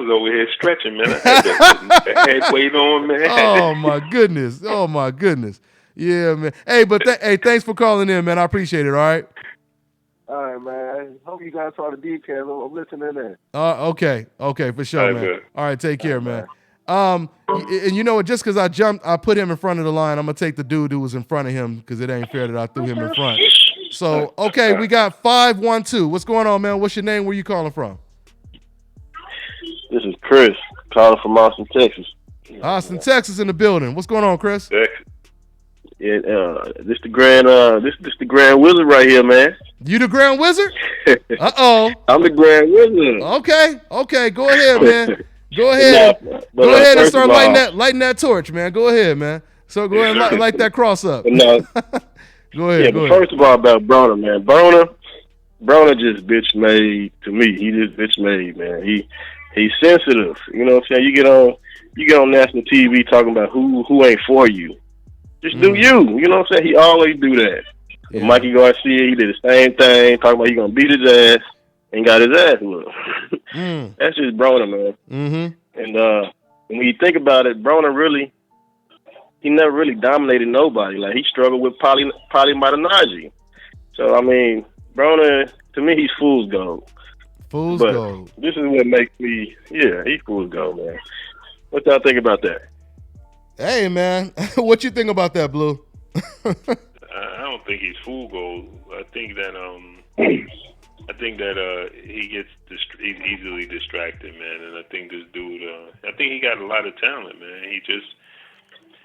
over here stretching, man. I had head weight on, man. Oh my goodness. Yeah, man. Hey, but thanks for calling in, man. I appreciate it. All right. All right, man. Hope you guys saw the details. I'm listening in. Okay, for sure, man. Good. All right, take care, man. And you know what? Just because I put him in front of the line, I'm gonna take the dude who was in front of him because it ain't fair that I threw him in front. So, okay, we got 512. What's going on, man? What's your name? Where you calling from? This is Chris, calling from Austin, Texas. Austin, Texas in the building. What's going on, Chris? Yeah, this the Grand Wizard right here, man. You the Grand Wizard? Uh-oh. I'm the Grand Wizard. Okay, go ahead, man. Go ahead. Go ahead and start lighting that torch, man. Go ahead, man. So go ahead and light that cross up. Go ahead. First of all, about Broner, man. Broner just bitch made to me. He just bitch made, man. He's sensitive. You know what I'm saying? You get on national TV talking about who ain't for you. Just do you. You know what I'm saying? He always do that. Yeah. Mikey Garcia, he did the same thing, talking about he gonna beat his ass and got his ass whooped. That's just Broner, man. Mm-hmm. And when you think about it, Broner he never really dominated nobody. Like, he struggled with Poly Malignaggi. So, I mean, Broner, to me, he's fool's gold. Fool's gold. This is what makes me, he's fool's gold, man. What y'all think about that? Hey, man. What you think about that, Blue? I don't think he's fool gold. I think that he's easily distracted, man. And I think this dude, I think he got a lot of talent, man.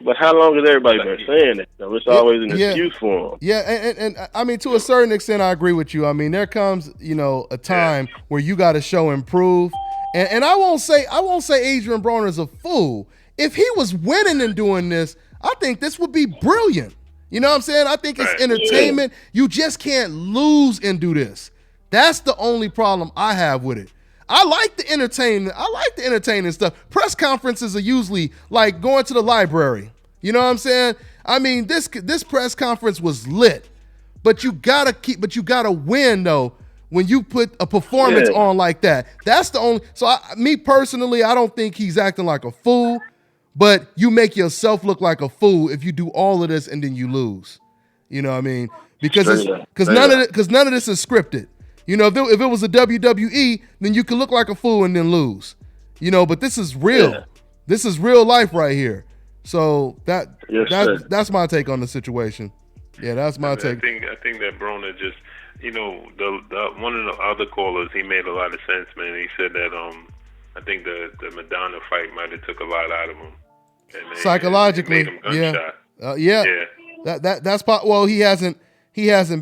But how long has everybody been saying it? So it's always an excuse for him. Yeah, and I mean, to a certain extent, I agree with you. I mean, there comes, a time where you got to show and prove. And I won't say Adrien Broner is a fool. If he was winning and doing this, I think this would be brilliant. You know what I'm saying? I think it's entertainment. You just can't lose and do this. That's the only problem I have with it. I like the entertainment. I like the entertaining stuff. Press conferences are usually like going to the library. You know what I'm saying? I mean, this press conference was lit, but you gotta win though. When you put a performance on like that, that's the only. So me personally, I don't think he's acting like a fool, but you make yourself look like a fool if you do all of this and then you lose. You know what I mean? Because none of this is scripted. If it was a WWE, then you could look like a fool and then lose. But this is real. Yeah. This is real life right here. So that's my take on the situation. Yeah, that's my take. I think that Broner just, the one of the other callers, he made a lot of sense, man. He said that I think the Madonna fight might have took a lot out of him. Psychologically, made him gunshot. That's well, he hasn't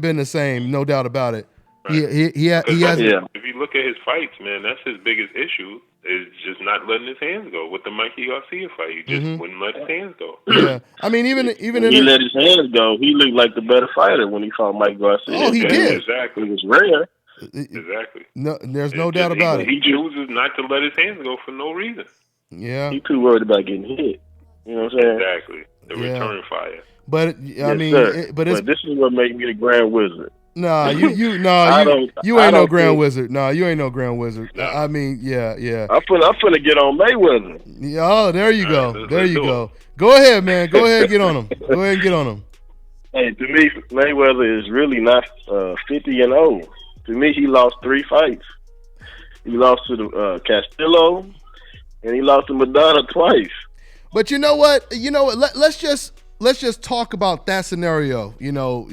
been the same, no doubt about it. Right. He hasn't. Yeah. If you look at his fights, man, that's his biggest issue. Is just not letting his hands go. With the Mikey Garcia fight, he just wouldn't let his hands go. Yeah, I mean, even when he let his hands go, he looked like the better fighter when he fought Mike Garcia. Oh, he did. Exactly. It was rare. Exactly. No, there's no doubt about it. He chooses not to let his hands go for no reason. Yeah. He's too worried about getting hit. You know what I'm saying? Exactly. The return fire. But but this is what makes me the Grand Wizard. Nah, you ain't no Grand Wizard. Nah, you ain't no Grand Wizard. No. I mean, yeah. I'm finna get on Mayweather. Oh, there you go. There you go. Go ahead, man. Go ahead and get on him. Go ahead and get on him. Hey, to me, Mayweather is really not 50-0. To me, he lost 3 fights. He lost to the Castillo, and he lost to Madonna twice. But you know what? Let's just talk about that scenario,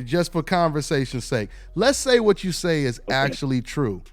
just for conversation's sake. Let's say what you say is actually true.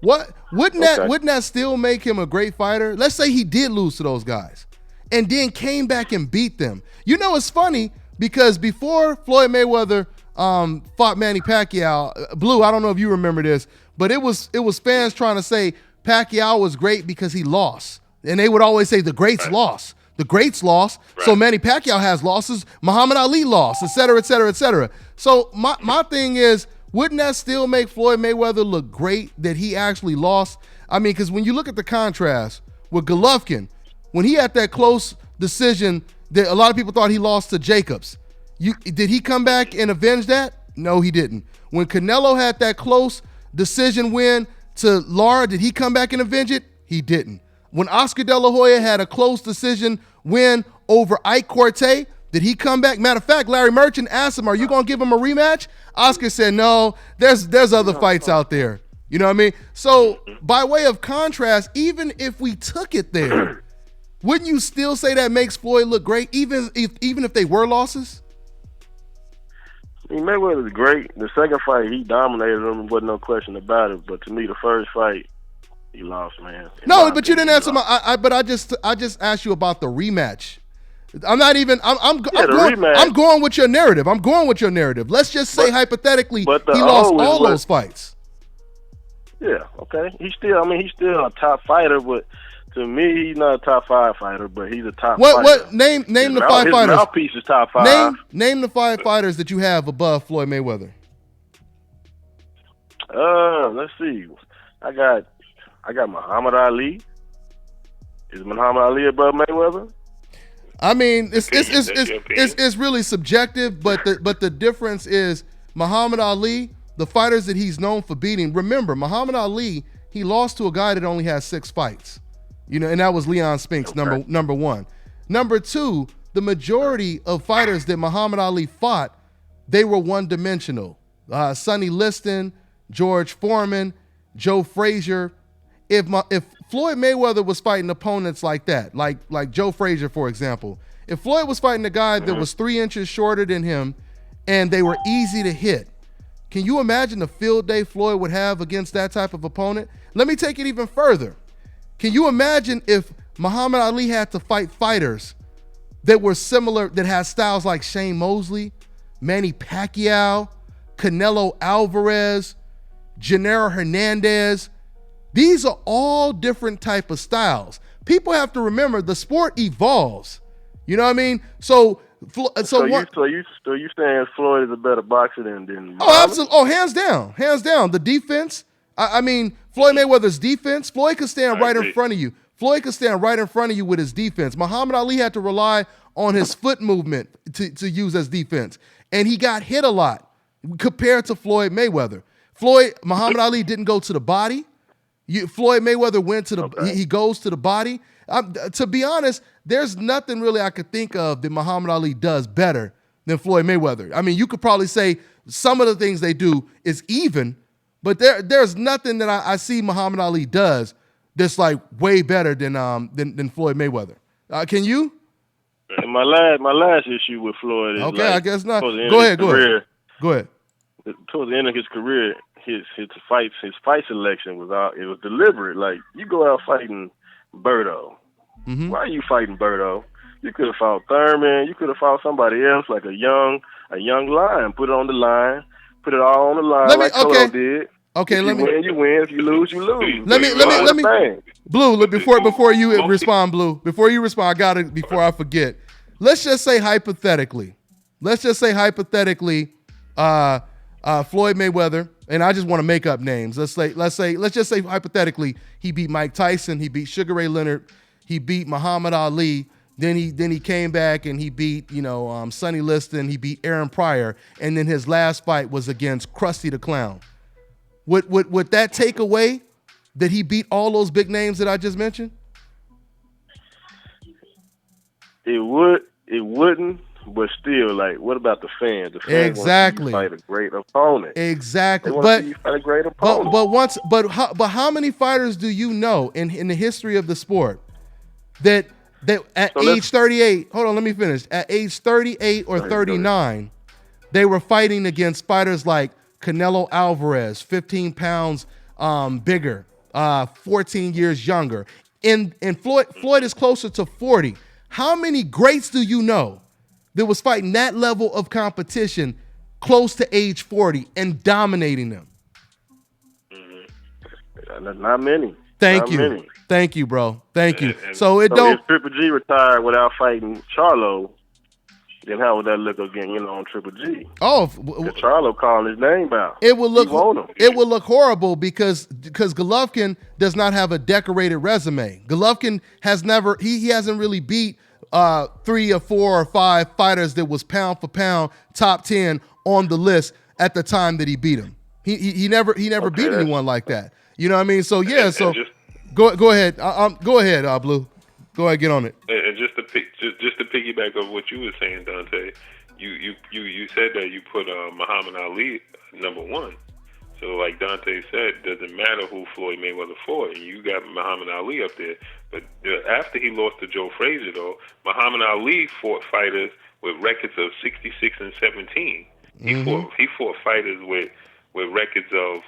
Wouldn't that still make him a great fighter? Let's say he did lose to those guys and then came back and beat them. It's funny because before Floyd Mayweather fought Manny Pacquiao, Blue, I don't know if you remember this, but it was fans trying to say Pacquiao was great because he lost. And they would always say the greats lost. The greats lost, so Manny Pacquiao has losses. Muhammad Ali lost, et cetera, et cetera, et cetera. So my thing is, wouldn't that still make Floyd Mayweather look great that he actually lost? I mean, because when you look at the contrast with Golovkin, when he had that close decision that a lot of people thought he lost to Jacobs, did he come back and avenge that? No, he didn't. When Canelo had that close decision win to Lara, did he come back and avenge it? He didn't. When Oscar De La Hoya had a close decision win over Ike Corte, did he come back? Matter of fact, Larry Merchant asked him, are you going to give him a rematch? Oscar said, no, there's other fights out there. You know what I mean? So by way of contrast, even if we took it there, wouldn't you still say that makes Floyd look great, even if they were losses? I mean, Mayweather was great. The second fight, he dominated him. There wasn't no question about it. But to me, the first fight, he lost, man. No, but you didn't answer but I just asked you about the rematch. I'm going with your narrative. Let's just say hypothetically he lost all those fights. Yeah, okay. He's still a top fighter, but to me, he's not a top 5 fighter, but he's a top fighter. What name the 5 fighters? His mouthpiece is top 5. Name the 5 fighters that you have above Floyd Mayweather. Let's see. I got Muhammad Ali. Is Muhammad Ali above Mayweather? I mean, it's really subjective, but the difference is Muhammad Ali, the fighters that he's known for beating. Remember, Muhammad Ali, he lost to a guy that only has 6 fights, and that was Leon Spinks, number 1. Number 2, the majority of fighters that Muhammad Ali fought, they were one-dimensional. Sonny Liston, George Foreman, Joe Frazier. If Floyd Mayweather was fighting opponents like that, like Joe Frazier, for example, if Floyd was fighting a guy that was 3 inches shorter than him and they were easy to hit, can you imagine the field day Floyd would have against that type of opponent? Let me take it even further. Can you imagine if Muhammad Ali had to fight fighters that were similar, that had styles like Shane Mosley, Manny Pacquiao, Canelo Alvarez, Gennaro Hernandez? These are all different type of styles. People have to remember the sport evolves. You know what I mean? So you saying Floyd is a better boxer than Muhammad? Oh, absolutely. Oh, hands down. The defense. I mean, Floyd Mayweather's defense. Floyd could stand right in front of you. Floyd could stand right in front of you with his defense. Muhammad Ali had to rely on his foot movement to use as defense, and he got hit a lot compared to Floyd Mayweather. Muhammad Ali didn't go to the body. Floyd Mayweather went to he goes to the body. To be honest, there's nothing really I could think of that Muhammad Ali does better than Floyd Mayweather. I mean, you could probably say some of the things they do is even, but there's nothing that I see Muhammad Ali does that's like way better than Floyd Mayweather. Can you? My last issue with Floyd is I guess not. Go ahead. Towards the end of his career, his fight selection was deliberate. Like, you go out fighting Berto. Mm-hmm. Why are you fighting Berto? You could have fought Thurman. You could have fought somebody else, like a young lion. Put it on the line. Put it all on the line like Cotto did. Okay, if you win, you win. If you lose, you lose. Let me Blue, before you respond, Blue. Before you respond, I got it before I forget. Let's just say hypothetically. Floyd Mayweather, and I just want to make up names. Let's just say hypothetically he beat Mike Tyson, he beat Sugar Ray Leonard, he beat Muhammad Ali, Then he came back and he beat, Sonny Liston. He beat Aaron Pryor. And then his last fight was against Krusty the Clown. Would that take away that he beat all those big names that I just mentioned? It wouldn't, but still, like, what about the fans? The fans Exactly. want to see you fight a great opponent. Exactly. They want to see you fight a great opponent. But how many fighters do you know in the history of the sport that at age 38, hold on, let me finish. At age 38 or 39, they were fighting against fighters like Canelo Alvarez, 15 pounds bigger, 14 years younger. And Floyd is closer to 40. How many greats do you know that was fighting that level of competition close to age 40 and dominating them? Not many. Thank Not you. many. Thank you, bro. Thank you. So If Triple G retired without fighting Charlo, then how would that look again, on Triple G? Oh, Charlo calling his name out. It would look horrible because Golovkin does not have a decorated resume. Golovkin has never he hasn't really beat 3 or 4 or 5 fighters that was pound for pound top 10 on the list at the time that he beat him. He never beat anyone like that. You know what I mean? So yeah. Go ahead. Go ahead, Blue. Go ahead, get on it. And just to piggyback of what you were saying, Dante, you said that you put Muhammad Ali number 1. So like Dante said, doesn't matter who Floyd Mayweather fought, and you got Muhammad Ali up there. But after he lost to Joe Frazier, though, Muhammad Ali fought fighters with records of 66 and 17. He fought fighters with records of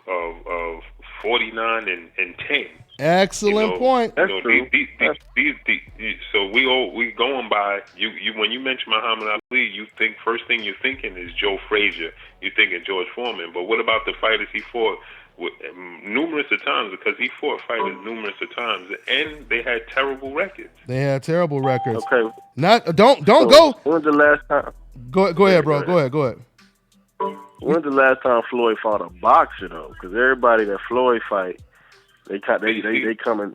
49 and 10. Excellent point. That's true. So we going by you when you mention Muhammad Ali, you think first thing you're thinking is Joe Frazier. You're thinking George Foreman. But what about the fighters he fought with numerous of times? Because he fought fighters numerous of times, and they had terrible records. They had terrible records. Okay. Don't go. When's the last time? Go ahead, bro. Go ahead. When's the last time Floyd fought a boxer though? Because everybody that Floyd fight, they coming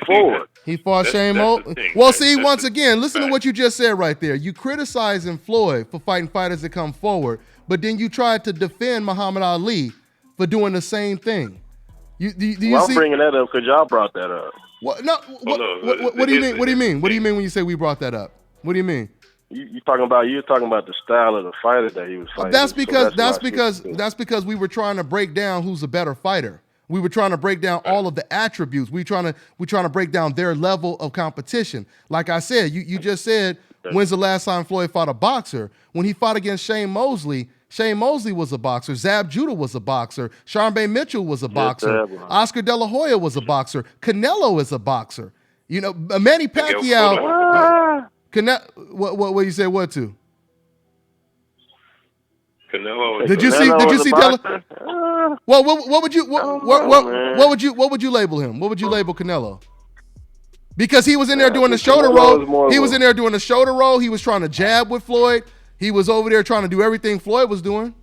forward. He fought Shane Mosley. Well, see, once again, listen to what you just said right there. You criticizing Floyd for fighting fighters that come forward, but then you tried to defend Muhammad Ali for doing the same thing. Do you see? I'm bringing that up because y'all brought that up. What? No. What do you mean? What do you mean? What do you mean when you say we brought that up? What do you mean? You're talking about the style of the fighter that he was fighting. That's because we were trying to break down who's a better fighter. We were trying to break down all of the attributes. We're trying to break down their level of competition. Like I said, you just said, when's the last time Floyd fought a boxer? When he fought against Shane Mosley was a boxer. Zab Judah was a boxer. Charmaine Mitchell was a boxer. Oscar De La Hoya was a boxer. Canelo is a boxer. Manny Pacquiao. What you say? What to? Canelo. Did you see? Well, what would you label him? What would you label Canelo? Because he was in there doing the shoulder roll. He was in there doing the shoulder roll. He was trying to jab with Floyd. He was over there trying to do everything Floyd was doing.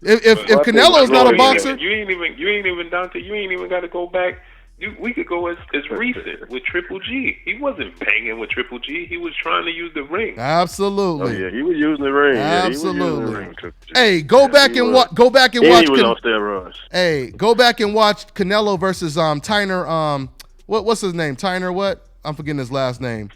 If Canelo's not a boxer, you ain't even Dante. You ain't even got to go back. We could go as recent with Triple G. He wasn't banging with Triple G. He was trying to use the ring. Absolutely. Oh yeah, he was using the ring. Absolutely. Yeah, hey, go back and watch. He was on steroids. Hey, go back and watch Canelo versus Tyner. What's his name? Tyner. What? I'm forgetting his last name.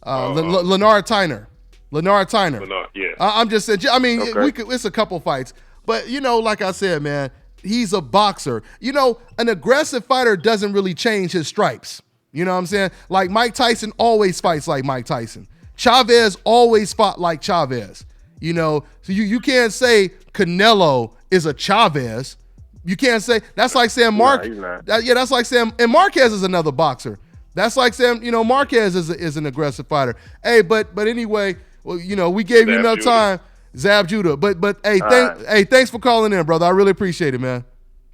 Leonard Tyner. Leonard Tyner. Yeah. I'm just saying. I mean, it's a couple fights, but like I said, man. He's a boxer. An aggressive fighter doesn't really change his stripes. You know what I'm saying? Like Mike Tyson always fights like Mike Tyson. Chavez always fought like Chavez. So you can't say Canelo is a Chavez. You can't say that's like saying that's like saying and Marquez is another boxer. That's like saying Marquez is an aggressive fighter. Hey, but anyway, we gave you enough time. Zab Judah. But hey, thanks for calling in, brother. I really appreciate it, man.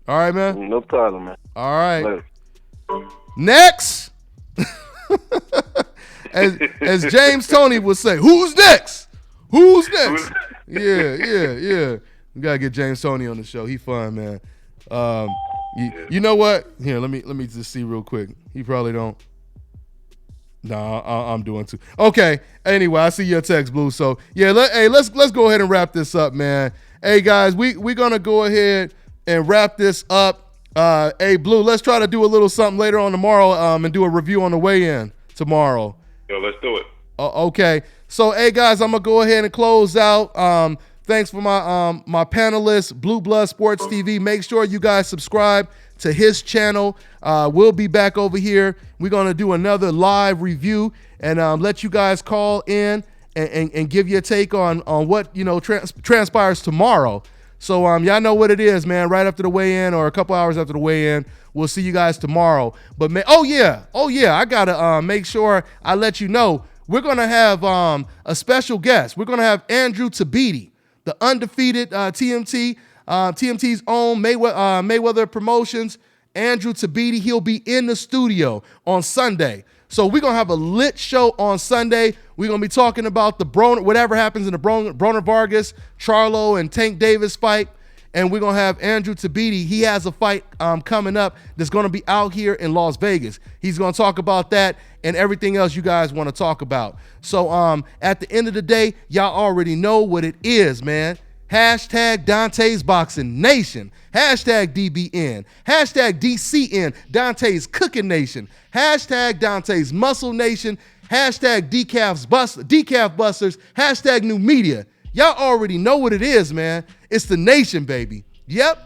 All right, man. No problem, man. All right. Later. Next. as James Toney would say, who's next? Who's next? Yeah. We gotta get James Toney on the show. He fun, man. You know what? Here, let me just see real quick. He probably don't. No, I'm doing too. Okay. Anyway, I see your text, Blue. So yeah, let's go ahead and wrap this up, man. Hey guys, we're gonna go ahead and wrap this up. Hey Blue, let's try to do a little something later on tomorrow, and do a review on the weigh-in tomorrow. Yo, let's do it. Okay. So hey guys, I'm gonna go ahead and close out. Thanks for my panelist, Blue Blood Sports TV. Make sure you guys subscribe to his channel. We'll be back over here. We're going to do another live review and let you guys call in and give your take on what, transpires tomorrow. So y'all know what it is, man. Right after the weigh-in or a couple hours after the weigh-in, we'll see you guys tomorrow. But oh yeah, I got to make sure I let you know, we're going to have a special guest. We're going to have Andrew Tabiti, the undefeated TMT's own Mayweather Promotions, Andrew Tabiti. He'll be in the studio on Sunday. So we're going to have a lit show on Sunday. We're going to be talking about whatever happens in the Broner-Vargas, Charlo, and Tank Davis fight. And we're going to have Andrew Tabiti. He has a fight coming up that's going to be out here in Las Vegas. He's going to talk about that and everything else you guys want to talk about. So at the end of the day, y'all already know what it is, man. Hashtag Dante's Boxing Nation. Hashtag DBN. Hashtag DCN, Dante's Cooking Nation. Hashtag Dante's Muscle Nation. Hashtag Decaf Busters. Hashtag New Media. Y'all already know what it is, man. It's the nation, baby. Yep.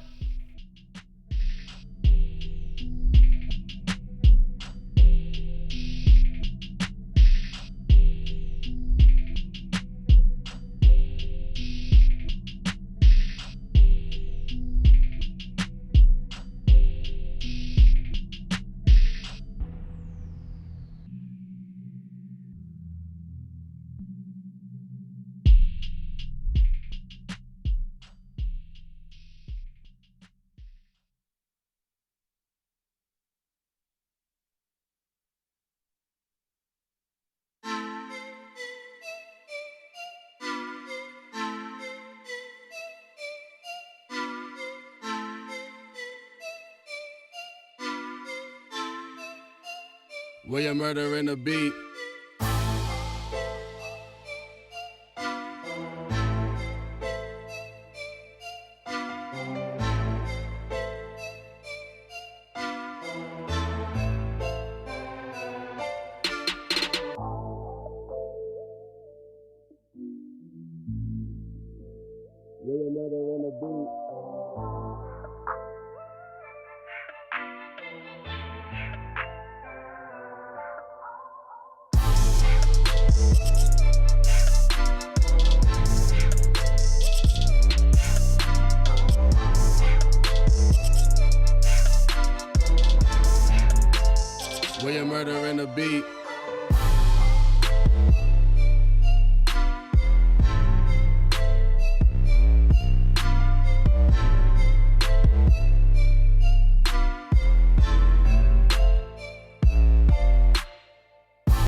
Where you murdering the beat? Where you murdering the beat?